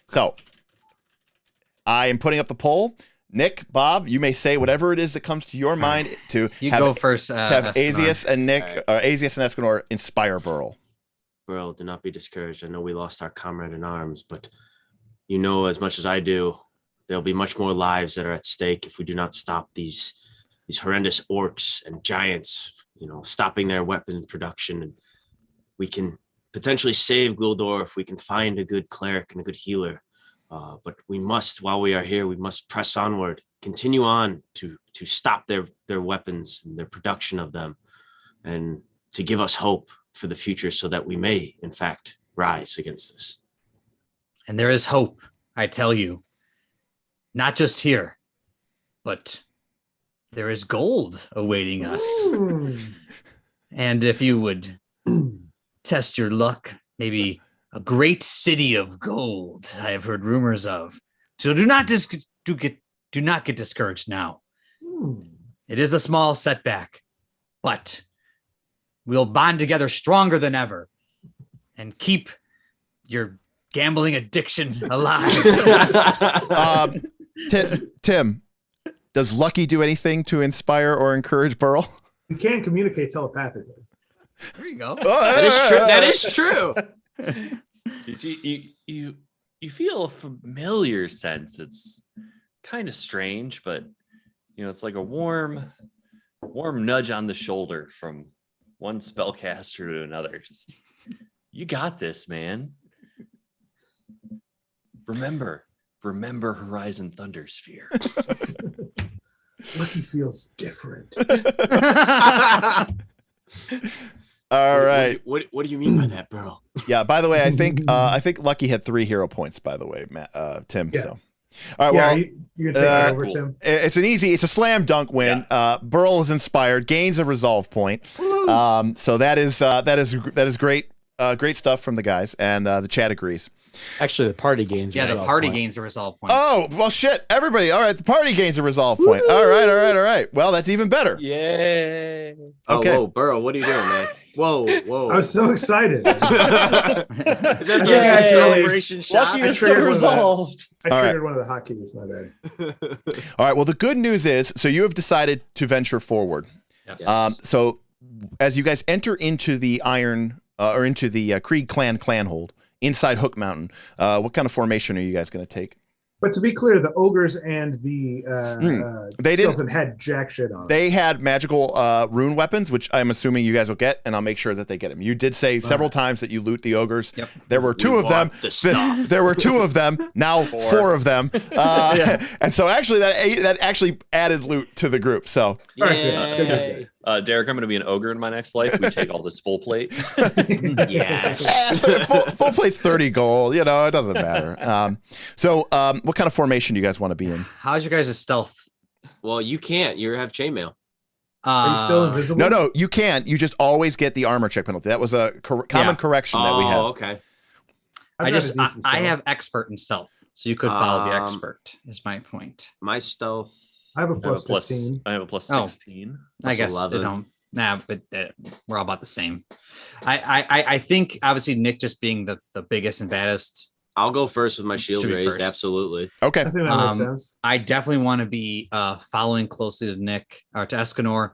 So I am putting up the poll. Nick, Bob, you may say whatever it is that comes to your mind to you have, go first. to have Escanor. Azius and Nick, All right. or Azius and Escanor inspire Burl. Bro, do not be discouraged. I know we lost our comrade in arms, but you know as much as I do, there'll be much more lives that are at stake if we do not stop these horrendous orcs and giants, stopping their weapon production. And we can potentially save Gwildor if we can find a good cleric and a good healer. But we must, while we are here, we must press onward, continue on to stop their weapons and their production of them, and to give us hope for the future so that we may, in fact, rise against this. And there is hope, I tell you. Not just here, but there is gold awaiting us. And if you would test your luck, maybe a great city of gold I have heard rumors of. So do not get discouraged now. It is a small setback, but we'll bond together stronger than ever and keep your gambling addiction alive. Tim, does Lucky do anything to inspire or encourage Burl? You can communicate telepathically. There you go. That is true. That is true. You feel a familiar sense. It's kind of strange, but it's like a warm nudge on the shoulder from one spellcaster to another. Just, you got this, man. Remember Horizon Thundersphere. Lucky feels different. All right. What do you mean by that, bro? Yeah. By the way, I think Lucky had 3 hero points. By the way, Tim. Yeah. So, all right. Yeah, Well, you can take that over, cool. Tim. it's a slam dunk win. Burl is inspired, gains a resolve point. So that is great. Great stuff from the guys, and the chat agrees. Actually, the party gains. Yeah, the resolve party point. gains a resolve point. Oh well, shit! Everybody, all right. The party gains a resolve point. All right. Well, that's even better. Yay! Oh, Okay. whoa, Burrow, what are you doing, man? Whoa. I was so excited. Is that the Yay. celebration shot? Lucky I is so triggered one of that. resolved. I All right. triggered one of the hotkeys, my bad. All right. Well, the good news is, so you have decided to venture forward. Yes. So as you guys enter into the Kreeg Clan clanhold inside Hook Mountain. What kind of formation are you guys going to take? But to be clear, the ogres and the They skeleton had jack shit on. They had magical rune weapons, which I'm assuming you guys will get, and I'll make sure that they get them. You did say several times that you loot the ogres. Yep. There were two of them. There were two of them. Now four of them. And so actually that actually added loot to the group. So Good. Derek, I'm going to be an ogre in my next life. We take all this full plate. Yes. full plate's 30 gold. You know, it doesn't matter. What kind of formation do you guys want to be in? How's your guys' stealth? Well, you can't. You have chainmail. Are you still invisible? No, you can't. You just always get the armor check penalty. That was a common correction that we had. Oh, okay. I have expert in stealth, so you could follow the expert. Is my point. My stealth. I have a plus 15. I have a plus 16. I guess 11. they don't. Nah, but we're all about the same. I think obviously Nick just being the biggest and baddest. I'll go first with my shield Should be raised. first. Absolutely. Okay. I think that makes sense. I definitely want to be following closely to Nick or to Escanor,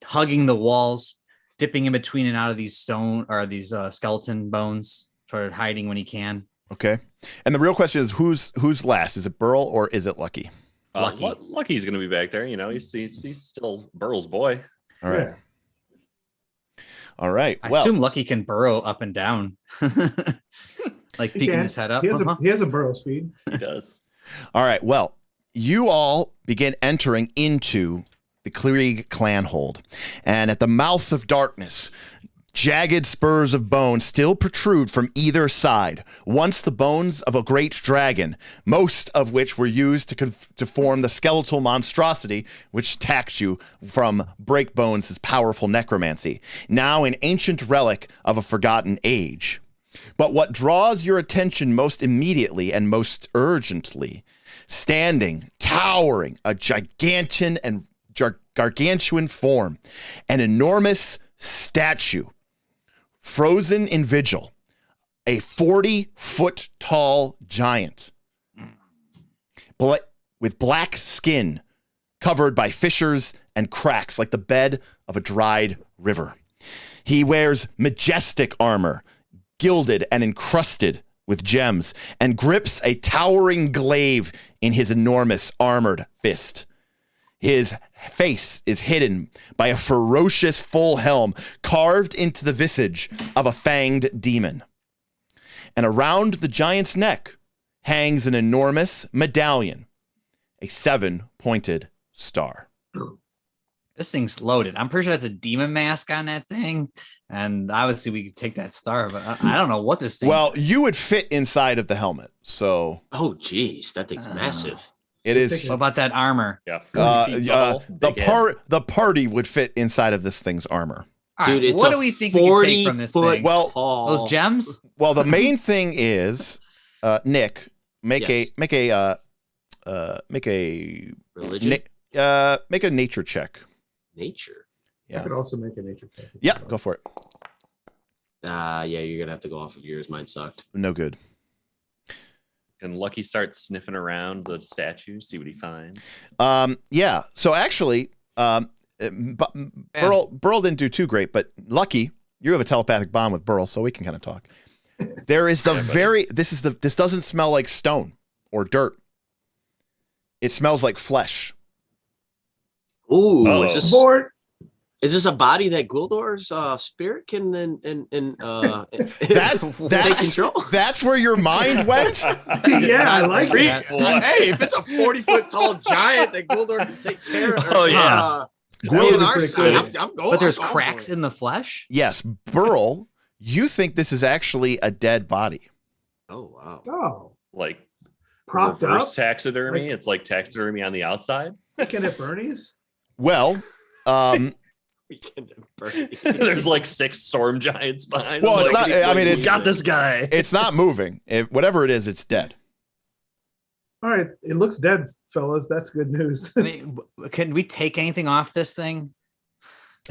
hugging the walls, dipping in between and out of these stone or these skeleton bones, sort of hiding when he can. Okay. And the real question is who's last? Is it Burl or is it Lucky? Lucky's going to be back there. You know, he's still Burl's boy. All right. Yeah. All right. I Well, assume Lucky can burrow up and down, like peeking his head up. He has a burrow speed. He does. all right. Well, you all begin entering into the Kreeg Clanhold. And at the mouth of darkness, jagged spurs of bone still protrude from either side. Once the bones of a great dragon, most of which were used to form the skeletal monstrosity which attacked you from Breakbones' powerful necromancy. Now an ancient relic of a forgotten age. But what draws your attention most immediately and most urgently, standing, towering, a gargantuan form, an enormous statue, frozen in vigil, a 40-foot tall giant with black skin covered by fissures and cracks like the bed of a dried river. He wears majestic armor, gilded and encrusted with gems, and grips a towering glaive in his enormous armored fist. His face is hidden by a ferocious full helm carved into the visage of a fanged demon. And around the giant's neck hangs an enormous medallion, a 7-pointed star. This thing's loaded. I'm pretty sure that's a demon mask on that thing. And obviously we could take that star, but I don't know what this thing Well, you would fit inside of the helmet, so Oh, geez. That thing's massive. it is. What about that armor? Yeah. 40 feet tall, big head. The party would fit inside of this thing's armor. All Dude, right, it's what a do we think we can take from this 40-foot thing? Well, tall. Those gems? Well, the main thing is, Nick, make Yes. a Religion? make a nature check. Nature. I Yeah. could also make a nature check. Yeah, go for it. Yeah, you're going to have to go off of yours. Mine sucked. No good. And Lucky starts sniffing around the statue, see what he finds. Yeah. So actually, Burl didn't do too great, but Lucky, you have a telepathic bond with Burl, so we can kind of talk. There is this doesn't smell like stone or dirt. It smells like flesh. Ooh, Uh-oh. is this a body that Gwildor's spirit can take That's control? that's where your mind went. Yeah, I like it. Hey, if it's a 40-foot tall giant that Gwildor can take care of, Oh, yeah. Gwildor- on our pretty side, cool. I'm going. But there's I'm going cracks for it. in the flesh? Yes, Burl, you think this is actually a dead body. Oh wow. Oh, Like propped up. reverse taxidermy. Like- It's like taxidermy on the outside. Weekend at Bernie's. Well, Weekend at Bernie's. There's like 6 storm giants behind. Well, him. it's Like, not- I mean, we it's- got this guy. it's not moving. Whatever it is, it's dead. All right, it looks dead, fellas. That's good news. I mean, can we take anything off this thing?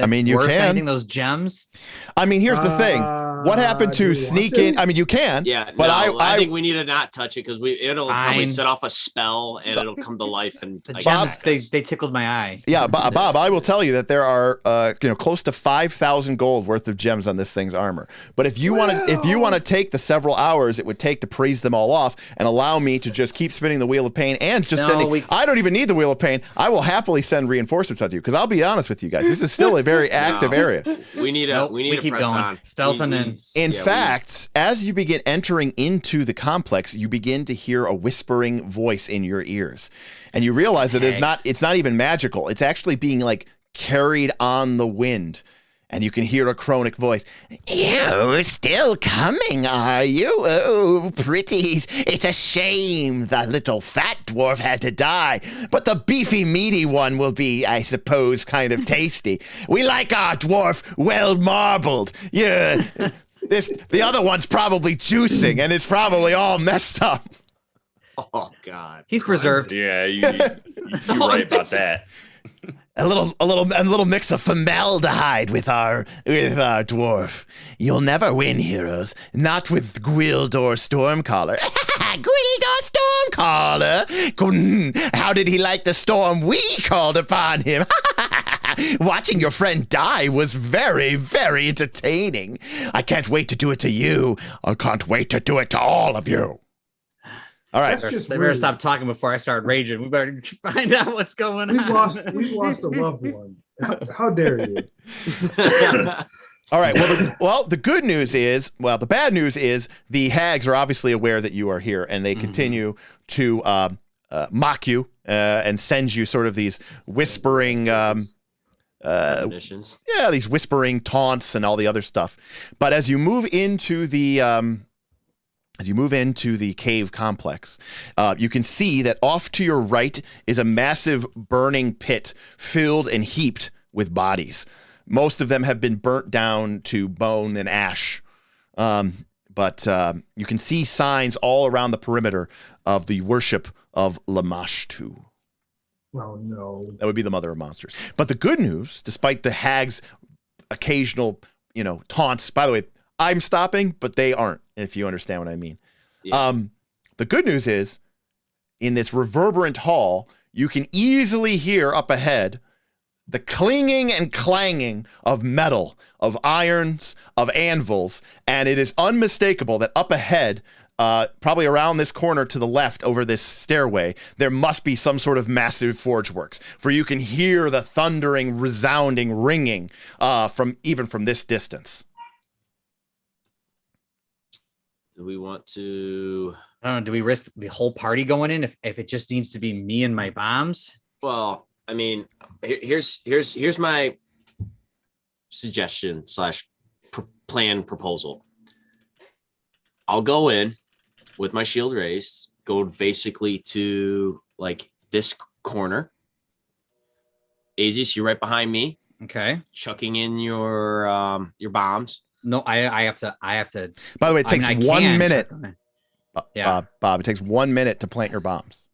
I mean, you worth can. anything, those gems? I mean, here's the thing. What happened do you to want sneak to? in? I mean, you can. Yeah, But no, I I think we need to not touch it because it'll probably Fine. set off a spell and it'll come to life and The like, Bob- gems, they tickled my eye. Yeah, Bob, I will tell you that there are close to 5,000 gold worth of gems on this thing's armor. But if you want to take the several hours it would take to praise them all off and allow me to just keep spinning the wheel of pain and just I don't even need the wheel of pain. I will happily send reinforcements on you because I'll be honest with you guys. This is still a very active area. we need to keep press going. on. Stealthing in. In fact, as you begin entering into the complex, you begin to hear a whispering voice in your ears. And you realize that it's not even magical. It's actually being like carried on the wind. And you can hear a chronic voice. You're still coming, are you? Oh, pretties. It's a shame the little fat dwarf had to die. But the beefy, meaty one will be, I suppose, kind of tasty. We like our dwarf well marbled. Yeah. The other one's probably juicing, and it's probably all messed up. Oh God, He's preserved. Yeah, you're right about that. A little mix of formaldehyde with our dwarf. You'll never win, heroes. Not with Gwildor Stormcaller. Gwildor Stormcaller. How did he like the storm we called upon him? Watching your friend die was very, very entertaining. I can't wait to do it to you. I can't wait to do it to all of you. All right. They better stop talking before I start raging. We better find out what's going on. We've lost a loved one. How dare you? All right. Well, the good news is, the bad news is the hags are obviously aware that you are here, and they continue to mock you and send you sort of these whispering, these whispering taunts and all the other stuff. But as you move into the cave complex, you can see that off to your right is a massive burning pit filled and heaped with bodies. Most of them have been burnt down to bone and ash. But you can see signs all around the perimeter of the worship of Lamashtu. Oh, no. That would be the mother of monsters. But the good news, despite the hag's occasional, taunts, by the way, I'm stopping, but they aren't, if you understand what I mean. Yeah. The good news is, in this reverberant hall, you can easily hear up ahead the clinging and clanging of metal, of irons, of anvils, and it is unmistakable that up ahead, probably around this corner to the left over this stairway, there must be some sort of massive forge works, for you can hear the thundering, resounding ringing from this distance. Do we want to? I don't know. Do we risk the whole party going in if it just needs to be me and my bombs? Well, I mean, here's my suggestion / plan proposal. I'll go in with my shield raised, go basically to like this corner. Aziz, you're right behind me. Okay. Chucking in your bombs. No, I have to. By the way, it takes 1 minute. Bob, it takes 1 minute to plant your bombs.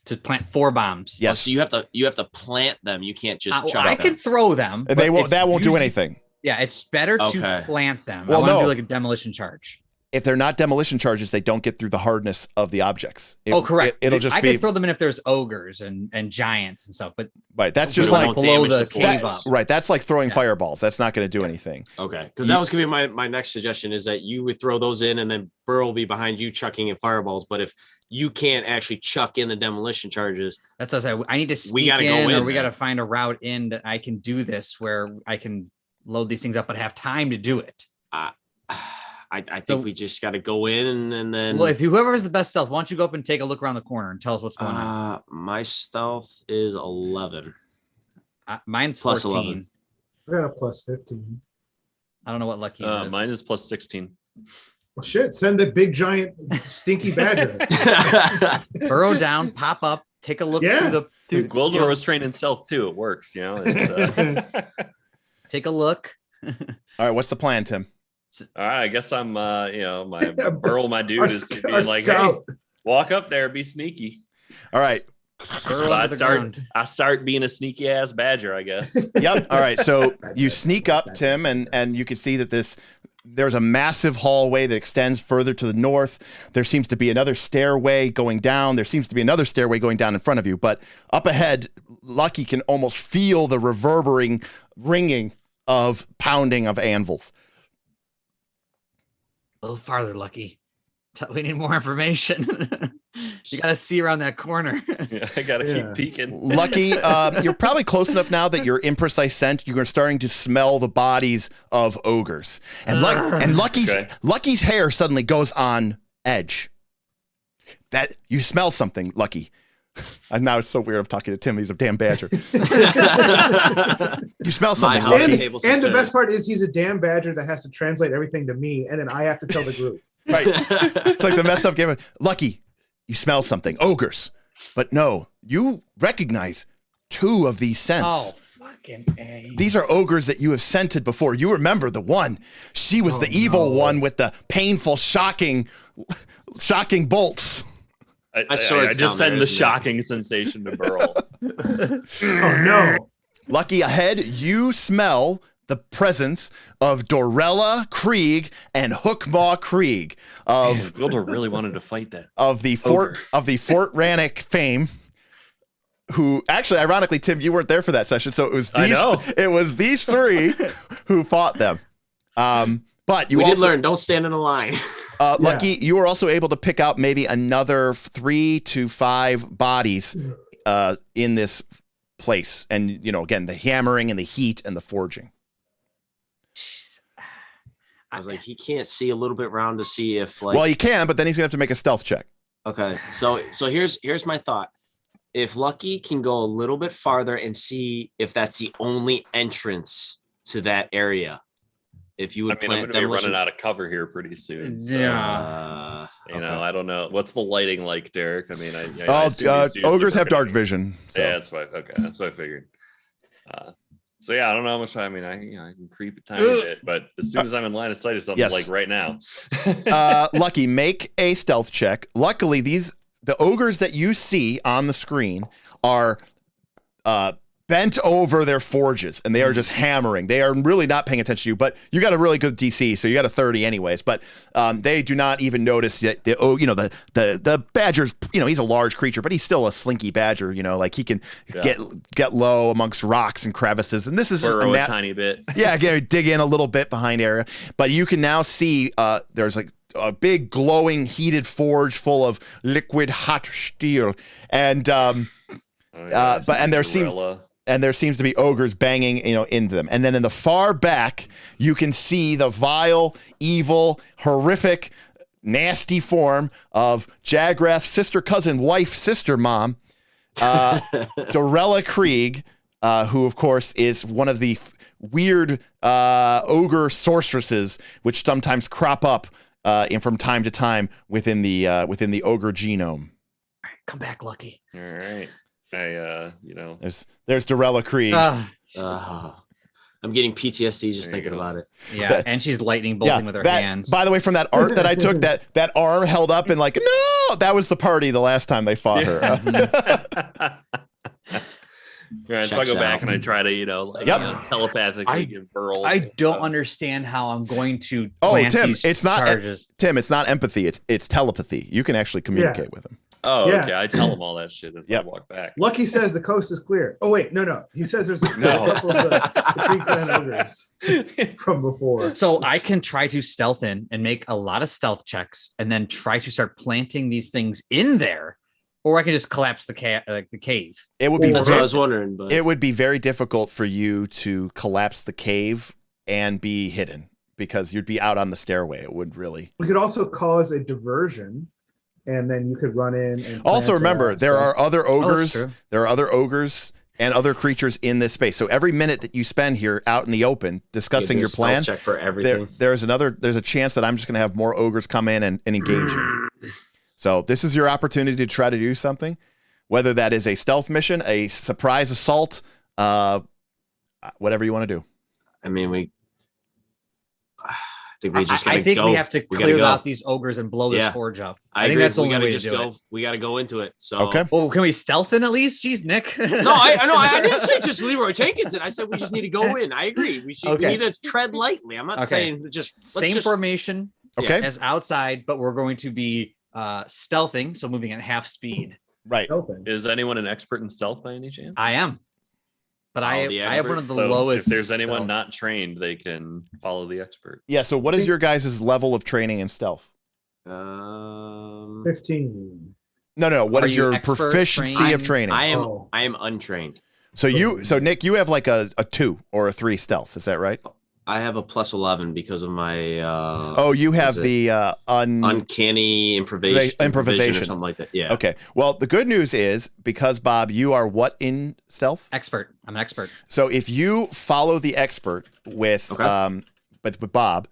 To plant 4 bombs. Yes. So you have to plant them. You can't just chuck I them. can throw them. That won't do anything. Yeah, it's better to plant them. Well, I want to do like a demolition charge. If they're not demolition charges, they don't get through the hardness of the objects. Correct. It'll just I be. can throw them in if there's ogres and giants and stuff, but right. That's just like like below the cave up. Right. That's like throwing fireballs. That's not going to do anything. Okay. Because that was going to be my next suggestion is that you would throw those in and then Burl will be behind you chucking in fireballs. But if you can't actually chuck in the demolition charges, that's what I said. I need to sneak we got to find a route in that I can do this where I can load these things up but have time to do it. I think we just got to go in and then. Well, if whoever has the best stealth, why don't you go up and take a look around the corner and tell us what's going on? My stealth is 11. Mine's plus 14. 11. I got a plus 15. I don't know what Lucky's is. Mine is plus 16. Well, shit, send the big giant stinky badger. Burrow down, pop up, take a look through the. Gwildor was trained in stealth too. It works, Take a look. All right, what's the plan, Tim? All right, I guess I'm, my Burl, my dude is to be like, hey, walk up there, be sneaky. All right. So I start being a sneaky ass badger, I guess. Yep. All right. So you sneak up, Tim, and you can see that there's a massive hallway that extends further to the north. There seems to be another stairway going down. There seems to be another stairway going down in front of you. But up ahead, Lucky can almost feel the reverberating ringing of pounding of anvils. A little farther, Lucky. We need more information. You got to see around that corner. Yeah, I gotta keep peeking. Lucky, you're probably close enough now that your imprecise scent, you're starting to smell the bodies of ogres. And, Lucky's hair suddenly goes on edge. That you smell something, Lucky. And now it's so weird. I'm talking to Tim. He's a damn badger. You smell something, Lucky. And the best part is he's a damn badger that has to translate everything to me, and then I have to tell the group. Right. It's like the messed up game. Lucky, you smell something. Ogres. But no, you recognize 2 of these scents. Oh, fucking A. These are ogres that you have scented before. You remember the one. She was the evil one with the painful, shocking bolts. I just send the shocking sensation to Barl. Oh, no. Lucky, ahead, you smell the presence of Dorella Kreeg and Hookmaw Kreeg of Gwildor really wanted to fight that. Of the Fort Rannick fame. Who actually, ironically, Tim, you weren't there for that session, so it was these 3 who fought them. But we did learn, don't stand in a line. Lucky, you were also able to pick out maybe another 3 to 5 bodies in this place, and again, the hammering and the heat and the forging. I was like, he can't see a little bit round to see if Well, he can, but then he's gonna have to make a stealth check. Okay, so here's my thought. If Lucky can go a little bit farther and see if that's the only entrance to that area, if you would I'm gonna be running out of cover here pretty soon. So, I don't know. What's the lighting like, Derek? I mean, ogres have dark vision. So. Yeah, that's what I figured. So yeah, I don't know how much. I mean, I can creep a tiny bit, but as soon as I'm in line of sight of something, like right now. Lucky, make a stealth check. Luckily, the ogres that you see on the screen are bent over their forges, and they are just hammering. They are really not paying attention to you, but you got a really good DC, so you got a 30 anyways. But they do not even notice that the badger's, he's a large creature, but he's still a slinky badger. Like he can get low amongst rocks and crevices, and this is burrow a tiny bit. Yeah, dig in a little bit behind area, but you can now see there's like a big glowing heated forge full of liquid hot steel, and there seems to be ogres banging, into them. And then in the far back, you can see the vile, evil, horrific, nasty form of Jagrath's sister cousin, wife, sister mom, Dorella Kreeg, who of course is one of the weird ogre sorceresses, which sometimes crop up from time to time within the ogre genome. All right, come back, Lucky. All right. There's Dorella Kreeg. I'm getting PTSD just thinking about it. Yeah, and she's lightning bolting with her hands. By the way, from that art that I took, that arm held up and like, no, that was the party the last time they fought her. Right, so I go back and I try to, telepathically give Barl. I don't understand how I'm going to. Tim, it's not empathy. It's telepathy. You can actually communicate with him. Oh, okay. I tell him all that shit as I walk back. Lucky says the coast is clear. Oh wait, no. He says there's a couple of the Kreeg Clan ogres from before. So I can try to stealth in and make a lot of stealth checks, and then try to start planting these things in there. Or I can just collapse the cave. It would be. That's what I was wondering. But it would be very difficult for you to collapse the cave and be hidden because you'd be out on the stairway. It would really. We could also cause a diversion, and then you could run in. And also remember, there are other ogres. There are other ogres and other creatures in this space. So every minute that you spend here out in the open discussing your plan, check for everything. There's a chance that I'm just going to have more ogres come in and engage you. So this is your opportunity to try to do something, whether that is a stealth mission, a surprise assault, whatever you want to do. I mean, think we just gotta I think go. we have to gotta clear go. out these ogres and blow this Yeah. forge up. I think agree. that's the We only gotta way just to do go. it. We gotta go into it. So Okay. Oh, can we stealth in at least? Jeez, Nick. No, I didn't say just Leroy Jenkins. I said we just need to go in. I agree. We Okay. need to tread lightly. I'm not Okay. saying just Same formation Okay. as outside, but we're going to be stealthing, so moving at half speed. Right. Stealthing. Is anyone an expert in stealth by any chance? I am. But I the have one of the So lowest. If there's anyone stealths. not trained, they can follow the expert. Yeah. So what is your guys' level of training in stealth? 15. No. What Are is you your expert, proficiency trained? of training? I am. Oh. I am untrained. So Nick, you have like a 2 or a 3 stealth. Is that right? I have a plus 11 because of my. You have is it the uncanny improvisation or something like that. Yeah. Okay. Well, the good news is because Bob, you are what in stealth? Expert. I'm an expert. So if you follow the expert with with Bob,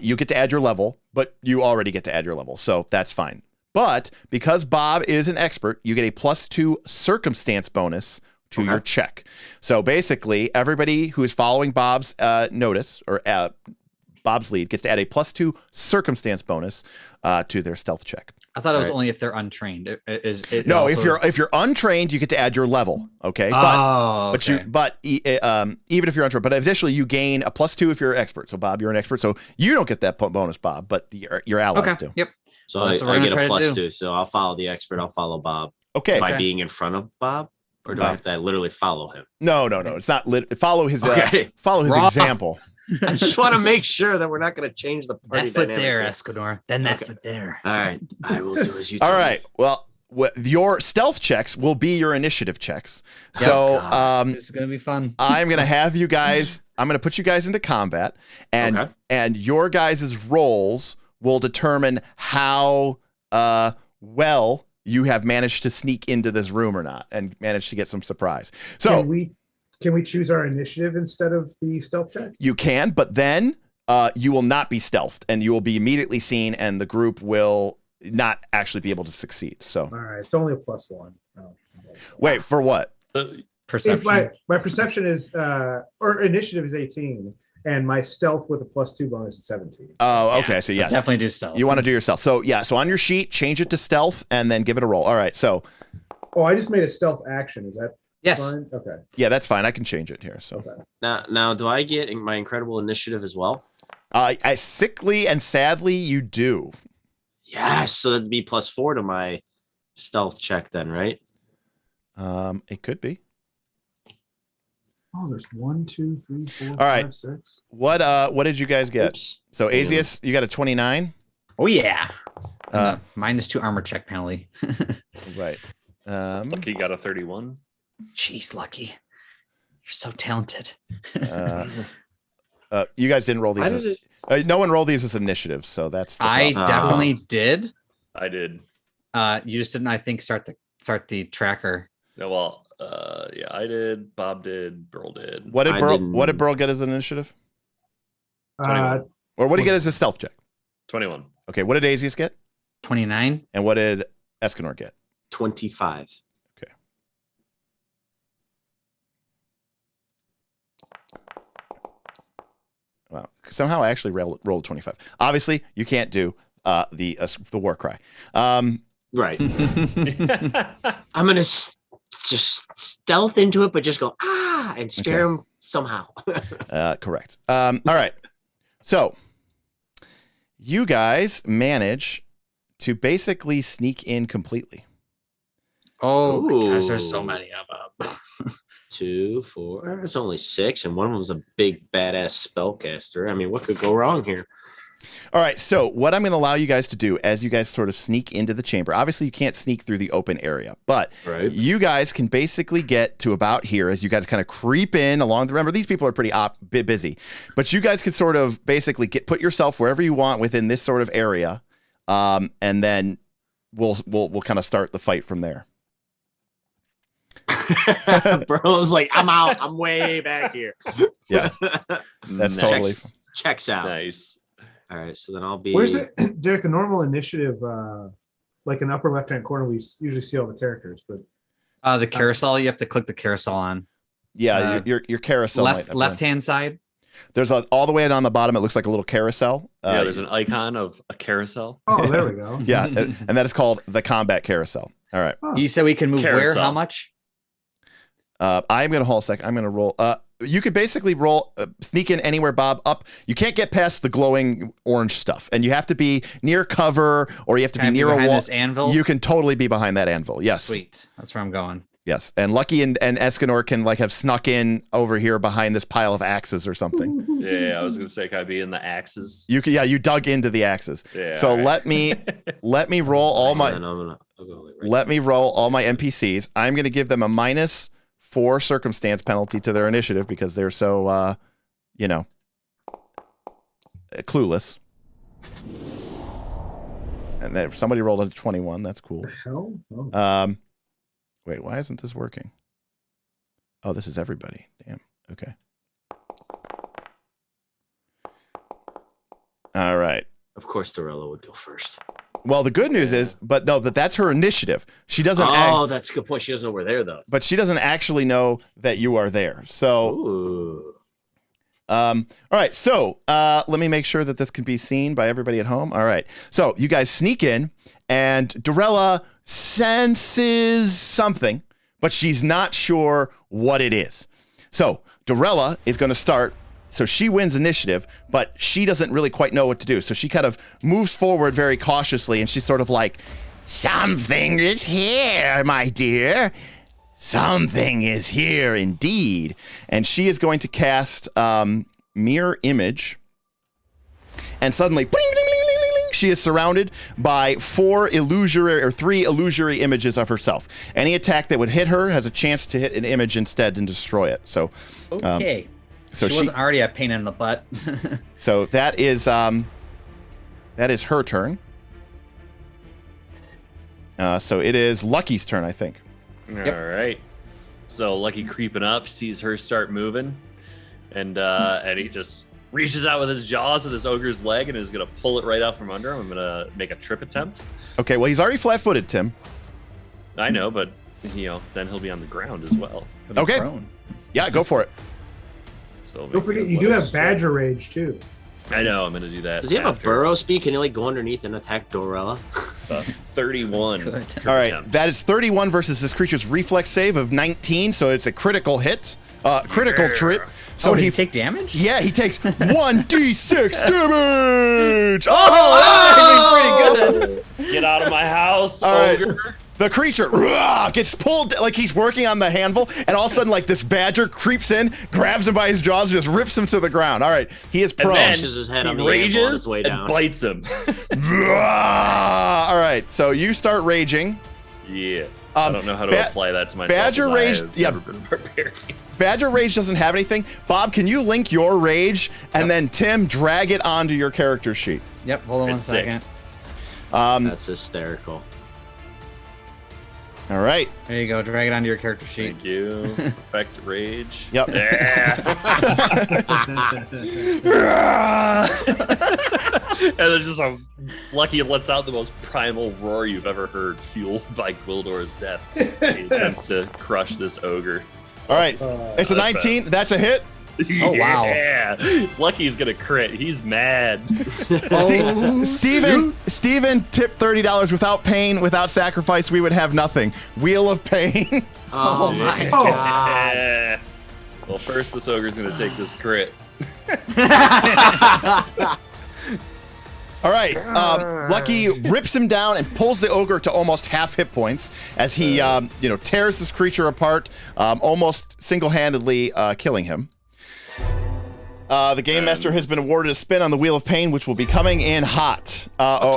you get to add your level, but you already get to add your level, so that's fine. But because Bob is an expert, you get a +2 circumstance bonus to your check. So basically, everybody who is following Bob's notice or Bob's lead gets to add a +2 circumstance bonus to their stealth check. I thought it was Right. only if they're untrained. No, also- if you're untrained, you get to add your level. Okay, Oh, but okay. even if you're untrained, but additionally you gain a +2 if you're an expert. So Bob, you're an expert, so you don't get that bonus, Bob, but your allies Okay. do. Yep. So Well, I that's what we're gonna get try a to plus do. 2. So I'll follow the expert. I'll follow Bob. Okay. By Okay. being in front of Bob, or do I have to literally follow him? No. It's not follow his Okay. follow example. I just want to make sure that we're not going to change the party That foot dynamic there, here. Escanor. Then that Okay. foot there. All right, I will do as you. All tell me. right. Well, your stealth checks will be your initiative checks. So This is gonna be fun. I'm gonna have you guys. I'm gonna put you guys into combat, and Okay. and your guys' roles will determine how well you have managed to sneak into this room or not, and managed to get some surprise. So Can we choose our initiative instead of the stealth check? you can, but then you will not be stealthed, and you will be immediately seen, and the group will not actually be able to succeed. So All right, it's only a +1. Oh, wait for what? if Perception. my perception is or initiative is 18, and my stealth with a +2 bonus is 17. Oh, okay. So yes, Definitely do stealth. you want to do your stealth. So yeah, so on your sheet, change it to stealth, and then give it a roll. All right. So Oh, I just made a stealth action. Is that Yes. fine? Okay. yeah, that's fine. I can change it here. So Now, do I get my incredible initiative as well? sickly and sadly, you do. Yes. So that'd be +4 to my stealth check then, right? It could be. Oh, there's 1, 2, 3, 4, All right. 5, 6. What did you guys get? Oops. So Azius, you got a 29. Oh yeah. Uh, -2 armor check penalty. Right. Lucky got a 31. Jeez, Lucky. You're so talented. You guys didn't roll How these. did it- No one rolled these as initiatives, so that's. The I problem. definitely did. I did. You just didn't, I think, start the tracker. No, well, yeah, I did. Bob did. Burl did. What did I Burl? didn't- What did Burl get as an initiative? 21. Or what did he get as a stealth check? 21. Okay. What did Azius get? 29. And what did Escanor get? 25. Wow. Somehow I actually rolled 25. Obviously, you can't do the war cry. Right. I'm gonna just stealth into it, but just go and scare him somehow. Correct. All right. So you guys manage to basically sneak in completely. Oh my gosh, there's so Ooh. many of them. 2, 4. It's only 6, and one of them was a big badass spellcaster. I mean, what could go wrong here? All right. So what I'm going to allow you guys to do as you guys sort of sneak into the chamber, obviously you can't sneak through the open area, but Right. you guys can basically get to about here as you guys kind of creep in along the, remember, these people are pretty busy, but you guys can sort of basically put yourself wherever you want within this sort of area. And then we'll kind of start the fight from there. Bro's like, I'm out. I'm way back here. Yeah. That's totally. Checks out. Nice. All right, so then I'll be. Where's it, Derek? The normal initiative, like in the upper left-hand corner, we usually see all the characters, but The carousel, you have to click the carousel on. Yeah. Your carousel. Left hand side. There's all the way on the bottom. It looks like a little carousel. Yeah, there's an icon of a carousel. Oh, there we go. Yeah, and that is called the combat carousel. All right. Oh. You said we can move where? Carousel. How much? I'm going to hold a second. I'm going to roll. You could basically roll, sneak in anywhere, Bob, up. You can't get past the glowing orange stuff. And you have to be near cover or you have to be near a wall. This anvil? You can totally be behind that anvil. Yes. Sweet. That's where I'm going. Yes. And Lucky and Escanor can like have snuck in over here behind this pile of axes or something. Yeah, I was gonna say, can I be in the axes? You can, yeah, you dug into the axes. Yeah, So all right. let me roll all my And I'll go right let me roll all my NPCs. I'm going to give them a -4 circumstance penalty to their initiative because they're so, clueless. And then somebody rolled a 21. That's cool. The hell? Oh. Wait, why isn't this working? Oh, this is everybody. Damn. Okay. All right. Of course, Dorella would go first. Well, the good news is, but that's her initiative. She doesn't. That's a good point. She doesn't know we're there though. But she doesn't actually know that you are there. So, Ooh. all right. So, let me make sure that this can be seen by everybody at home. All right. So, you guys sneak in, and Dorella senses something, but she's not sure what it is. So, Dorella is going to start. So she wins initiative, but she doesn't really quite know what to do. So she kind of moves forward very cautiously, and she's sort of like, "Something is here, my dear. Something is here indeed." And she is going to cast Mirror Image. And suddenly, bling, bling, bling, bling, bling, bling, she is surrounded by 3 illusory images of herself. Any attack that would hit her has a chance to hit an image instead and destroy it. So, Okay. so she wasn't already a pain in the butt. So that is her turn. So it is Lucky's turn, I think. All right. So Lucky creeping up, sees her start moving, and he just reaches out with his jaws to this ogre's leg and is gonna pull it right out from under him. I'm gonna make a trip attempt. Okay, well he's already flat-footed, Tim. I know, but then he'll be on the ground as well. Okay. Prone. Yeah, go for it. So Don't forget, you do have Badger Rage too. I know. I'm gonna do that. Does he have a after. burrow speed? Can he like go underneath and attack Dorella? 31. Good. trip All right, attempt. that is 31 versus this creature's reflex save of 19, so it's a critical hit. Critical trip. So Did he he take damage? Yeah, he takes 1d6 damage. Oh, pretty good. Get out of my house, All right. ogre. The creature gets pulled like he's working on the handle, and all of a sudden, like this badger creeps in, grabs him by his jaws, and just rips him to the ground. All right, he is And prone. then Pushes his head he on the anvil on rages his way and down. bites him. All right, so you start raging. Yeah. I don't know how to apply that to myself. Badger as I rage- have yeah. never been a barbarian. Badger rage doesn't have anything. Bob, can you link your rage and then Tim drag it onto your character sheet? Yep. Hold on one It's sick. second. That's hysterical. All right. There you go. Drag it onto your character sheet. Thank you. Effect rage. Yep. And there's just a Lucky lets out the most primal roar you've ever heard, fueled by Gwildor's death. He attempts to crush this ogre. All right. It's a 19. That's a hit. Oh, wow. Yeah. Lucky's gonna crit. He's mad. Steven tipped $30 without pain, without sacrifice, we would have nothing. Wheel of pain. Oh my Oh. god. Yeah. Well, first this ogre's gonna take this crit. All right. Lucky rips him down and pulls the ogre to almost half hit points as he, tears this creature apart, almost single-handedly killing him. The Game Master has been awarded a spin on the Wheel of Pain, which will be coming in hot.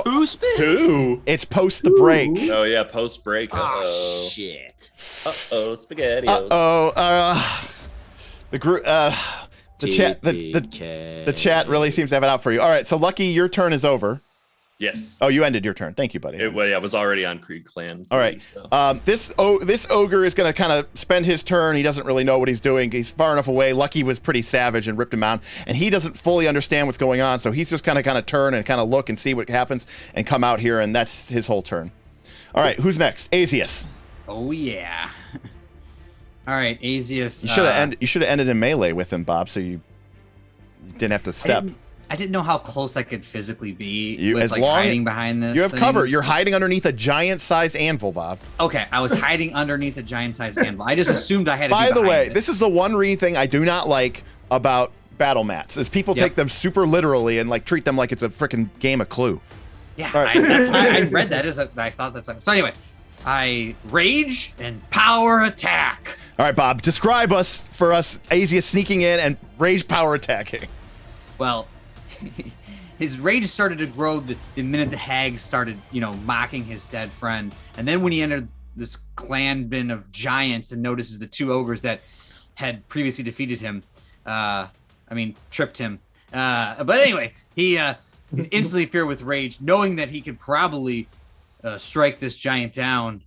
Two spins? Two. It's post the break. Oh yeah, post break. Oh, shit. Spaghettios. The group, the chat really seems to have it out for you. All right, so Lucky, your turn is over. Yes. Oh, you ended your turn. Thank you, buddy. It was already on Kreeg Clan. All right. So. This ogre is going to kind of spend his turn. He doesn't really know what he's doing. He's far enough away. Lucky was pretty savage and ripped him out, and he doesn't fully understand what's going on. So he's just kind of turn and kind of look and see what happens and come out here, and that's his whole turn. All right, who's next? Azius. Oh yeah. All right, Azius. You should have ended in melee with him, Bob, so you didn't have to step. I didn't know how close I could physically be as with like long- hiding behind this. You have thing. cover. You're hiding underneath a giant-sized anvil, Bob. Okay, I was hiding underneath a giant-sized anvil. I just assumed I had to. By be the way, it. this is the one thing I do not like about battle mats is people Yep. take them super literally and like treat them like it's a freaking game of Clue. Yeah, All right. I read that as I thought that's so. Anyway, I rage and power attack. All right, Bob, describe us for us. Asia sneaking in and rage power attacking. Well, his rage started to grow the minute the hag started, mocking his dead friend. And then when he entered this clan bin of giants and notices the 2 ogres that had previously defeated him, tripped him. But anyway, he's instantly filled with rage, knowing that he could probably strike this giant down.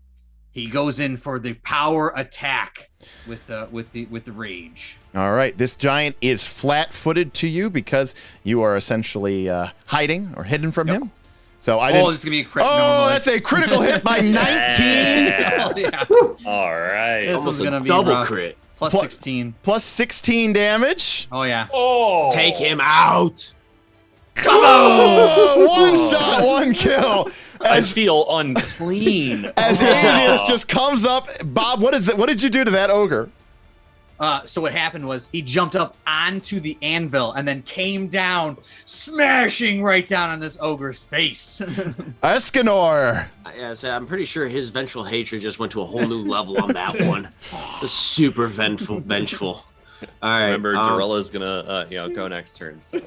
He goes in for the power attack with the rage. All right, this giant is flat-footed to you because you are essentially hiding or hidden from him. So I didn't. Oh, this is gonna be a crit. That's a critical hit by 19. Yeah. Yeah. All right. This Almost was gonna a be double rough. crit. Plus 16. Plus 16 damage. Oh yeah. Oh, Take him out. Oh, one shot, one kill. I As feel unclean. Aeneas just comes up, Bob. What did you do to that ogre? So what happened was he jumped up onto the anvil and then came down, smashing right down on this ogre's face. Escanor. Yeah, so I'm pretty sure his vengeful hatred just went to a whole new level on that one. The super vengeful. All right. Remember, Dorilla's gonna go next turn. So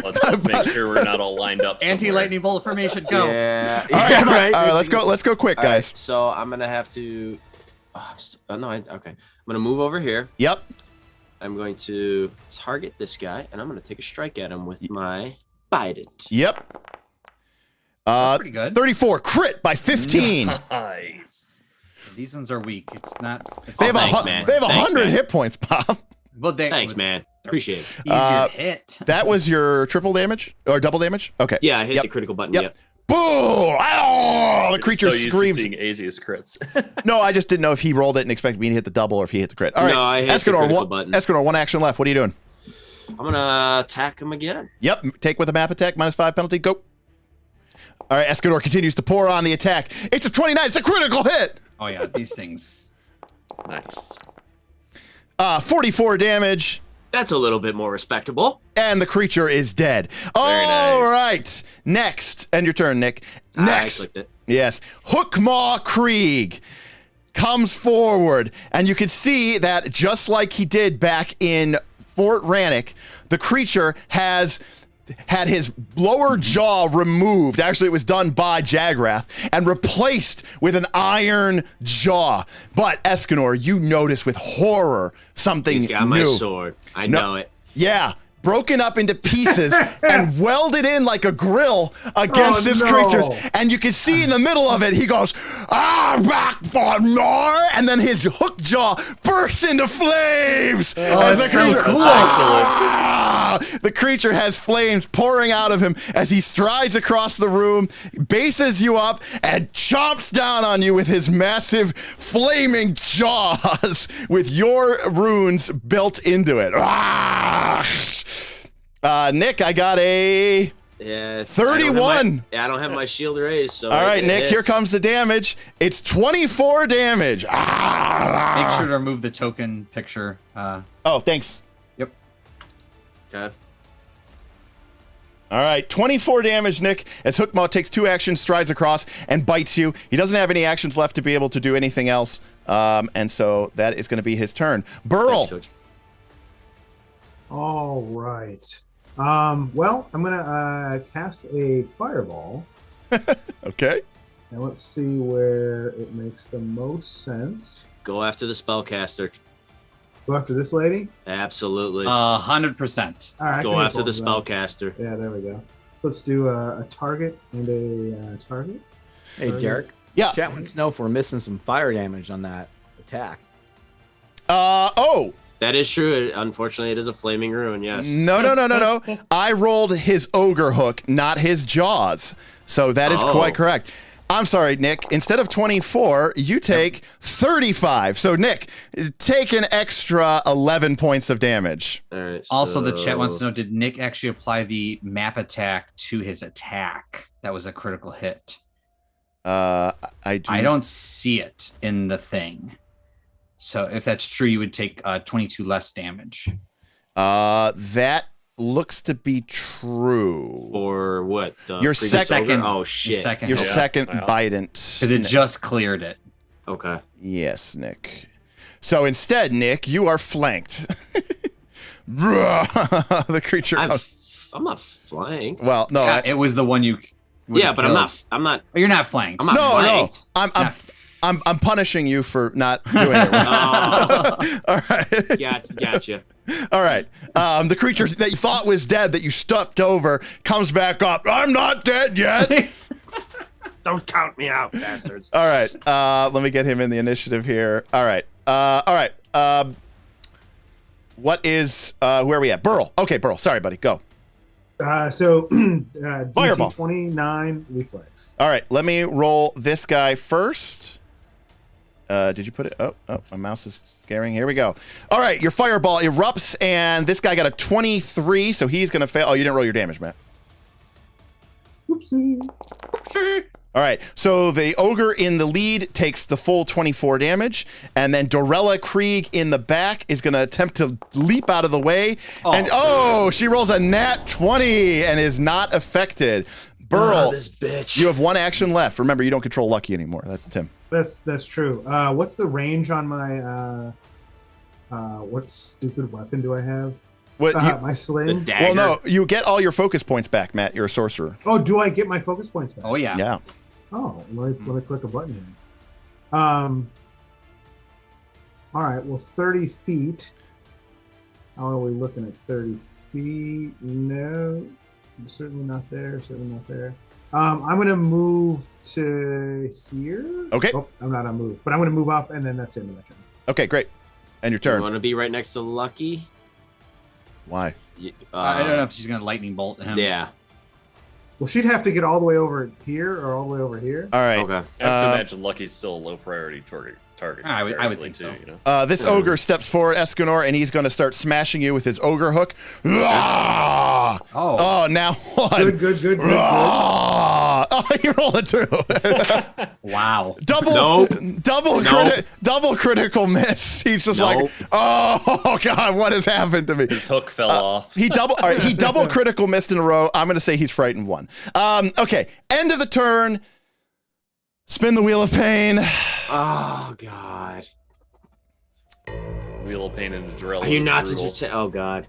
let's make sure we're not all lined up. Anti-lightning bolt formation, go. Yeah. All right, come on. Right, All right, let's go quick, All right, guys. so I'm gonna have to. Okay. I'm gonna move over here. Yep. I'm going to target this guy, and I'm gonna take a strike at him with my bite it. Yep. That's pretty good. 34 crit by 15. Nice. These ones are weak. It's not. It's They have thanks, a man. they have Thanks, 100 man. hit points, Bob. Well, Thanks, man. Appreciate it. Easier hit. That was your triple damage or double damage? Okay. Yeah, I hit Yep. the critical button. Yep. Yep. Boom! Oh, the creature so used to screams. seeing Azius crits. No, I just didn't know if he rolled it and expected me to hit the double or if he hit the crit. All right. No, I hit the critical button. Escanor, one action left. What are you doing? I'm gonna attack him again. Yep. Take with a map attack. -5 penalty. Go. All right. Escanor continues to pour on the attack. It's a 29. It's a critical hit. Oh yeah, these things. Nice. 44 damage. That's a little bit more respectable. And the creature is dead. All right. Next. And your turn, Nick. I Next. clicked it. Yes. Hookmaw Kreeg comes forward. And you can see that just like he did back in Fort Rannoch, the creature has had his lower jaw removed. Actually, it was done by Jagrath and replaced with an iron jaw. But Escanor, you notice with horror something He's got new. my sword. I know it. Yeah, broken up into pieces and welded in like a grill against this creature's. And you can see in the middle of it, he goes, back for more. And then his hook jaw bursts into flames. As the creature, the creature has flames pouring out of him as he strides across the room, bases you up, and chomps down on you with his massive flaming jaws with your runes built into it. Nick, I got a Yeah. 31. I don't have my shield raised. So All right, it Nick, here hits. comes the damage. It's 24 damage. Make sure to remove the token picture. Oh, thanks. Yep. Okay. All right, 24 damage, Nick, as Hookmaw takes 2 actions, strides across, and bites you. He doesn't have any actions left to be able to do anything else, and so that is going to be his turn. Burl. Thanks, Coach. All right. Well, I'm gonna cast a fireball, Okay. and let's see where it makes the most sense. Go after the spellcaster. Go after this lady. Absolutely. 100%. All right. I Go can hit after the both of them. spellcaster. Yeah, there we go. So let's do a target and a target. Hey, Derek. Yeah. Chat wants to know if we're missing some fire damage on that attack. Oh. That is true. Unfortunately, it is a flaming ruin. Yes. No. I rolled his ogre hook, not his jaws. So that is Oh. quite correct. I'm sorry, Nick. Instead of 24, you take 35. So, Nick, take an extra 11 points of damage. All right. Also, the chat wants to know, did Nick actually apply the map attack to his attack? That was a critical hit. I don't see it in the thing. So if that's true, you would take 22 less damage. That looks to be true. Or what? Your second. Oh shit. Your second bident. Because it just cleared it. Okay. Yes, Nick. So instead, Nick, you are flanked. The creature. I'm not flanked. Well, no. Yeah, it was the one you. Yeah, but killed. I'm not. Oh, you're not flanked. I'm not flanked. No. I'm punishing you for not doing it right. All right. Gotcha. All right. The creature that you thought was dead that you stepped over comes back up. I'm not dead yet. Don't count me out, bastards. All right. Let me get him in the initiative here. All right. What is where are we at? Barl. Okay, Barl. Sorry, buddy. Go. DC Fireball. 29 reflex. All right. Let me roll this guy first. Did you put it? Oh, my mouse is scaring. Here we go. All right, your fireball erupts, and this guy got a 23, so he's going to fail. Oh, you didn't roll your damage, Matt. Oopsie. All right, so the ogre in the lead takes the full 24 damage, and then Dorella Kreeg in the back is going to attempt to leap out of the way, and she rolls a nat 20 and is not affected. Burl, this bitch. you have one action left. Remember, you don't control Lucky anymore. That's Tim. That's true. What's the range on my what stupid weapon do I have? My sling. The dagger. Well, no, you get all your focus points back, Matt. You're a sorcerer. Oh, do I get my focus points back? Oh yeah. Yeah. Oh, let me click a button here. All right. Well, 30 feet. How are we looking at 30 feet? No, certainly not there. Certainly not there. I'm going to move to here. Okay. Oh, I'm not on move, but I'm going to move up, and then that's it. My turn. Okay, great. And your You turn. want to be right next to Lucky? Why? I don't know if she's gonna lightning bolt him. Yeah. Well, she'd have to get all the way over here or all the way over here. All right. Okay. I have to imagine Lucky's still a low priority target. I would think so. You know? This ogre steps forward, Escanor, and he's going to start smashing you with his ogre hook. Oh, now one. Good. Oh, you rolled a 2. Wow. Double critical miss. He's just like, oh God, what has happened to me? His hook fell off. He double critical missed in a row. I'm going to say he's frightened 1. Okay, end of the turn. Spin the wheel of pain. Oh God. Wheel of pain into Dorella. Are you not entertained? Oh God.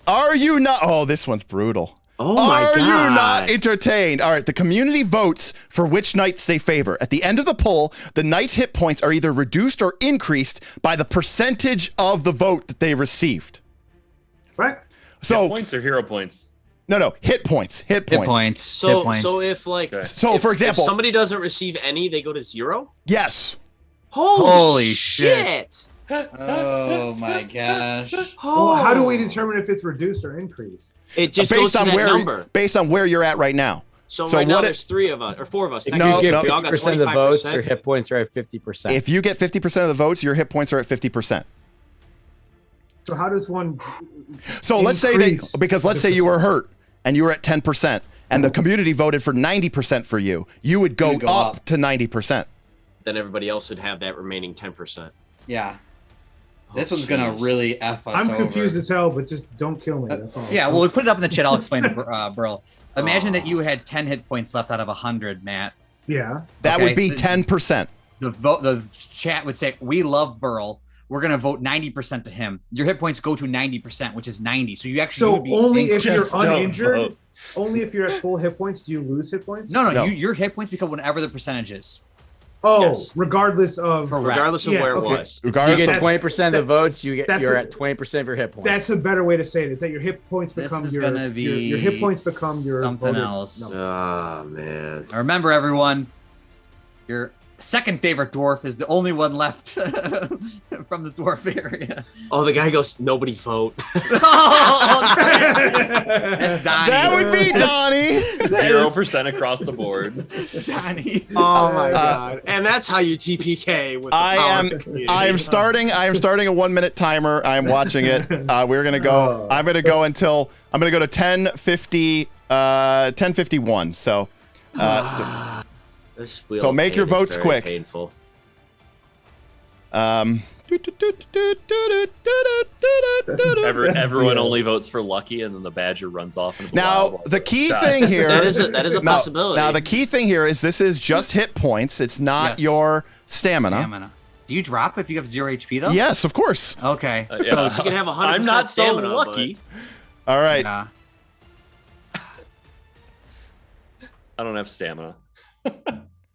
Are you not? Oh, this one's brutal. Oh my God. Are you not entertained? All right, the community votes for which knights they favor. At the end of the poll, the knights' hit points are either reduced or increased by the percentage of the vote that they received. Right. So hit points or hero points? No, hit points. Hit points. So if like So for example, if somebody doesn't receive any, they go to 0? yes. Holy shit. Oh my gosh. Well, how do we determine if it's reduced or increased? It just goes to that number. Based on where you're at right now. So right now there's 3 of us or 4 of us. If you get 50% of the votes, your hit points are at 50%. If you get 50% of the votes, your hit points are at 50%. So how does one? So let's say let's say you were hurt and you were at 10%, and the community voted for 90% for you. You would go up to 90%. Then everybody else would have that remaining 10%. Yeah. This one's gonna really F us. I'm confused as hell, but just don't kill me. That's all. Yeah, well, we put it up in the chat. I'll explain to Burl. Imagine that you had 10 hit points left out of 100, Matt. Yeah. That would be 10%. The chat would say, "We love Burl. We're gonna vote 90% to him." Your hit points go to 90%, which is 90. So you actually would be only if you're Just don't uninjured. vote. Only if you're at full hit points do you lose hit points? No. Your hit points become whatever the percentage is. Oh, Yes. regardless of Regardless of Yeah, where it okay. was. You Regardless get of 20% of the votes, you're that's at 20% of your hit points. That's a better way to say it. Is that your hit points This become is your gonna be your hit points become your something voted else. number. Oh man. Remember, everyone, your second favorite dwarf is the only one left from the dwarf area. Oh, the guy goes, nobody vote. That's Donnie. That would be Donnie. 0% across the board. Donnie. Oh my god! And that's how you TPK with the power of the community. I am starting a 1 minute timer. I am watching it. We're gonna go. I'm gonna go to 10:50. 10:51. So. This wheel So of make pain your is votes very quick. Painful. Everyone only votes for Lucky, and then the badger runs off. Into the Now wild the key thing here. That is a possibility. Now the key thing here is this is just hit points. It's not Yes. your stamina. Do you drop if you have 0 HP though? Yes, of course. Okay. Yeah. So you can have 100% I'm not so stamina, lucky. All right. Nah. I don't have stamina.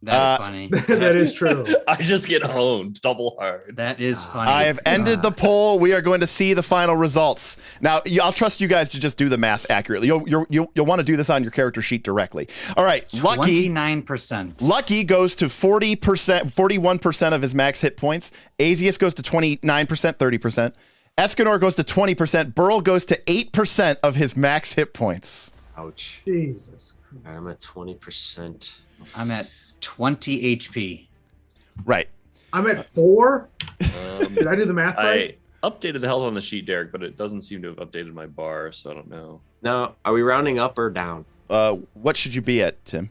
That's funny. That is true. I just get honed double hard. That is funny. I have ended the poll. We are going to see the final results. Now, I'll trust you guys to just do the math accurately. You'll want to do this on your character sheet directly. All right, Lucky. 29%. Lucky goes to 40%, 41% of his max hit points. Azius goes to 29%, 30%. Escanor goes to 20%. Barl goes to 8% of his max hit points. Ouch. Jesus. I'm at 20%. I'm at 20 HP. Right. I'm at 4. Did I do the math right? I updated the health on the sheet, Derek, but it doesn't seem to have updated my bar, so I don't know. Now, are we rounding up or down? What should you be at, Tim?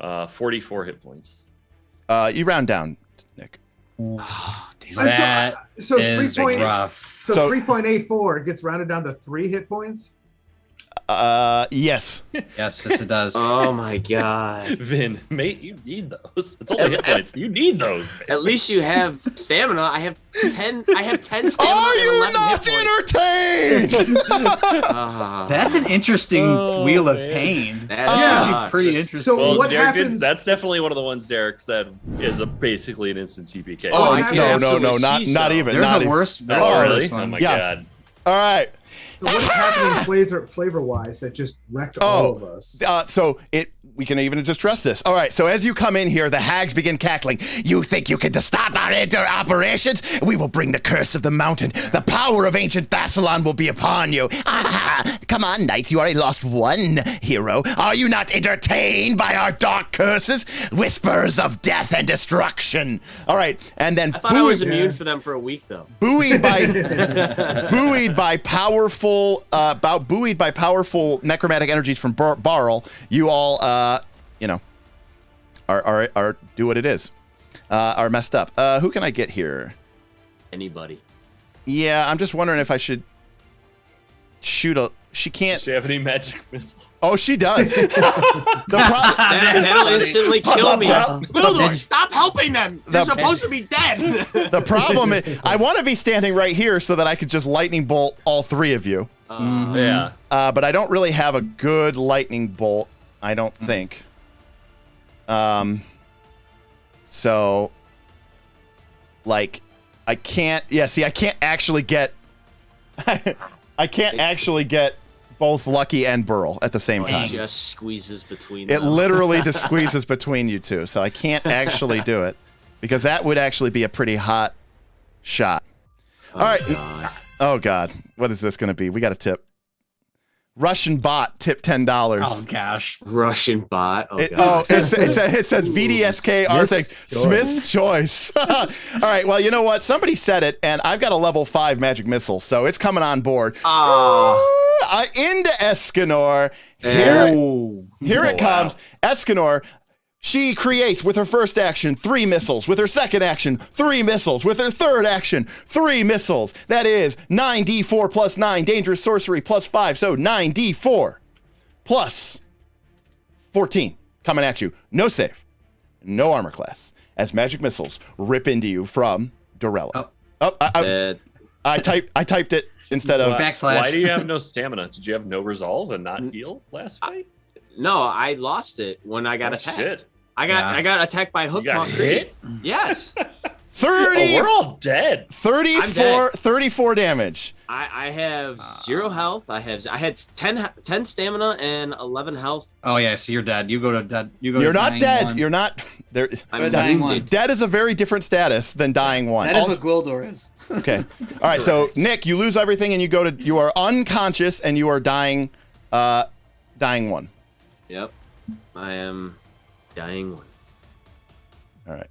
44 hit points. You round down, Nick. Oh, damn. That So is 3 point, rough. so So- 3.84 gets rounded down to 3 hit points. Yes. Yes, it does. Oh my god. Vin, mate, you need those. It's only hit points. You need those. Vin. At least you have stamina. I have 10 stamina Are and you 11 not hit points. entertained? That's an interesting Oh, wheel of man. pain. That's Yeah. Pretty interesting. So Well, what Derek happens? that's definitely one of the ones Derek said is basically an instant TPK. Oh, I can no, absolutely not see not so. even. There's not a even. worse. There's Oh, a really? worse Oh one. my Yeah. god. All right. So what's happening flavor wise that just wrecked all of us? We can even just trust this. All right, so as you come in here, the hags begin cackling. You think you can stop our operations? We will bring the curse of the mountain. The power of ancient Thassalon will be upon you. Ah, come on, knights, you already lost one hero. Are you not entertained by our dark curses? Whispers of death and destruction. All right, and then I thought I was immune for them for a week though. buoyed by powerful necromantic energies from Barl, you all are do what it is. Are messed up. Who can I get here? Anybody. Yeah, I'm just wondering if I should shoot a. She can't. Does she have any magic missiles? Oh, she does. That'll instantly kill me. Gwildor, stop helping them. They're The- supposed to be dead. The problem is, I want to be standing right here so that I could just lightning bolt all three of you. Yeah. But I don't really have a good lightning bolt. I don't think. So, like, I can't. Yeah, see, I can't actually get. I can't actually get both Lucky and Barl at the same It time. just squeezes between It them. literally just squeezes between you two, so I can't actually do it because that would actually be a pretty hot shot. All right. God. Oh God, what is this going to be? We got a tip. Russian bot tip $10. Oh gosh. Russian bot. Oh, It, God. it says VDSK Smith's Smith's Choice. All right, well, you know what? Somebody said it, and I've got a level 5 magic missile, so it's coming on board. Into Escanor. Here it comes. Escanor. She creates with her first action 3 missiles, with her second action 3 missiles, with her third action 3 missiles. That is 9d4 plus 9, dangerous sorcery plus 5, so 9d4 plus 14 coming at you. No save, no armor class, as magic missiles rip into you from Dorella. I typed it instead of Backslash. Why do you have no stamina? Did you have no resolve and not heal last fight? No, I lost it when I got Oh, attacked. shit. I got attacked by hook. You got hit? Yes. 30, Oh, we're all dead. 34 damage. I have 0 health. I had 10 stamina and 11 health. Oh yeah, so you're dead. You go to dead. You're not dead. You're not. There, I'm dying one. Dead is a very different status than dying one. That is what Gwildor is. Okay. All right. So Nick, you lose everything and you are unconscious and you are dying, dying one. Yep. I am dying one. All right.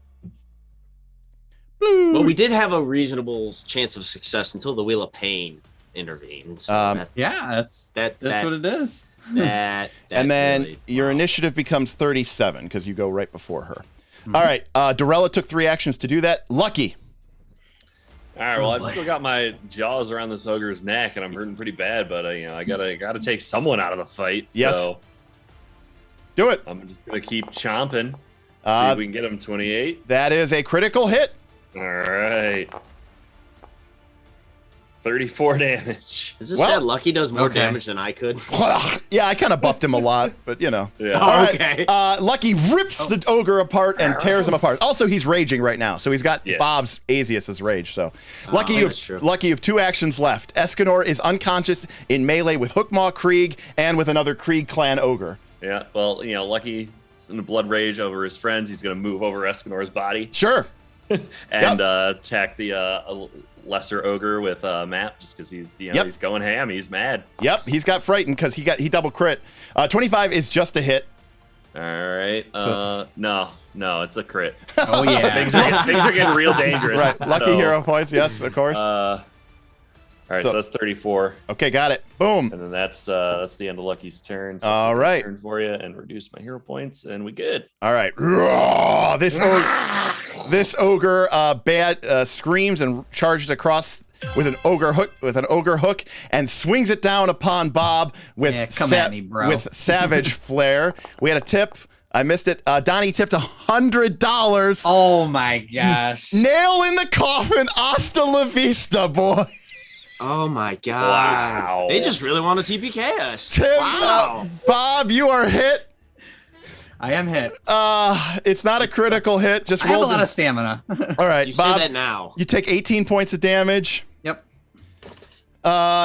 Well, we did have a reasonable chance of success until the Wheel of Pain intervened. So Yeah, that's what it is. that And then really- your initiative becomes 37 because you go right before her. All right. Dorella took 3 actions to do that. Lucky. All right, well, I've still got my jaws around this ogre's neck, and I'm hurting pretty bad. But I gotta take someone out of the fight. Yes. So Do it. I'm just gonna keep chomping. See if we can get him 28. That is a critical hit. All right. 34 damage. Is this Well- that Lucky does more Okay. damage than I could? Yeah, I kind of buffed him a lot, but you know. Yeah. All right. Okay. Lucky rips the ogre apart and tears him apart. Also, he's raging right now, so he's got Yes. Bob's Asius's rage. So, Lucky, that's true. you have 2 actions left. Escanor is unconscious in melee with Hookmaw, Kreeg, and with another Kreeg Clan ogre. Yeah. Well, Lucky is in a blood rage over his friends. He's gonna move over Escanor's body Sure. and attack the lesser ogre with map, just because he's he's going ham. He's mad. Yep, he's got frightened because he double crit. 25 is just a hit. All right. So- No, it's a crit. Oh yeah. things are getting real dangerous. Right, lucky So, hero points. Yes, of course. all right, So- so that's 34, Okay, got it. Boom. and then that's the end of Lucky's turn. So All right. turn for you and reduce my hero points, and we good. All right. Roar! This ogre screams and charges across with an ogre hook and swings it down upon Bob with come at me, bro. with savage flair. We had a tip. I missed it. Donnie tipped $100. Oh my gosh. Nail in the coffin. Hasta la vista, boy. Oh my god. Wow. They just really want to TPK us. Tim, Wow. Bob, you are hit. I am hit. It's not a critical hit. Just I have a roll. lot of stamina. All right, You Bob. say that now. You take 18 points of damage. Yep.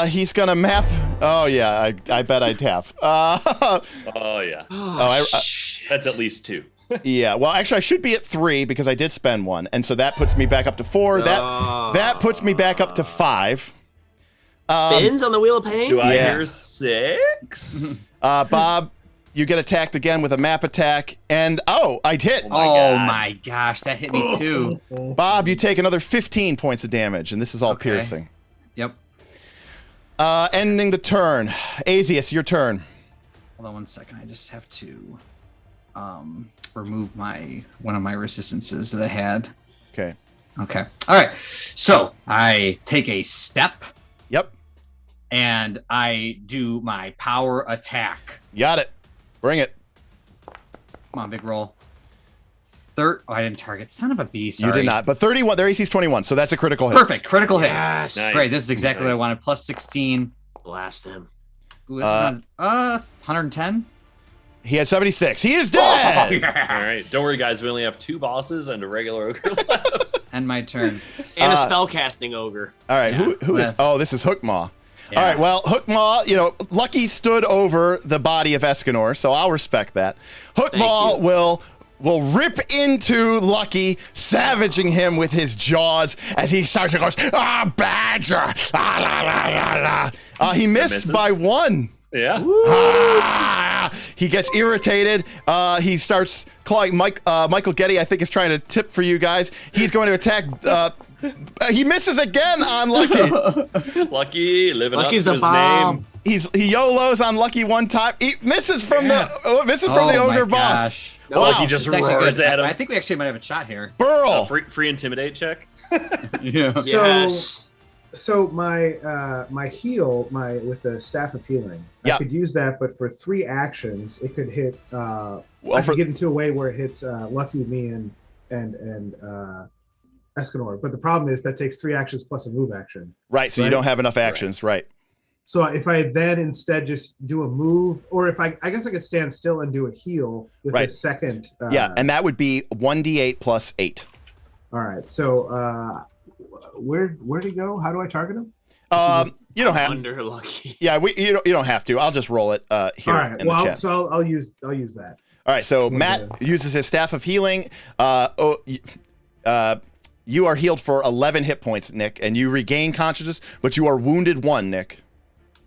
He's gonna map. Oh yeah, I bet I'd have. Oh yeah, that's at least 2. Yeah. Well, actually, I should be at 3 because I did spend 1, and so that puts me back up to 4. That puts me back up to 5. Spins on the Wheel of Pain? Do I Yeah. hear 6? Bob, you get attacked again with a map attack, and I'd hit. my Oh God. my gosh, that hit me too. Bob, you take another 15 points of damage, and this is all Okay. piercing. Yep. Ending the turn. Asius, your turn. Hold on one second. I just have to remove one of my resistances that I had. Okay. Okay. All right. So I take a step Yep. and I do my power attack. Got it. Bring it. Come on, big roll. I didn't target. Son of a B. Sorry. You did not. But 31. Their AC's 21, so that's a critical hit. Perfect. Critical hit. Yes. Nice. Great. This is exactly what Nice. I wanted. Plus 16. Blast him. Ooh, this is 110. He had 76. He is dead. All right, don't worry, guys. We only have 2 bosses and a regular ogre left. End my turn. And a spellcasting ogre. All right, Yeah. who is? With- Oh, this is Hookmaw. Yeah. All right, well, Hookmaw, Lucky stood over the body of Escanor, so I'll respect that. Hookmaw you. will rip into Lucky, savaging him with his jaws as he starts to go, badger, ah, la, la, la, la. He missed misses. by 1. Yeah. He gets irritated. He starts clawing. Michael Getty, I think, is trying to tip for you guys. He's going to attack. He misses again on Lucky. Lucky, living Lucky's up the to his bomb. name. He YOLOs on Lucky one time. He misses from the Oh ogre my boss. gosh. Wow. Lucky just It's actually roars good. at him. I think we actually might have a shot here. Burl. Free intimidate check. Yeah. So- Yes. So my heal, with the staff of healing, Yeah. I could use that, but for 3 actions, it could hit. I Well, could get into a way where it hits Lucky, me, and Escanor. But the problem is that takes 3 actions plus a move action. Right, so you Right. don't have enough actions, right? So if I then instead just do a move, or if I guess I could stand still and do a heal with Right. a second. Yeah, and that would be 1d8 plus 8. All right. So where'd he go? How do I target him? You don't have. Under Lucky. Yeah, you don't have to. I'll just roll it here All right. in the Well, chat. so I'll use that. All right, so Matt uses his staff of healing. You are healed for 11 hit points, Nick, and you regain consciousness, but you are wounded 1, Nick.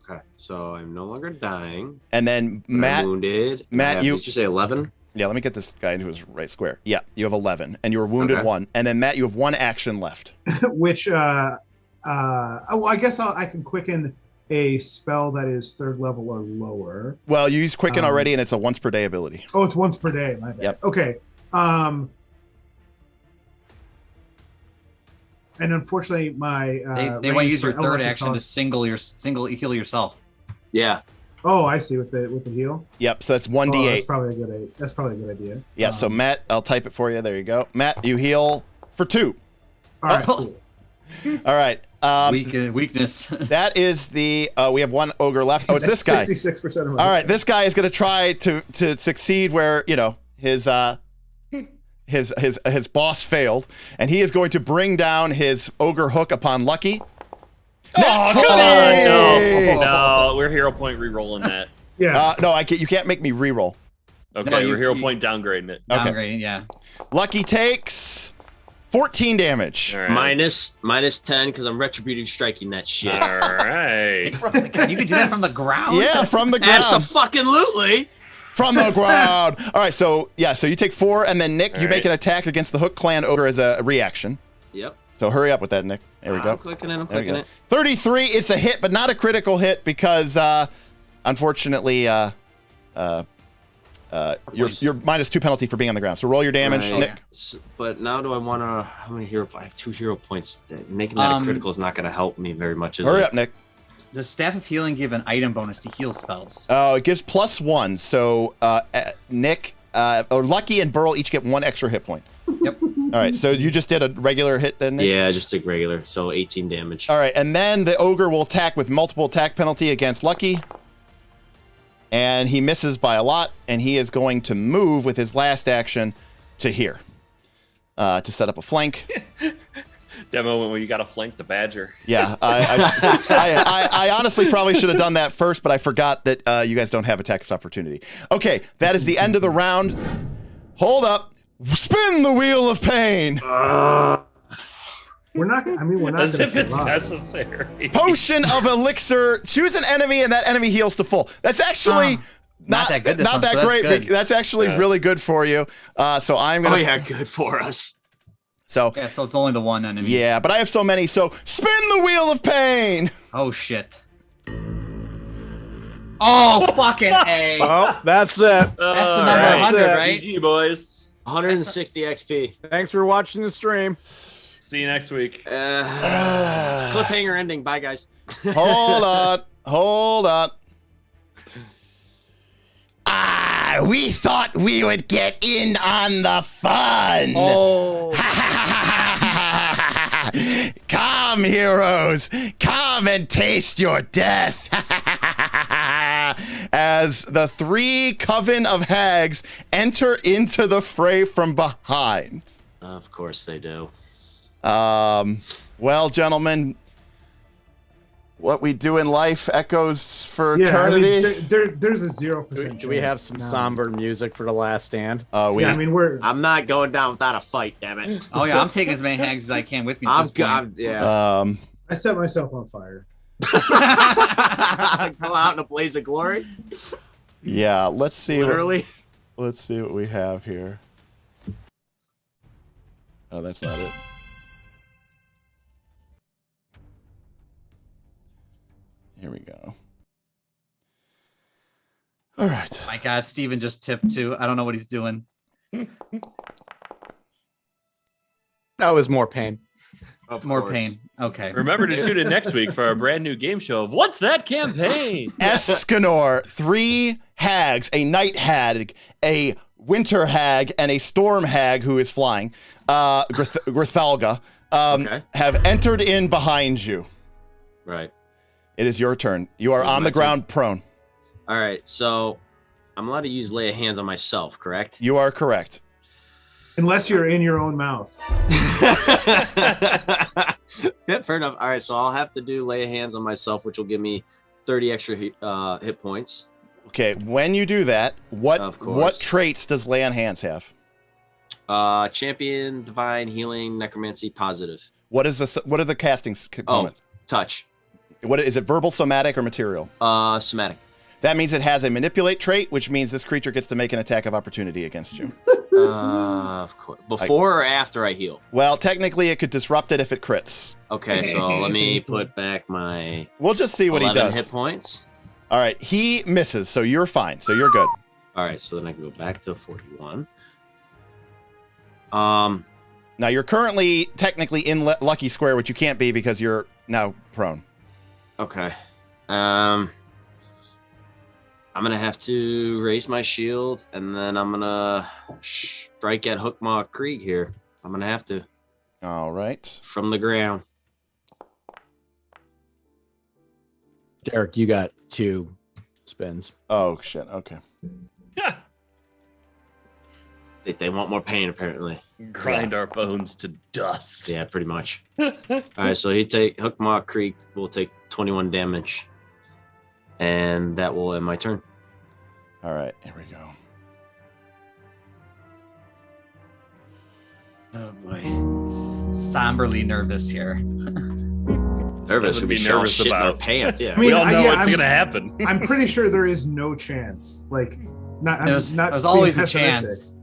Okay, so I'm no longer dying. And then Matt, I'm wounded. Matt, did you say 11? Yeah, let me get this guy into his right square. Yeah, you have 11, and you are wounded 1. And then Matt, you have 1 action left. Which, well, I guess I can quicken a spell that is 3rd level or lower. Well, you used quicken already, and it's a once per day ability. Oh, it's once per day. My bad. Yep. Okay. And unfortunately, my they want to use your 3rd action to single heal yourself. Yeah. Oh, I see. With the heal. Yep. So that's 1d8. That's probably a good idea. Yeah. So Matt, I'll type it for you. There you go. Matt, you heal for 2. All right. Cool. All right. Weakness. That is the. We have 1 ogre left. Oh, it's this guy. 66% of my. All right. This guy is going to try to succeed where his boss failed, and he is going to bring down his ogre hook upon Lucky. No, we're hero point re-rolling that. Yeah. No, you can't make me re-roll. Okay, No, we're hero point downgrading it. Okay. Downgrading, yeah. Lucky takes 14 damage. All right. Minus 10 because I'm retributive striking that shit. All right. You could do that from the ground. Yeah, from the ground. Abso-fucking-lutely. From the ground. All right, so you take 4, and then Nick, you make an attack against the Hook Clan ogre as a reaction. Yep. So hurry up with that, Nick. There we go. I'm clicking it. 33. It's a hit, but not a critical hit because, unfortunately, you're -2 penalty for being on the ground. So roll your damage, Right. Nick. But now do I want to? How many hero? I have 2 hero points. Making that a critical is not going to help me very much. Hurry up, Nick. Does Staff of Healing give an item bonus to heal spells? Oh, it gives +1. So Nick, or Lucky and Burl each get 1 extra hit point. Yep. All right, so you just did a regular hit then, Nick? Yeah, just a regular. So 18 damage. All right, and then the ogre will attack with multiple attack penalty against Lucky. And he misses by a lot, and he is going to move with his last action to here to set up a flank. That moment when you got to flank the badger. Yeah, I honestly probably should have done that first, but I forgot that you guys don't have attack opportunity. Okay, that is the end of the round. Hold up. Spin the wheel of pain. We're not. I mean, we're not. As if it's survive. necessary. Potion of elixir. Choose an enemy, and that enemy heals to full. That's actually not that good. Not that great. That's actually really good for you. So I'm gonna. Oh yeah, good for us. So yeah, so it's only the 1 enemy. Yeah, but I have so many. So spin the wheel of pain. Oh shit. Oh fucking A. Oh, that's it. That's the number Right. 100, right? GG, boys. 160 XP. Thanks for watching the stream. See you next week. Cliffhanger ending. Bye, guys. Hold on. We thought we would get in on the fun. Oh. Come, heroes. Come and taste your death. As the 3 coven of hags enter into the fray from behind. Of course they do. Well, gentlemen, what we do in life echoes for eternity. I mean, there's a 0%. Do we have some somber music for the last stand? I mean, I'm not going down without a fight, damn it. Oh yeah, I'm taking as many hags as I can with me. Yeah. I set myself on fire. Go out in a blaze of glory. Yeah, let's see. Literally. Let's see what we have here. Oh, that's not it. Here we go. All right. My God, Steven just tipped too. I don't know what he's doing. That was more pain. More pain. Okay. Remember to tune in next week for our brand new game show of What's That Campaign? Escanor, 3 hags, a night hag, a winter hag, and a storm hag who is flying, Grithalga, have entered in behind you. Right. It is your turn. You are on the ground prone. All right, so I'm allowed to use lay of hands on myself, correct? You are correct. Unless you're in your own mouth. Yeah, fair enough. All right, so I'll have to do lay of hands on myself, which will give me 30 extra hit points. Okay, when you do that, Of course. what traits does Lay on Hands have? Champion, divine, healing, necromancy, positive. What are the casting components? Touch. What is it? Verbal, somatic, or material? Somatic. That means it has a manipulate trait, which means this creature gets to make an attack of opportunity against you. Of course. Before or after I heal? Well, technically, it could disrupt it if it crits. Okay, so let me put back my We'll just see what he 11 does. hit points. All right, he misses, so you're fine. So you're good. All right, so then I can go back to 41. Now you're currently technically in Lucky Square, which you can't be because you're now prone. Okay. I'm gonna have to raise my shield, and then I'm gonna strike at Hookmaw Kreeg here. I'm gonna have to All right. from the ground. Derek, you got 2 spins. Oh shit. Okay. They want more pain, apparently. Grind our bones to dust. Yeah, pretty much. All right, so Hookmaw Kreeg will take 21 damage, and that will end my turn. All right. Here we go. Oh boy. Somberly nervous here. Nervous to would be be nervous shit in my about. pants. Yeah. I mean, We all know yeah, what's I'm- gonna happen. I'm pretty sure there is no chance. Like, not. I'm There's not being always a pessimistic. chance.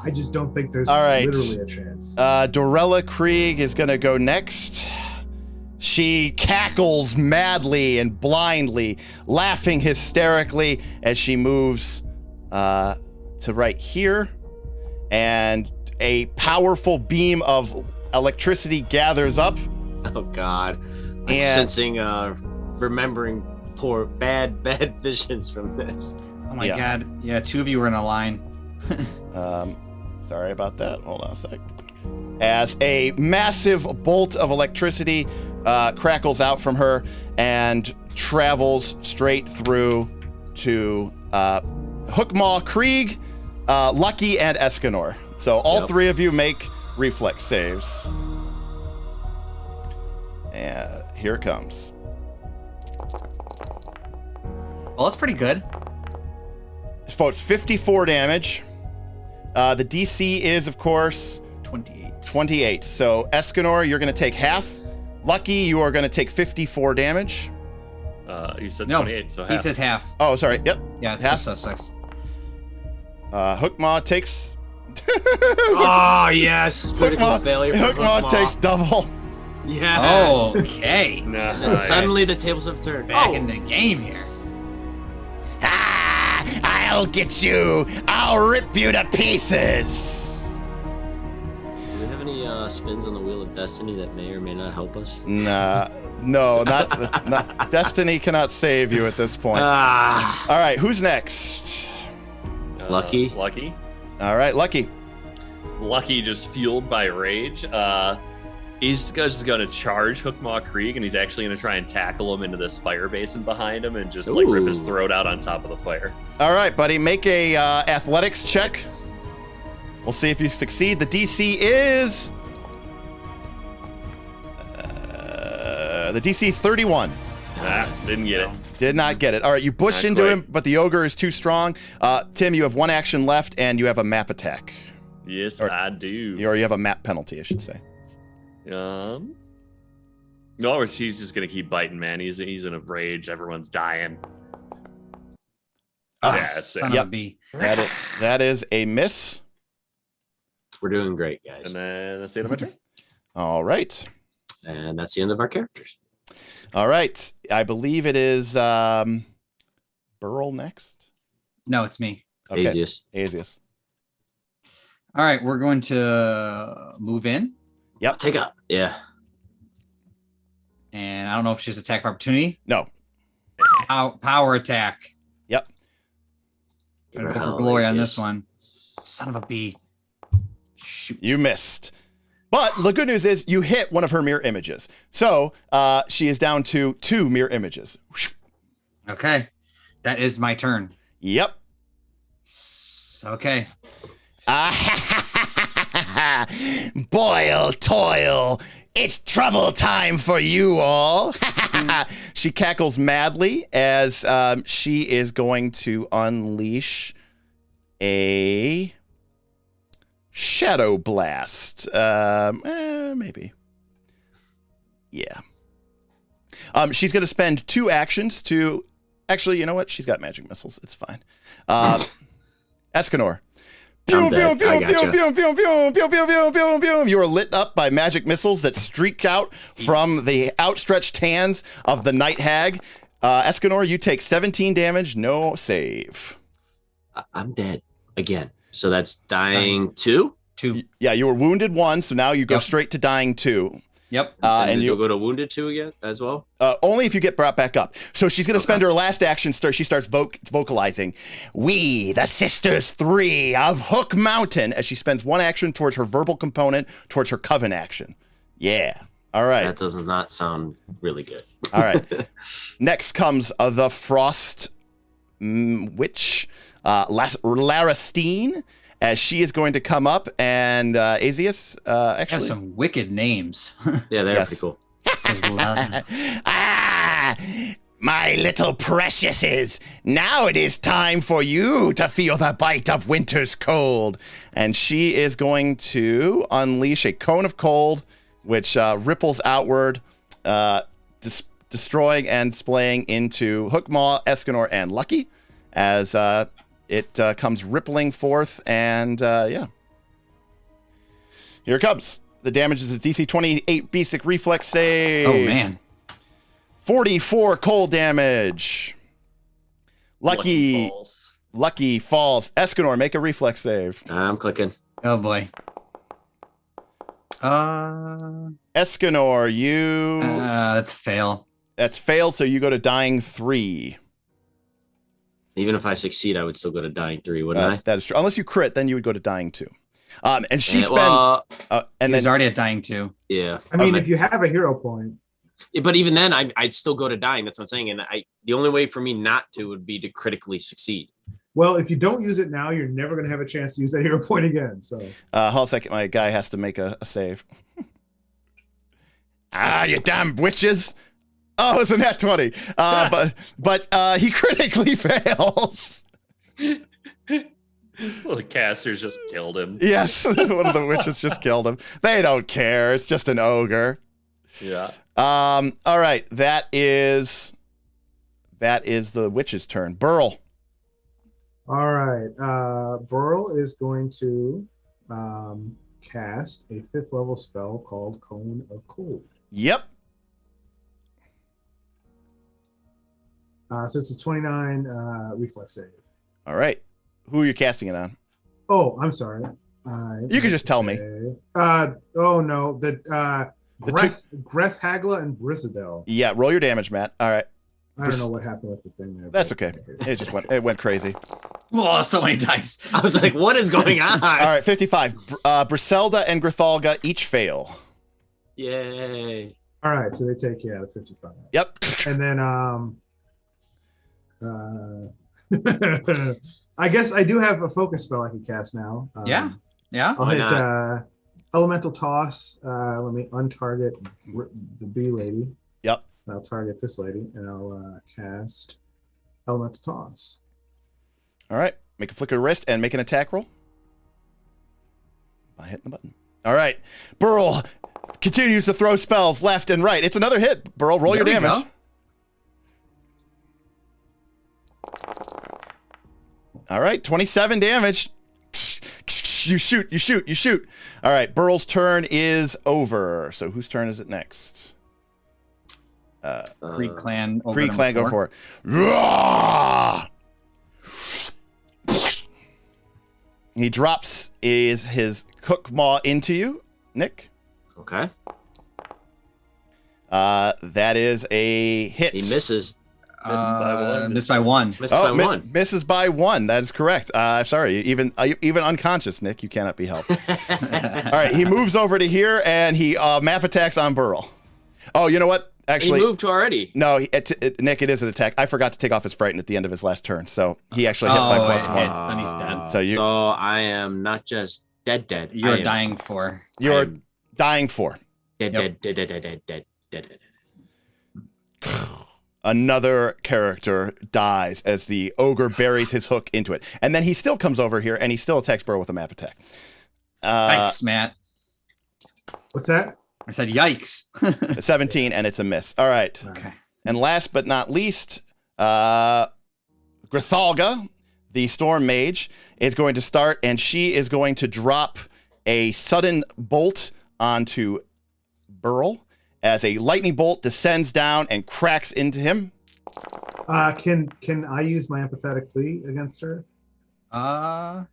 I just don't think there's All right. literally a chance. Dorella Kreeg is going to go next. She cackles madly and blindly, laughing hysterically as she moves to right here. And a powerful beam of electricity gathers up. Oh God. I'm And- sensing, remembering poor, bad visions from this. Oh my Yeah. god. Yeah, 2 of you were in a line. Sorry about that. Hold on a sec. As a massive bolt of electricity crackles out from her and travels straight through to Hookmaw Kreeg, Lucky, and Escanor. So all Yep. 3 of you make reflex saves. And here it comes. Well, that's pretty good. So it's 54 damage. The DC is, of course, 28. 28. So Escanor, you're going to take half. Lucky, you are going to take 54 damage. You said No, 28, so he half. said half. Oh, sorry. Yep. Yeah, it's Half. just sucks. Hookmaw takes. Oh yes, critical Hookmaw, failure. For Hookmaw takes double. Yeah. Oh, okay. And Nice. suddenly the tables have turned. Back Oh, in the game here. Ah! I'll get you. I'll rip you to pieces. do we have any spins on the Wheel of Destiny that may or may not help us? Nah, no, not Destiny cannot save you at this point. Ah. All right, who's next? Lucky. Lucky. All right, Lucky. Lucky, just fueled by rage. He's just going to charge Hookmaw Kreeg, and he's actually going to try and tackle him into this fire basin behind him and just like rip his Ooh. throat out on top of the fire. All right, buddy, make a athletics check. We'll see if you succeed. The DC is. The DC is 31. Didn't get it. Did not get it. All right, you push Not into quite. him, but the ogre is too strong. Tim, you have 1 action left, and you have a map attack. Yes, Or- I do. Or you have a map penalty, I should say. No, he's just gonna keep biting, man. He's in a rage. Everyone's dying. Ah, Yeah, that's it. Son Yep. of a bee. That is a miss. We're doing great, guys. And then that's the end of my turn. All right. And that's the end of our characters. All right. I believe it is Burl next. No, it's me. Okay. Easiest. Azius. All right, we're going to move in. Yep. Take up. Yeah. And I don't know if she's attack of opportunity. No. Power attack. Yep. Trying to go for Oh, glory on yes, this yes. one. Son of a bee. Shoot. You missed. But the good news is you hit one of her mirror images. So she is down to 2 mirror images. Okay. That is my turn. Yep. Okay. Boil, toil. It's trouble time for you all. She cackles madly as she is going to unleash a shadow blast. Maybe. Yeah. She's going to spend 2 actions to... Actually, you know what? She's got magic missiles. It's fine. Escanor. You are lit up by magic missiles that streak out from the outstretched hands of the Night Hag. Escanor, you take 17 damage, no save. I'm dead again. So that's dying 2? 2. Yeah, you were wounded 1, so now you go straight to dying 2. Yep. And you'll go to wounded 2 again as well? Only if you get brought back up. So she's going to spend her last action. She starts vocalizing, "We, the Sisters 3 of Hook Mountain," as she spends 1 action towards her verbal component, towards her coven action. Yeah. All right. That does not sound really good. All right. Next comes the Frost Witch, Larastine, as she is going to come up and Azius, actually. Have some wicked names. Yeah, they're pretty cool. My little preciouses, now it is time for you to feel the bite of winter's cold. And she is going to unleash a cone of cold, which ripples outward, destroying and splaying into Hookmaw, Escanor, and Lucky, as it comes rippling forth, and yeah. Here it comes. The damage is a DC 28 basic reflex save. Oh, man. 44 cold damage. Lucky falls. Escanor, make a reflex save. I'm clicking. Oh, boy. Escanor, you... That's fail. That's failed, so you go to dying 3. Even if I succeed, I would still go to dying 3, wouldn't I? That is true. Unless you crit, then you would go to dying 2. And she spent... and he's already at dying 2. Yeah. I mean, if you have a hero point. Yeah, but even then, I'd still go to dying. That's what I'm saying. And the only way for me not to would be to critically succeed. Well, if you don't use it now, you're never going to have a chance to use that hero point again. So, hold on a second. My guy has to make a save. You damn witches! Oh, it's a nat 20. But he critically fails. Well, the casters just killed him. Yes, one of the witches just killed him. They don't care. It's just an ogre. Yeah. All right. That is the witch's turn. Burl. All right. Burl is going to cast a 5th level spell called Cone of Cold. Yep. So it's a 29 reflex save. All right. Who are you casting it on? Oh, I'm sorry. You can just tell me. Oh no, Greth Hagla and Brisadel. Yeah, roll your damage, Matt. All right. I don't know what happened with the thing there. That's okay. It went crazy. Oh, so many dice. I was like, what is going on? All right, 55. Briselda and Grithalga each fail. Yay. All right, so they take the 55. Yep. And then I guess I do have a focus spell I can cast now. Yeah. I'll hit Elemental Toss. Let me untarget the bee lady. Yep. I'll target this lady, and I'll cast Elemental Toss. All right. Make a flicker of wrist and make an attack roll by hitting the button. All right. Burl continues to throw spells left and right. It's another hit. Burl, roll your damage. Go. All right. 27 damage. You shoot. All right. Burl's turn is over. So whose turn is it next? Kreeg Clan. Kreeg Clan, go for it. He drops his hook maw into you, Nick. Okay. That is a hit. He misses. Missed by one. Misses by 1. That is correct. Sorry, even unconscious, Nick, you cannot be helped. All right, he moves over to here and he map attacks on Burl. Oh, you know what? Actually, he moved already. No, Nick, it is an attack. I forgot to take off his frighten at the end of his last turn, so he actually hit by +1. Then he's dead. So I am not just dead. You're dying 4. You're dying 4. Dead. Another character dies as the ogre buries his hook into it. And then he still comes over here and he still attacks Burl with a map attack. Yikes, Matt. What's that? I said yikes. 17, and it's a miss. All right. Okay. And last but not least, Grithalga, the Storm Mage, is going to start, and she is going to drop a sudden bolt onto Burl as a lightning bolt descends down and cracks into him. Can I use my empathetic plea against her? You're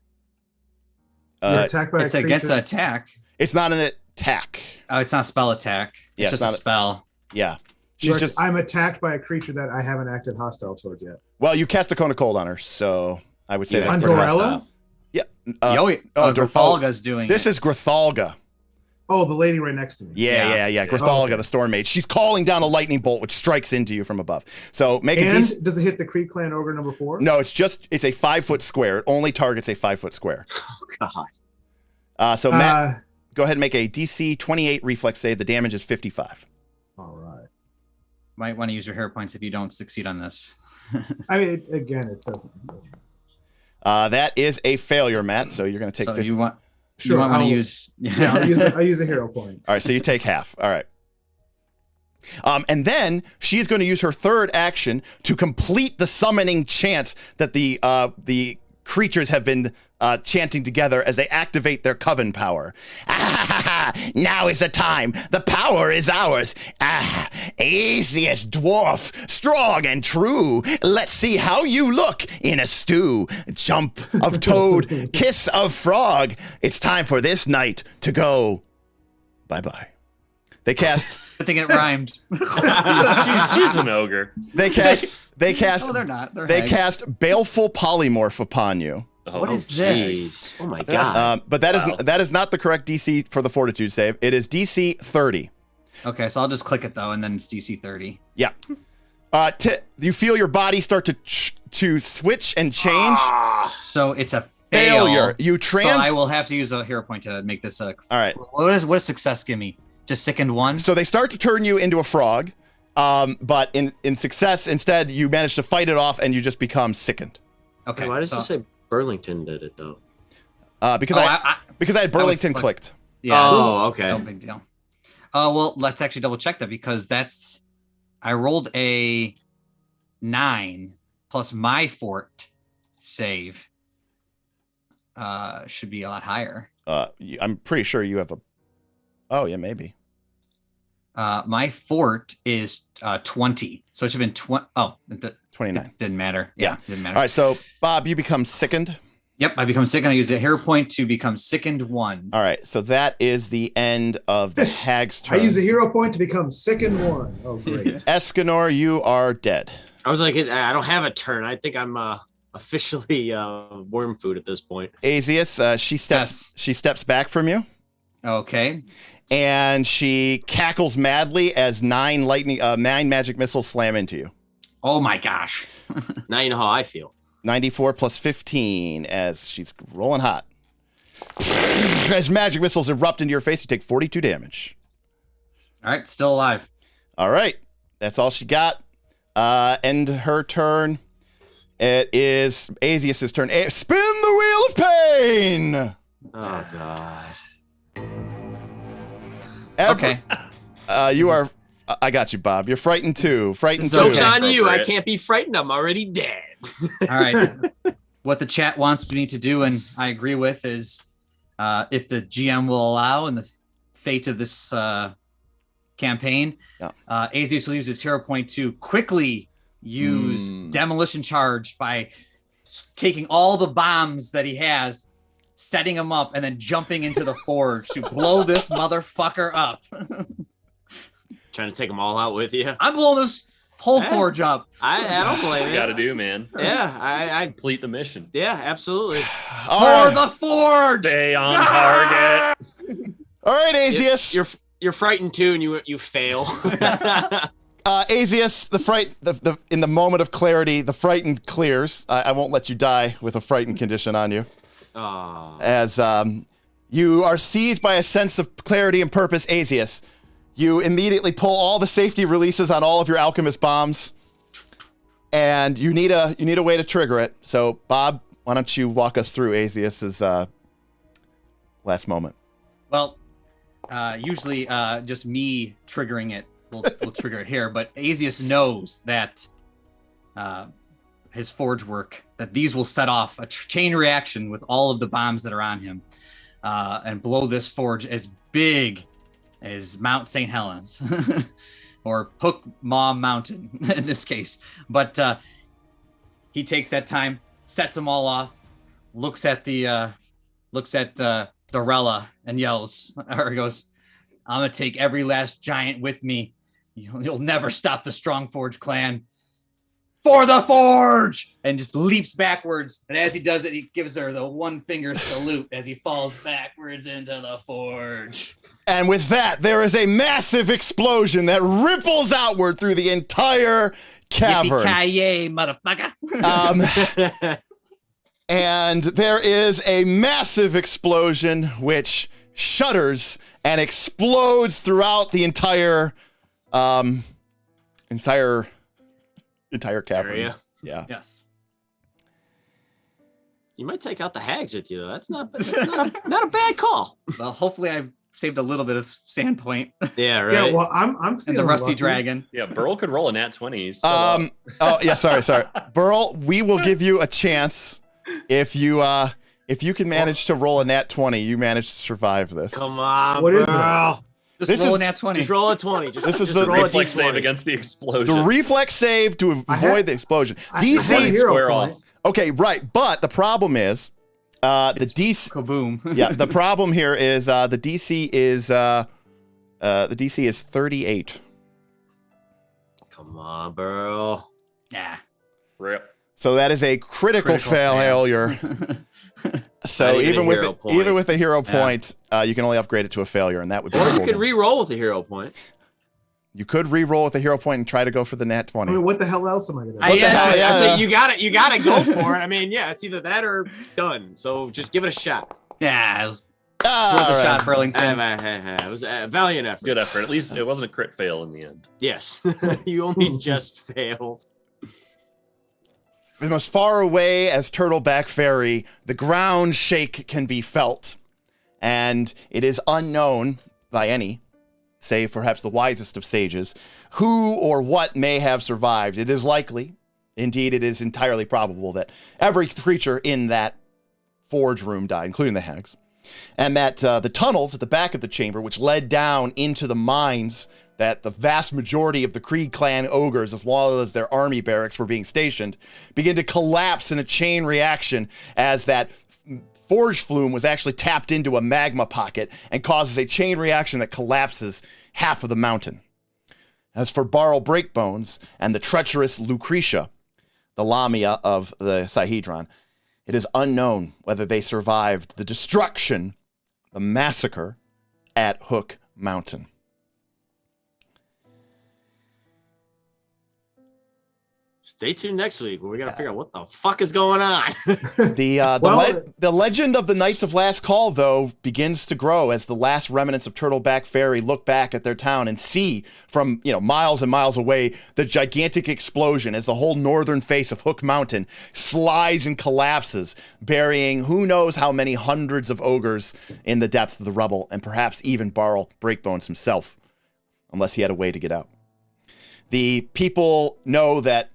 attacked by It's a against creature. an attack. It's not an attack. Oh, it's not spell attack. Yeah, It's it's just not a spell. Yeah. She's just, I'm attacked by a creature that I haven't acted hostile towards yet. well, you cast a cone of cold on her, so I would say Yeah. that's On pretty high. Dorella? Yeah. Grithalga's doing This it. is Grithalga. Oh, the lady right next to me. Yeah. Grithalga, Okay. the Storm Mage. She's calling down a lightning bolt, which strikes into you from above. So make a And DC. does it hit the Kreeg Clan ogre number 4? No, it's a 5-foot square. It only targets a 5-foot square. Oh, God. So Matt, go ahead and make a DC 28 reflex save. The damage is 55. All right. Might want to use your hero points if you don't succeed on this. I mean, it doesn't. That is a failure, Matt. So you're going to take So 50. you want Sure, want to I'll- use Yeah, I'll use a hero point. All right, so you take half. All right. And then she's going to use her third action to complete the summoning chant that the creatures have been chanting together as they activate their coven power. Now is the time. The power is ours. Asius dwarf, strong and true. Let's see how you look in a stew. Jump of toad, kiss of frog. It's time for this night to go. Bye-bye. They cast... I think it rhymed. she's an ogre. They cast. No, they're not. They're They hags. cast baleful polymorph upon you. What is this? Jeez. Oh my God. But that Wow. that is not the correct DC for the Fortitude save. It is DC 30. Okay, so I'll just click it though, and then it's DC 30. Yeah. You feel your body start to switch and change. So it's a Failure. fail. You So trans. I will have to use a hero point to make this a. All right. What does success give me? Just sickened one. So they start to turn you into a frog, but in success, instead you manage to fight it off and you just become sickened. Okay. Why does so, it say Burlington did it though? Because Oh, I had Burlington like- clicked. Yeah. Oh, okay. No big deal. Well, let's actually double check that because I rolled a 9 plus my fort save. Should be a lot higher. I'm pretty sure you have a. Oh yeah, maybe. My fort is 20, so it should have been 20. Oh, 29. didn't matter. Yeah. Didn't matter. All right, so Bob, you become sickened. Yep, I become sickened. I use a hero point to become sickened 1. All right, so that is the end of the hag's I turn. use a hero point to become sickened 1. Oh, great. Escanor, you are dead. I was like, I don't have a turn. I think I'm officially worm food at this point. Asius, she steps back from you, Okay. and she cackles madly as 9 magic missiles slam into you. Oh my gosh. Now you know how I feel. 94 plus 15 as she's rolling hot. As magic missiles erupt into your face, you take 42 damage. All right, still alive. All right, that's all she got. End her turn. It is Asius's turn. Spin the wheel of pain. Oh God. Okay. You are. I got you, Bob. You're frightened too. Frightened too. Joke's okay. on you. I Appropriate. can't be frightened. I'm already dead. All right. What the chat wants me to do, and I agree with, is if the GM will allow, and the fate of this campaign, Aziz will use his hero point to quickly use demolition charge by taking all the bombs that he has, setting them up, and then jumping into the forge to blow this motherfucker up. Trying to take them all out with you. I'm blowing this whole Yeah. forge up. I don't blame You you. got to do, man. Yeah, I Complete the mission. yeah, absolutely. All For right, the forge. Stay on target. all right, Asius. You're frightened too, and you fail. Asius, the in the moment of clarity, the frightened clears. I won't let you die with a frightened condition on you. Oh. As you are seized by a sense of clarity and purpose, Asius. You immediately pull all the safety releases on all of your alchemist bombs, and you need a way to trigger it. So, Bob, why don't you walk us through Asius's last moment? Well, usually just me triggering it will trigger it here, but Asius knows that his forge work, that these will set off a chain reaction with all of the bombs that are on him and blow this forge as big as Mount St. Helens or Hook Mom Mountain in this case. But he takes that time, sets them all off, looks at Dorella and yells, or he goes, "I'm gonna take every last giant with me. You'll never stop the Strongforge clan. For the forge!" And just leaps backwards. And as he does it, he gives her the one finger salute as he falls backwards into the forge. And with that, there is a massive explosion that ripples outward through the entire cavern. Yippee-ki-yay, motherfucker. And there is a massive explosion which shudders and explodes throughout the entire cavern. Area. Yeah. Yes. You might take out the hags with you, though. That's not a bad call. Well, hopefully I've saved a little bit of Sandpoint Yeah, right. Yeah, well, I'm feeling and the Rusty lucky. Dragon. Yeah, Burl could roll a nat 20. So, Oh yeah, sorry. Burl, we will give you a chance if you can manage to roll a nat 20, you manage to survive this. Come on, What is bro. Just This roll is- a nat 20. Just roll a 20. This is just the roll a reflex D20. save against the explosion. The reflex save to I avoid have- the explosion. I have a DC. hero Square point. off. Okay, right, but the problem is the DC. Kaboom. Yeah, the problem here is the DC is 38. Come on, bro. Yeah. Rip. So that is a critical failure. So Not even even a with hero point. even with a hero Yeah. point, you can only upgrade it to a failure, and that would be. Or you cool. could re-roll with a hero point. You could re-roll with a hero point and try to go for the nat 20. I mean, what the hell else am I gonna do? I- yeah, hell, yeah. So you gotta go for it. I mean, yeah, it's either that or done. So just give it a shot. Yeah. It was Ah, worth a all right. shot, Burlington. It was a valiant effort. Good effort. At least it wasn't a crit fail in the end. Yes, you only just failed. From as far away as Turtleback Ferry, the ground shake can be felt, and it is unknown by any, save perhaps the wisest of sages, who or what may have survived. It is likely, indeed it is entirely probable, that every creature in that forge room died, including the hags, and that the tunnels at the back of the chamber, which led down into the mines that the vast majority of the Kreeg Clan ogres, as well as their army barracks, were being stationed, begin to collapse in a chain reaction as that forge flume was actually tapped into a magma pocket and causes a chain reaction that collapses half of the mountain. As for Barl Breakbones and the treacherous Lucretia, the Lamia of the Sihedron, it is unknown whether they survived the destruction, the massacre at Hook Mountain. Stay tuned next week where we gotta figure out what the fuck is going on. The legend of the Knights of Last Call, though, begins to grow as the last remnants of Turtleback Ferry look back at their town and see from miles and miles away the gigantic explosion as the whole northern face of Hook Mountain slides and collapses, burying who knows how many hundreds of ogres in the depth of the rubble, and perhaps even Barl Breakbones himself, unless he had a way to get out. The people know that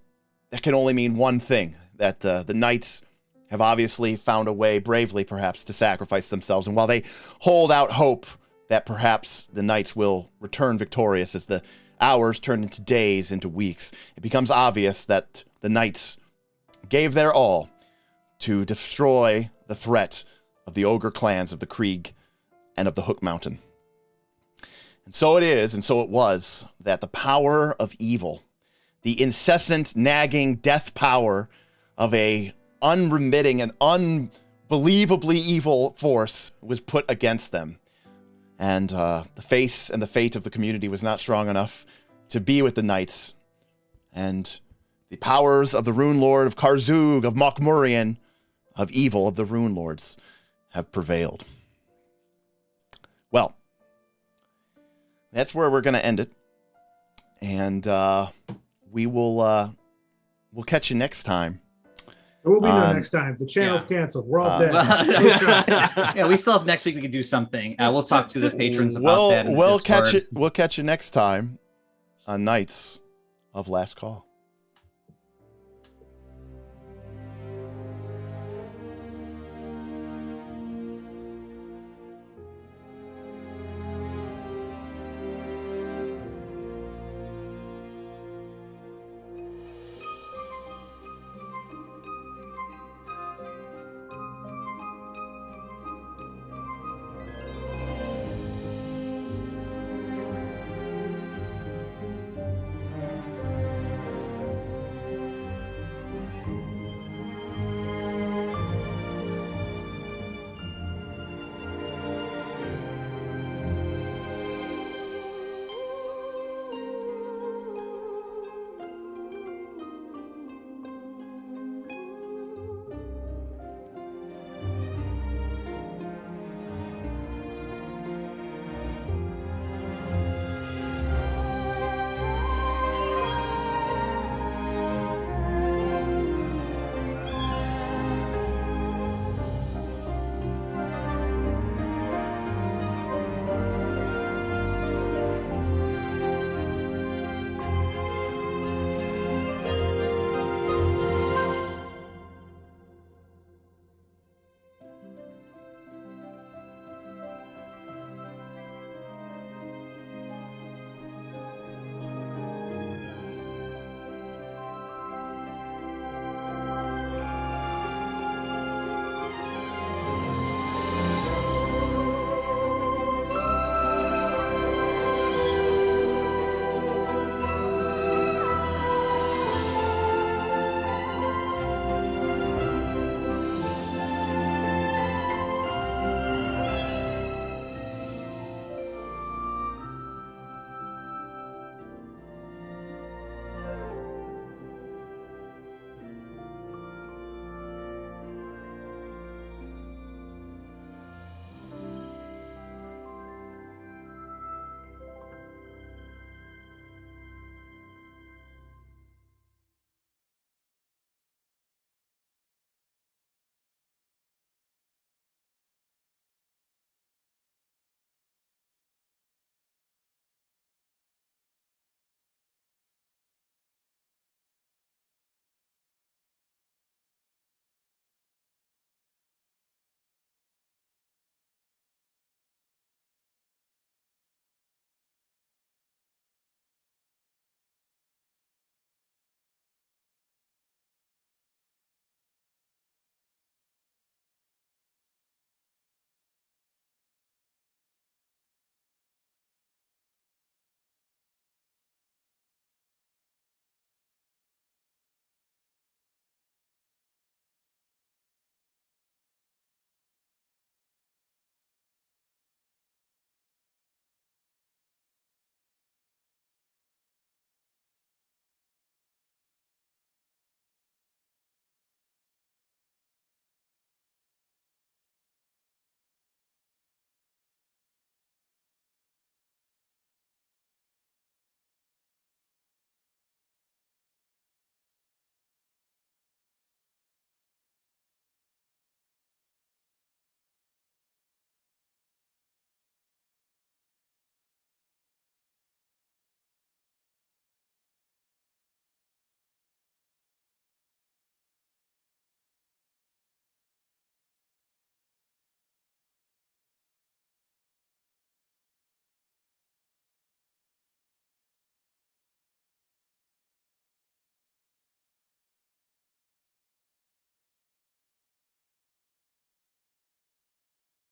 can only mean one thing, that the knights have obviously found a way, bravely perhaps, to sacrifice themselves. And while they hold out hope that perhaps the knights will return victorious as the hours turn into days, into weeks, it becomes obvious that the knights gave their all to destroy the threat of the ogre clans of the Kreeg and of the Hook Mountain. And so it is, and so it was, that the power of evil, the incessant, nagging death power of a unremitting and unbelievably evil force was put against them. And the face and the fate of the community was not strong enough to be with the knights. And the powers of the Runelord of Karzug, of Mokmurian, of evil, of the Runelords, have prevailed. Well, that's where we're going to end it. And we will we'll catch you next time. There will be no next time. The channel's canceled. We're all dead. Yeah, we still have next week. We can do something. We'll talk to the patrons about that. We'll catch you next time on Knights of Last Call.